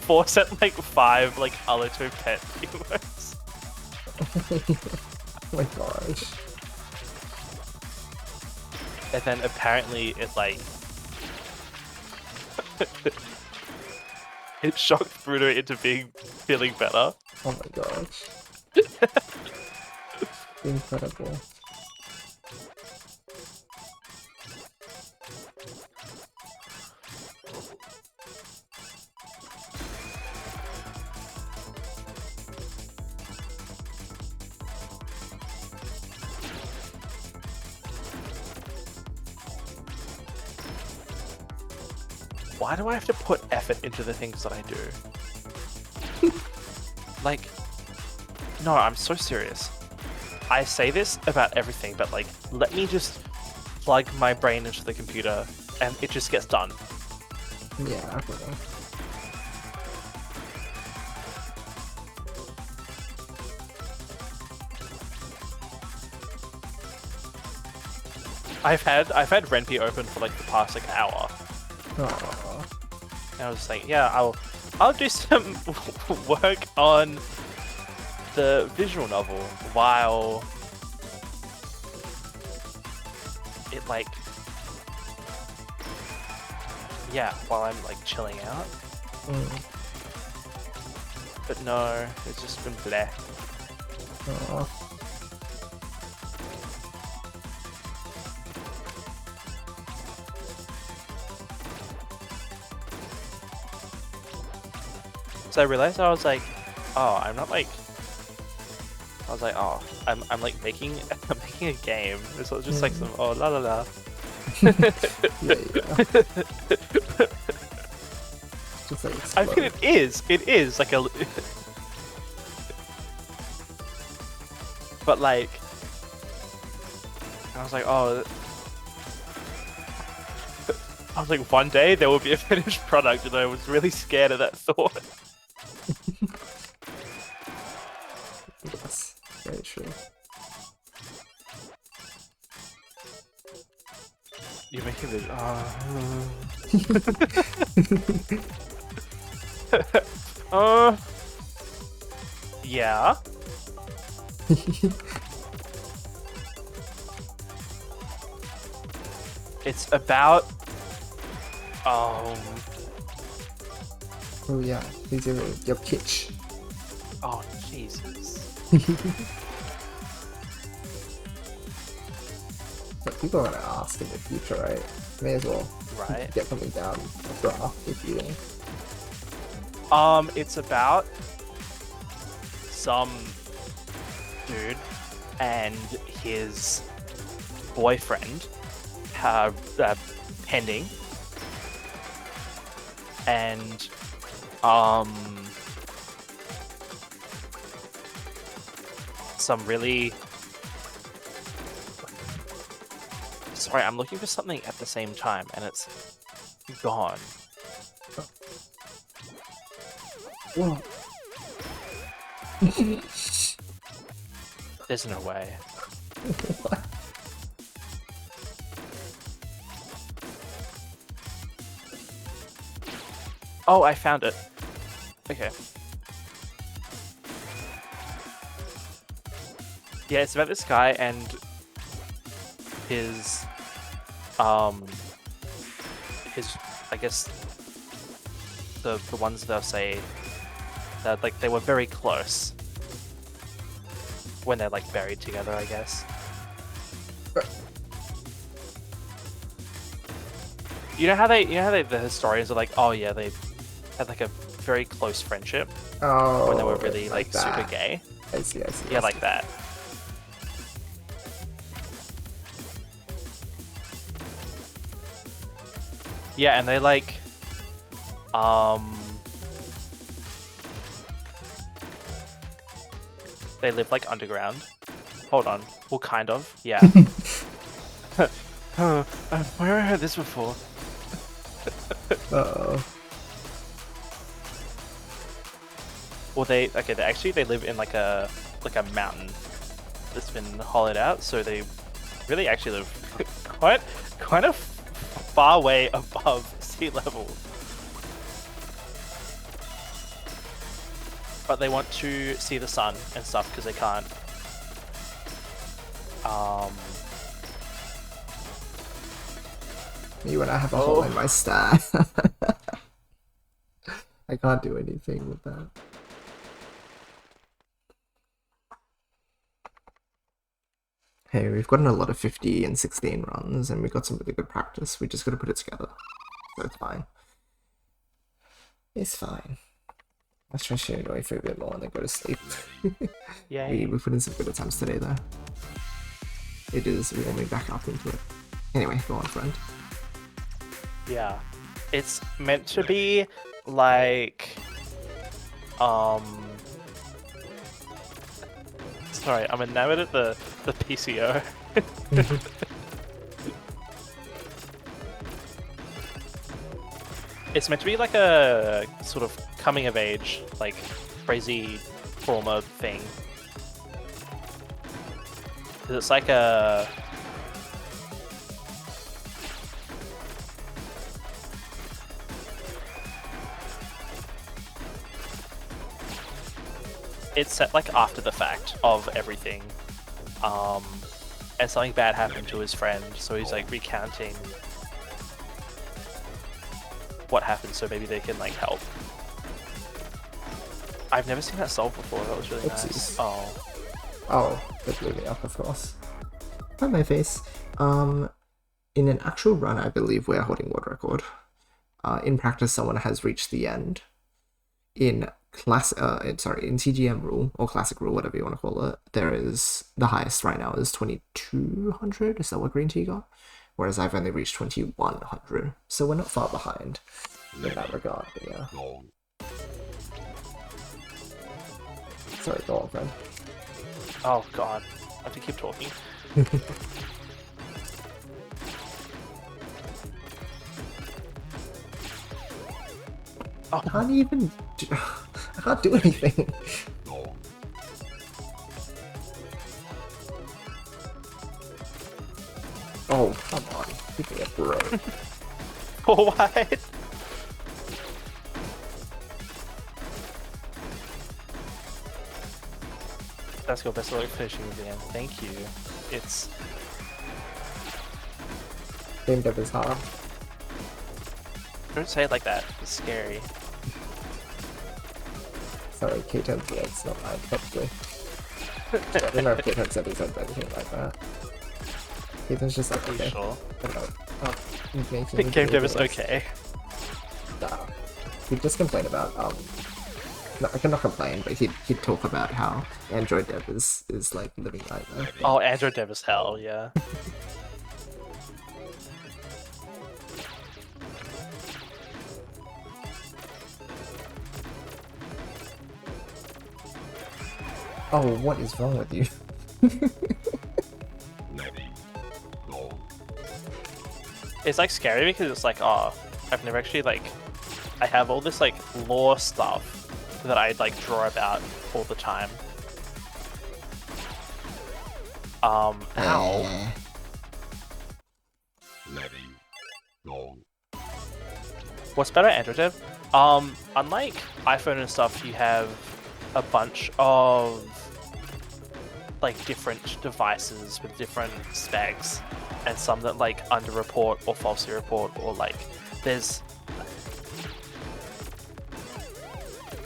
Speaker 2: Force sent like 5 like Alito pet emotes.
Speaker 1: Oh my gosh.
Speaker 2: And then apparently it like it shocked Bruno into feeling better.
Speaker 1: Oh my gosh. Incredible.
Speaker 2: why do I have to put effort into the things that I do? Like, no, I'm so serious. I say this about everything, but like, let me just plug my brain into the computer and it just gets done.
Speaker 1: Yeah, okay.
Speaker 2: I've had Renpy open for like the past like hour.
Speaker 1: Oh.
Speaker 2: And I was like, yeah, I'll do some work on the visual novel while it like, yeah, while I'm like chilling out. But no, it's just been bleh.
Speaker 1: Oh.
Speaker 2: So I realized I was like, oh, I'm not like. I was like, oh, I'm like making I'm making a game. It's just like some oh la la la.
Speaker 1: Yeah. Just like
Speaker 2: I mean,
Speaker 1: explode.
Speaker 2: it is like a. But like, I was like, oh. I was like, one day there will be a finished product, and I was really scared of that thought.
Speaker 1: Yes, very true.
Speaker 2: You're making this. Yeah. It's about.
Speaker 1: Oh yeah, these are your pitch.
Speaker 2: Oh Jesus.
Speaker 1: But people are gonna ask in the future, right? May as well
Speaker 2: Right.
Speaker 1: get something down, a draft if you.
Speaker 2: It's about some dude and his boyfriend pending, and some really. Sorry, I'm looking for something at the same time, and it's gone.
Speaker 1: Whoa.
Speaker 2: There's no way. Oh, I found it. Okay. Yeah, it's about this guy and his, I guess, the ones they'll say that like they were very close when they're like buried together, I guess. You know how the historians are like, oh yeah, they had like a very close friendship
Speaker 1: Oh.
Speaker 2: when they were really like
Speaker 1: that.
Speaker 2: super gay.
Speaker 1: I see.
Speaker 2: Yeah, like that. Yeah, and they like, they live like underground. Hold on. Well, kind of. Yeah. Where have I heard this before?
Speaker 1: Uh-oh.
Speaker 2: Well, they live in like a mountain that's been hollowed out, so they really actually live quite a far way above sea level. But they want to see the sun and stuff because they can't.
Speaker 1: Me when I have a hole in my stat. I can't do anything with that. Hey, we've gotten a lot of 50 and 16 runs, and we've got some really good practice. We just gotta put it together. So it's fine. It's fine. Let's try sharing away for a bit more and then go to sleep.
Speaker 2: Yeah.
Speaker 1: We put in some good attempts today, though. It is warming back up into it. Anyway, go on, friend.
Speaker 2: Yeah. It's meant to be like, sorry, I'm enamored at the PCO. It's meant to be like a sort of coming of age, like crazy trauma thing. 'Cause it's like a it's set like after the fact of everything. And something bad happened to his friend, so he's like recounting what happened so maybe they can like help. I've never seen that solved before, that was really nice.
Speaker 1: Oopsies.
Speaker 2: Oh.
Speaker 1: Oh, it blew me up, of course. Hi, my face. In an actual run, I believe we're holding world record. In practice, someone has reached the end. In TGM rule, or classic rule, whatever you want to call it, there is, the highest right now is 2200, is that what Green Tea got? Whereas I've only reached 2100, so we're not far behind in that regard, but yeah. Sorry, go on, friend.
Speaker 2: Oh god, I have to keep talking.
Speaker 1: I can't even do, I can't do anything. Oh, come on. Give me a break.
Speaker 2: What? Let's go, best of luck finishing again. Thank you. It's...
Speaker 1: Game dev is hard.
Speaker 2: Don't say it like that. It's scary.
Speaker 1: Sorry, K10's words, not mine, probably. I don't know if K10 said he said anything like that. K10's just like, okay.
Speaker 2: Sure.
Speaker 1: I don't know. Oh, he's making
Speaker 2: I think game dev is
Speaker 1: videos.
Speaker 2: okay.
Speaker 1: Nah. He'd just complain about, no, I cannot complain, but he'd talk about how Android dev is like living nightmare.
Speaker 2: Oh, Android dev is hell, yeah.
Speaker 1: Oh, what is wrong with you?
Speaker 2: It's like scary because it's like, oh, I've never actually like, I have all this like lore stuff that I like draw about all the time. Ow. What's better, Android dev? Unlike iPhone and stuff, you have a bunch of like different devices with different specs, and some that like underreport or falsely report, or like there's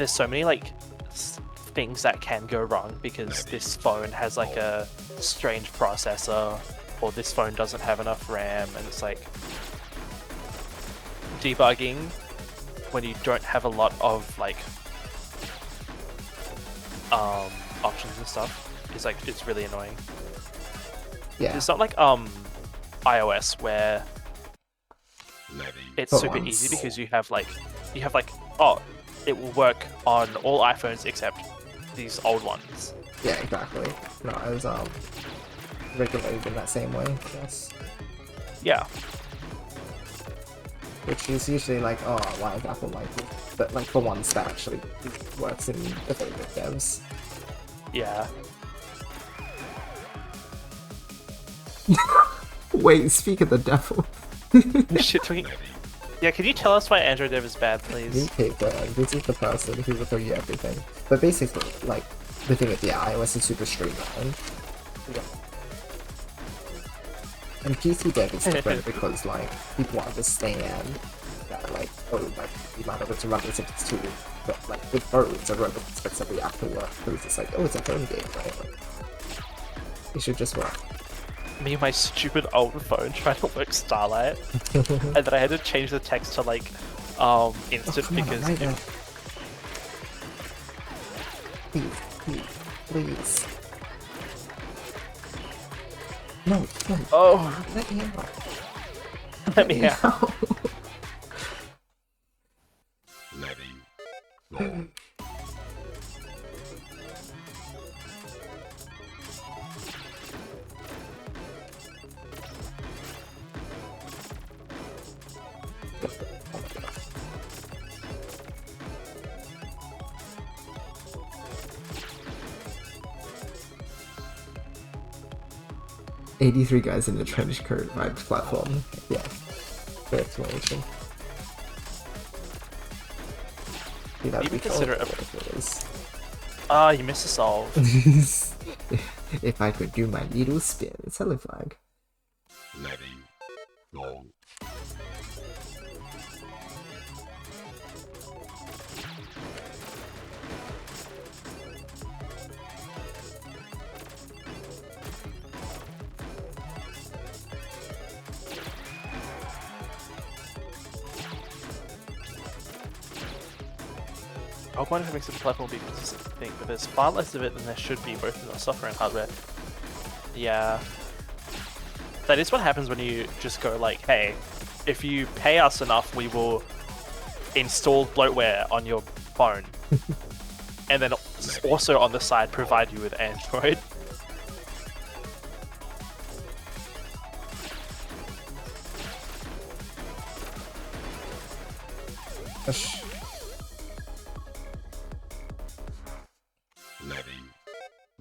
Speaker 2: so many like things that can go wrong because this phone has like a strange processor, or this phone doesn't have enough RAM, and it's like debugging when you don't have a lot of like options and stuff is like, it's really annoying.
Speaker 1: Yeah.
Speaker 2: It's not like iOS where it's
Speaker 1: For
Speaker 2: super
Speaker 1: once.
Speaker 2: easy because you have like oh, it will work on all iPhones except these old ones.
Speaker 1: Yeah, exactly. No, I was regulated in that same way, I guess.
Speaker 2: Yeah.
Speaker 1: Which is usually like, oh, why is Apple like this? But like for once that actually works in the favor of devs.
Speaker 2: Yeah.
Speaker 1: Wait, speak of the devil.
Speaker 2: Shit talking. Yeah, can you tell us why Android dev is bad, please?
Speaker 1: Okay, this is the person who will tell you everything. But basically, like, the thing is, yeah, iOS is super streamlined.
Speaker 2: Yeah.
Speaker 1: And PC dev is different because, like, people understand that, like, oh, like, you might be able to run this if it's too, but, like, with phones, everyone expects every app to work, because it's like, oh, it's a phone game, right? Like, it should just work.
Speaker 2: Me and my stupid old phone trying to work Starlight, and then I had to change the text to, like, instant
Speaker 1: Come on,
Speaker 2: because...
Speaker 1: right now. Please. No.
Speaker 2: Oh,
Speaker 1: Let me out.
Speaker 2: let me out.
Speaker 1: 83 guys in the trench coat vibes platform. Yeah. Good explanation.
Speaker 2: Maybe consider it. Ah, you missed a solve.
Speaker 1: If I could do my little spin, it's a flag.
Speaker 5: Letting go.
Speaker 2: I wonder if it makes the platform be consistent thing, but there's far less of it than there should be, both in the software and hardware. Yeah. That is what happens when you just go like, hey, if you pay us enough, we will install bloatware on your phone. And then also on the side provide you with Android.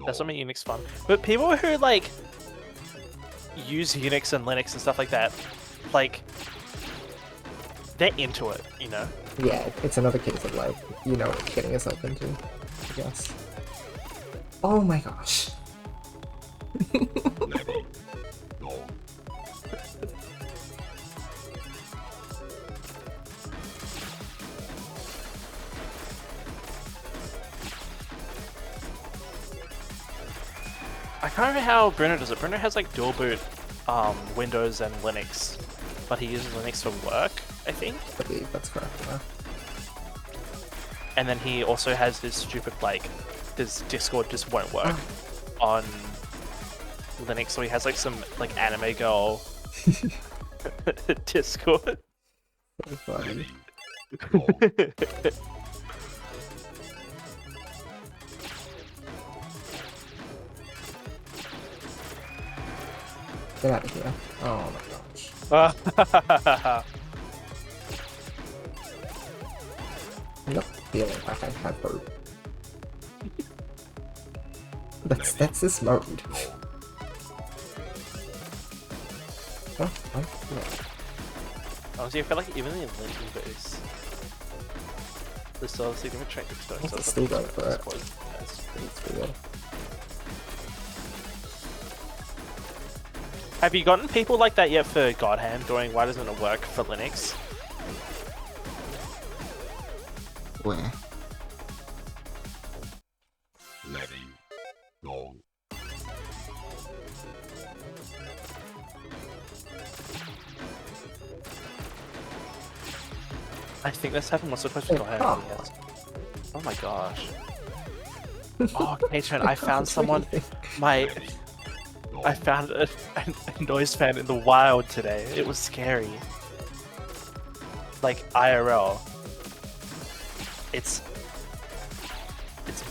Speaker 2: That's what makes Unix fun. But people who like use Unix and Linux and stuff like that, like they're into it, you know?
Speaker 1: Yeah, it's another case of like, you know what you're getting yourself into, I guess. Oh my gosh.
Speaker 2: I can't remember how Bruno does it. Bruno has like dual boot Windows and Linux, but he uses Linux for work, I think.
Speaker 1: I believe that's correct, yeah.
Speaker 2: And then he also has this stupid like, his Discord just won't work on Linux, so he has like some like anime girl Discord.
Speaker 1: So funny. Get out of here. Oh my gosh. Not feeling like I have hope. That's his mode. Oh, yeah.
Speaker 2: Honestly, I feel like even the Linux base, this obviously gonna track the story.
Speaker 1: Let's still go for it. It's weird.
Speaker 2: Have you gotten people like that yet for God Hand going, why doesn't it work for Linux?
Speaker 1: Where?
Speaker 5: Letting go.
Speaker 2: I think that's happened once or twice with God Hand.
Speaker 1: Oh.
Speaker 2: Yes. Oh my gosh. Oh, Katrin, I found someone, I found a noise fan in the wild today. It was scary. Like IRL. It's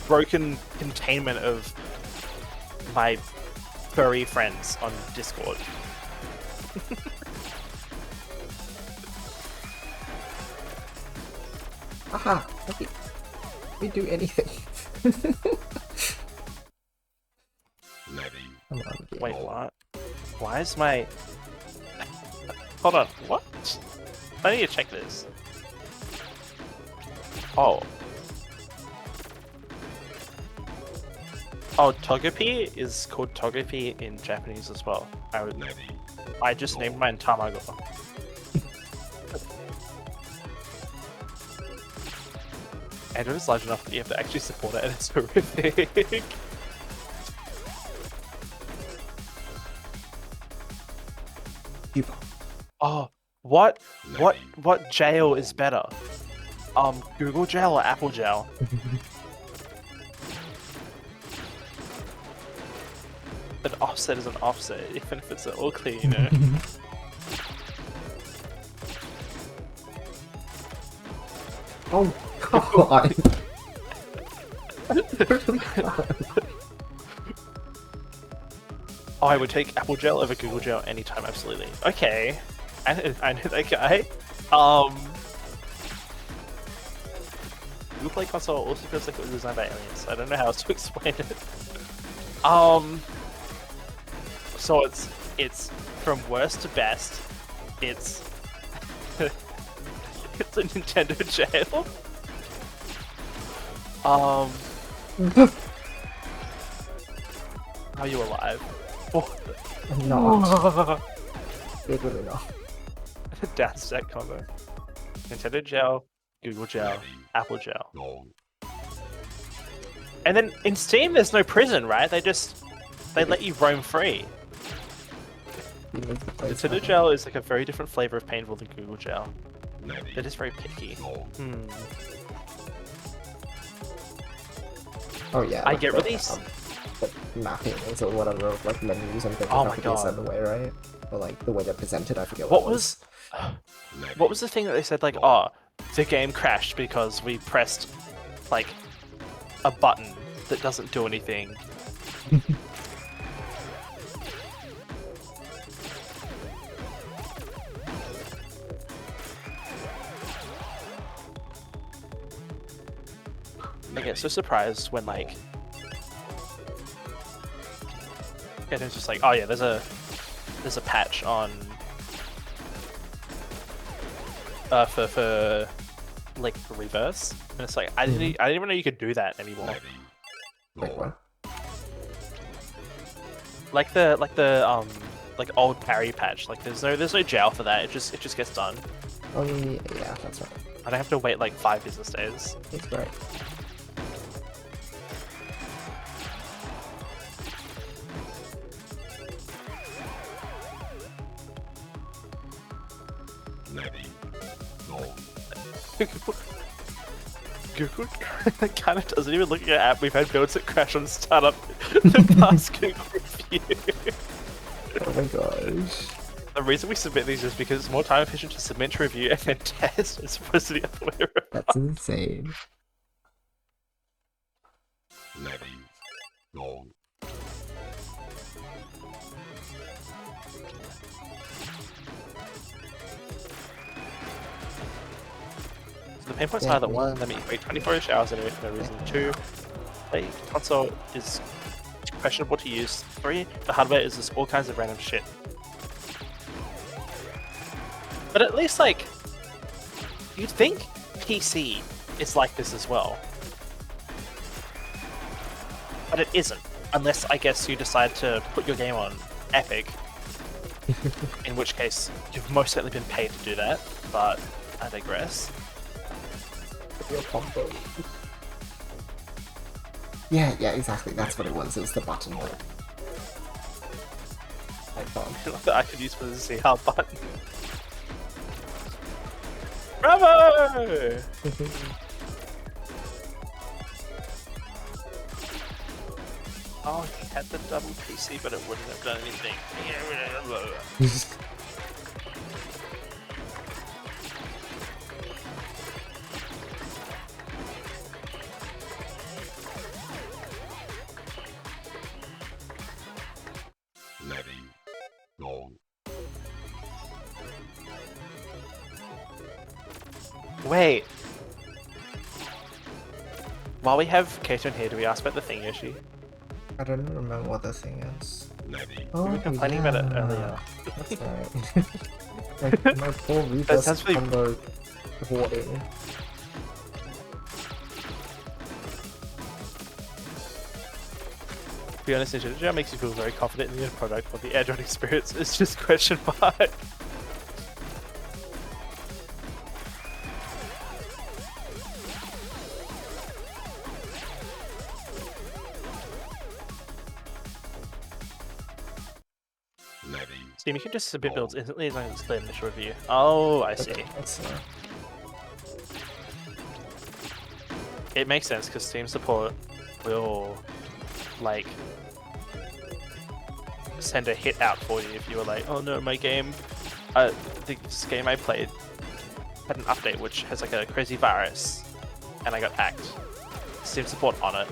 Speaker 2: broken containment of my furry friends on Discord.
Speaker 1: Aha! We do anything.
Speaker 5: Letting
Speaker 1: Come on, game.
Speaker 2: Wait, what? Why is my... Hold on, what? I need to check this. Oh. Oh, Togepi is called Togepi in Japanese as well. I just named mine Tamago. Android is large enough that you have to actually support it, and it's horrific. Oh, what jail is better? Google jail or Apple jail? An offset is an offset, even if it's all clear, you know?
Speaker 1: Oh, Come on. Really can't.
Speaker 2: Oh, I would take apple gel over Google gel anytime, absolutely. Okay, I know that guy. Google Play Console also feels like it was designed by aliens. I don't know how else to explain it. So it's from worst to best. It's it's a Nintendo jail. Are you alive? Oh.
Speaker 1: I'm not. Literally not.
Speaker 2: Down stack combo. Nintendo gel, Google gel, Apple gel.
Speaker 5: Long.
Speaker 2: And then in Steam there's no prison, right? They let you roam free. Nintendo gel is like a very different flavor of painful than Google gel. It is very picky.
Speaker 1: Oh yeah.
Speaker 2: I
Speaker 1: like
Speaker 2: get
Speaker 1: the,
Speaker 2: released.
Speaker 1: Like mappings or whatever of like menus and things
Speaker 2: Oh
Speaker 1: that
Speaker 2: my
Speaker 1: have to be a certain
Speaker 2: God.
Speaker 1: way, right? Or like the way they're presented, I forget
Speaker 2: What
Speaker 1: what it was.
Speaker 2: what was the thing that they said like, oh, the game crashed because we pressed like a button that doesn't do anything. I get so surprised when like it's just like, oh yeah, there's a patch on for like reverse, and it's like I didn't even know you could do that anymore.
Speaker 1: Wait, what?
Speaker 2: Like the old parry patch. Like there's no jail for that. It just gets done.
Speaker 1: Oh yeah, that's right.
Speaker 2: I don't have to wait like 5 business days.
Speaker 1: That's right.
Speaker 5: Letting go.
Speaker 2: Google kind of doesn't even look at your app. We've had builds that crash on startup the past Google review.
Speaker 1: Oh my gosh.
Speaker 2: The reason we submit these is because it's more time efficient to submit to review and then test as opposed to the other way around.
Speaker 1: That's insane.
Speaker 5: Letting go.
Speaker 2: So the pain points are that 1, let me wait 24 hours anyway for no reason. 2, the console is questionable to use. 3, the hardware is just all kinds of random shit. But at least, like, you'd think PC is like this as well. But it isn't. Unless, I guess, you decide to put your game on Epic. In which case, you've most certainly been paid to do that. But I digress.
Speaker 1: Your combo. Yeah, exactly. That's what it was. It was the button. Icon.
Speaker 2: That I could use for the CR button. Bravo! Oh, he had the double PC, but it wouldn't have done anything.
Speaker 5: Letting go.
Speaker 2: Wait. While we have Kato in here, do we ask about the thing, Yoshi?
Speaker 1: I don't remember what the thing is.
Speaker 5: Letting
Speaker 1: Oh,
Speaker 2: We were complaining about it earlier.
Speaker 1: That's right. Like my full reverse
Speaker 2: sounds really-
Speaker 1: combo hoarding.
Speaker 2: To be honest, Ninja makes you feel very confident in your product, but the Android experience is just question mark.
Speaker 5: letting
Speaker 2: Steam, you can just submit builds instantly as long as it's clear initial review. Oh, I see.
Speaker 1: Okay, that's
Speaker 2: It makes sense because Steam support will, like, send a hit out for you if you were like, oh no, my game, this game I played had an update which has like a crazy virus. and I got hacked. Sim support on it.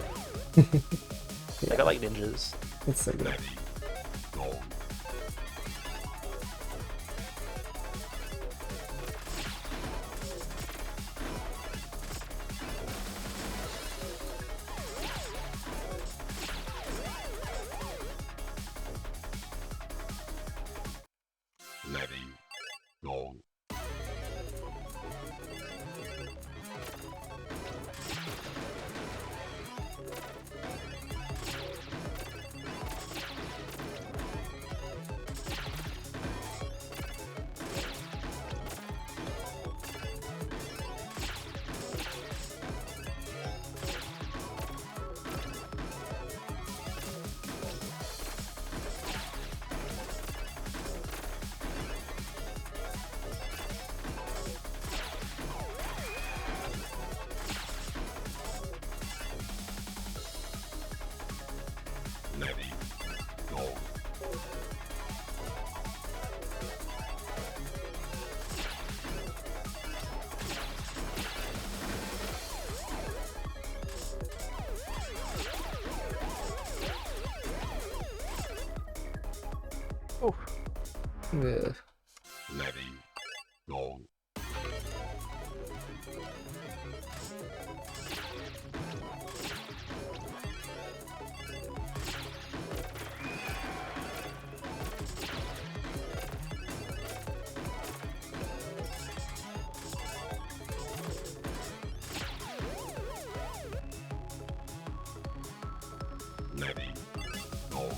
Speaker 2: I got like ninjas.
Speaker 1: It's so good.
Speaker 5: Ready. Go. Ready. Go. Ready. Go.
Speaker 2: Oh,
Speaker 1: Ugh.
Speaker 5: Ready. Go. Ready. Go.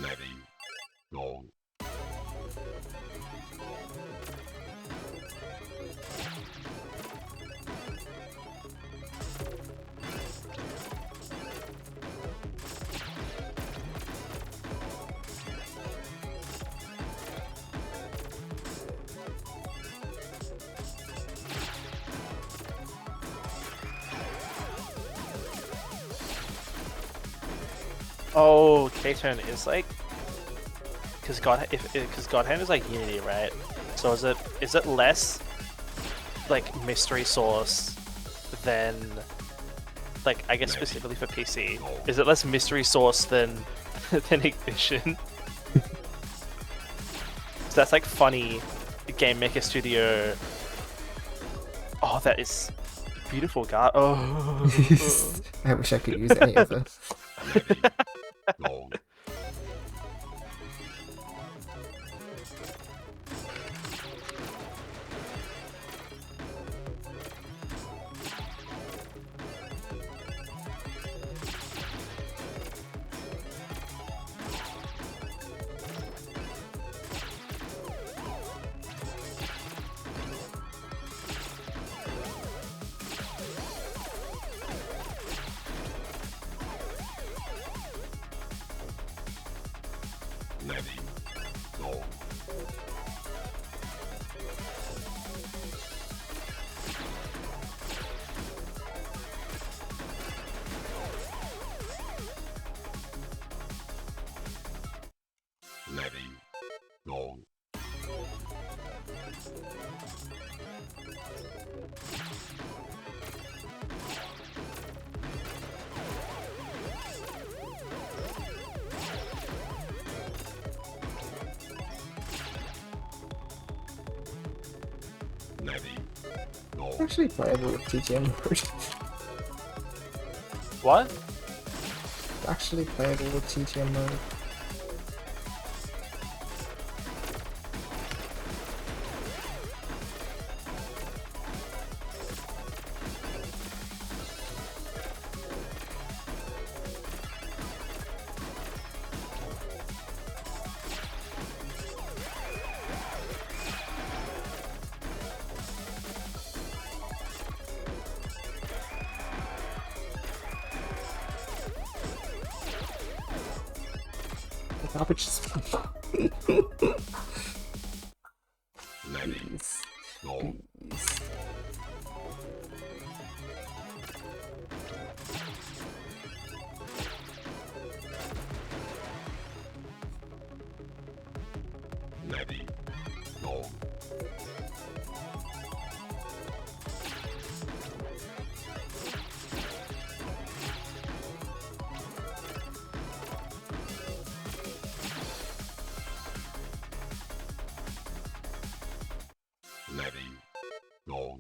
Speaker 5: Ready. Go.
Speaker 2: oh, K-turn is like, because God Hand is like Unity, right? So is it less like mystery sauce than like I guess specifically for PC? Is it less mystery sauce than than Ignition? So that's like funny Game Maker Studio. Oh, that is beautiful, God. Oh.
Speaker 1: I wish I could use any of it.
Speaker 5: Ready. Go. Ready. Go. Ready. Go. Ready. Go.
Speaker 1: It's actually playable with TGM mode.
Speaker 2: What?
Speaker 1: It's actually playable with TGM mode. Garbage is
Speaker 5: Ready. Go. letting go.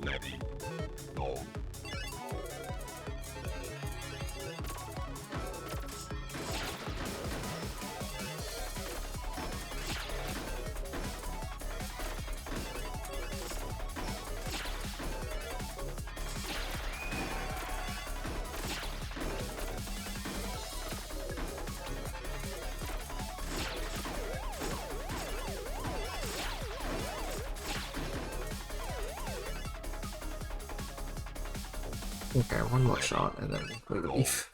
Speaker 5: Letting go.
Speaker 1: Okay, one more shot and then we leave.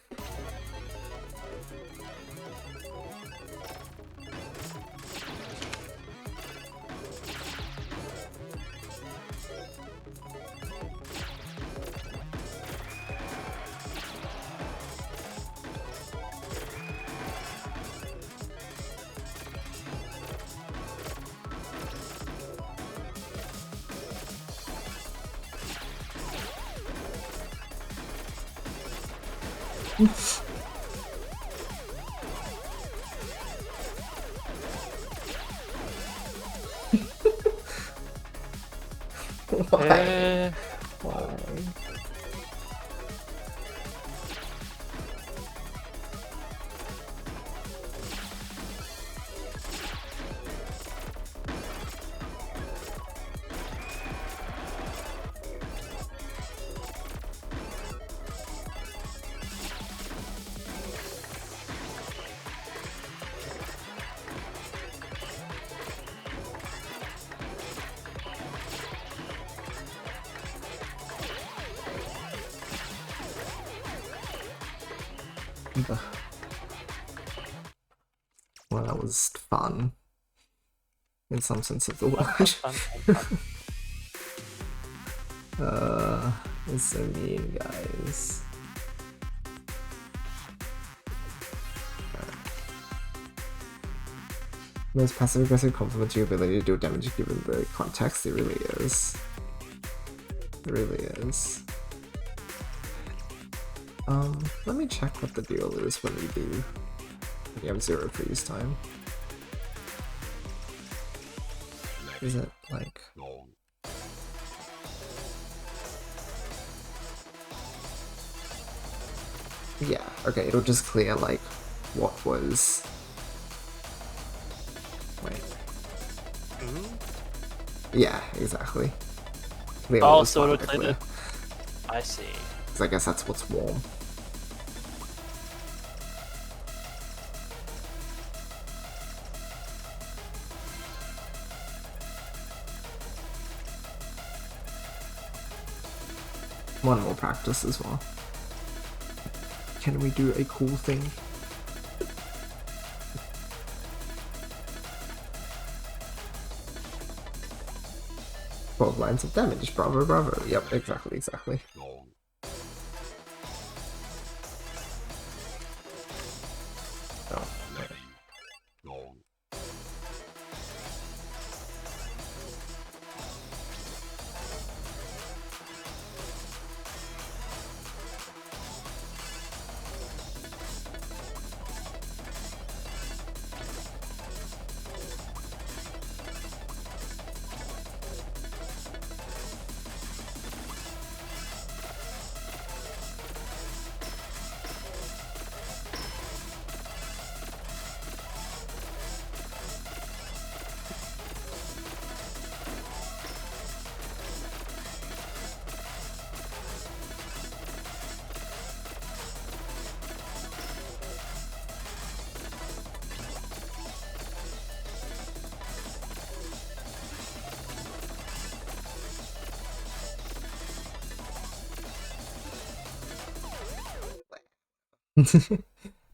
Speaker 1: Why? Why? Well, that was fun. In some sense of the word. It's so mean, guys. Most passive-aggressive compliment to your ability to do damage given the context. It really is. It really is. Let me check what the deal is when we do. We have 0 freeze time. Is it like... Yeah, okay, it'll just clear like what was... Wait. Yeah, exactly. Clear what was
Speaker 2: so it'll
Speaker 1: fine to
Speaker 2: clear
Speaker 1: clear.
Speaker 2: I see.
Speaker 1: 'Cause I guess that's what's warm. One more practice as well. Can we do a cool thing? Twelve lines of damage. Bravo, bravo. Yep, exactly, exactly. Oh, okay.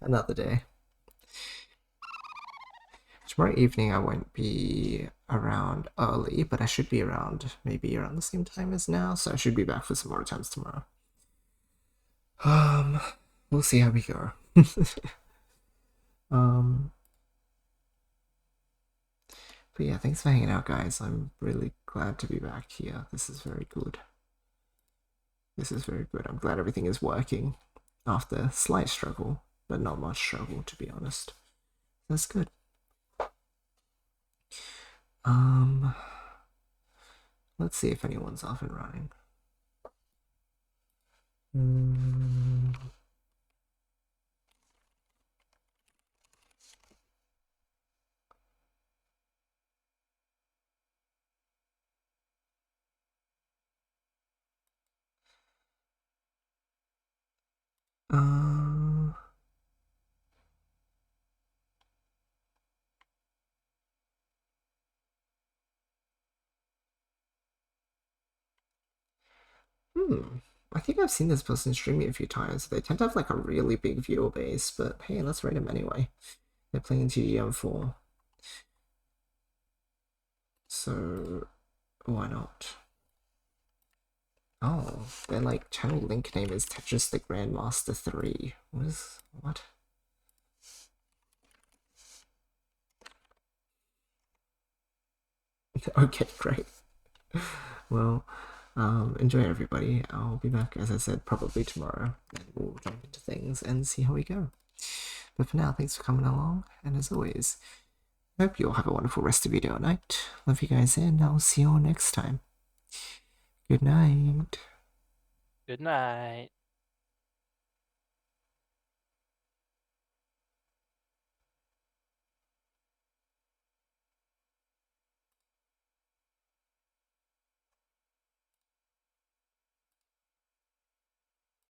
Speaker 1: Another day. Tomorrow evening I won't be around early, but I should be around maybe around the same time as now, so I should be back for some more attempts tomorrow. We'll see how we go. But yeah, thanks for hanging out, guys. I'm really glad to be back here. This is very good. This is very good. I'm glad everything is working after slight struggle, but not much struggle, to be honest. That's good. Let's see if anyone's off and running. I think I've seen this person streaming a few times. They tend to have like a really big viewer base, but hey, let's rate them anyway. They're playing TDM4. So, why not? Oh, their like channel link name is Tetris the Grand Master 3. What? Okay, great. Well, enjoy everybody. I'll be back, as I said, probably tomorrow, and we'll jump into things and see how we go. But for now, thanks for coming along, and as always, hope you all have a wonderful rest of your day or night. Love you guys, and I'll see you all next time. Good night.
Speaker 2: Good night.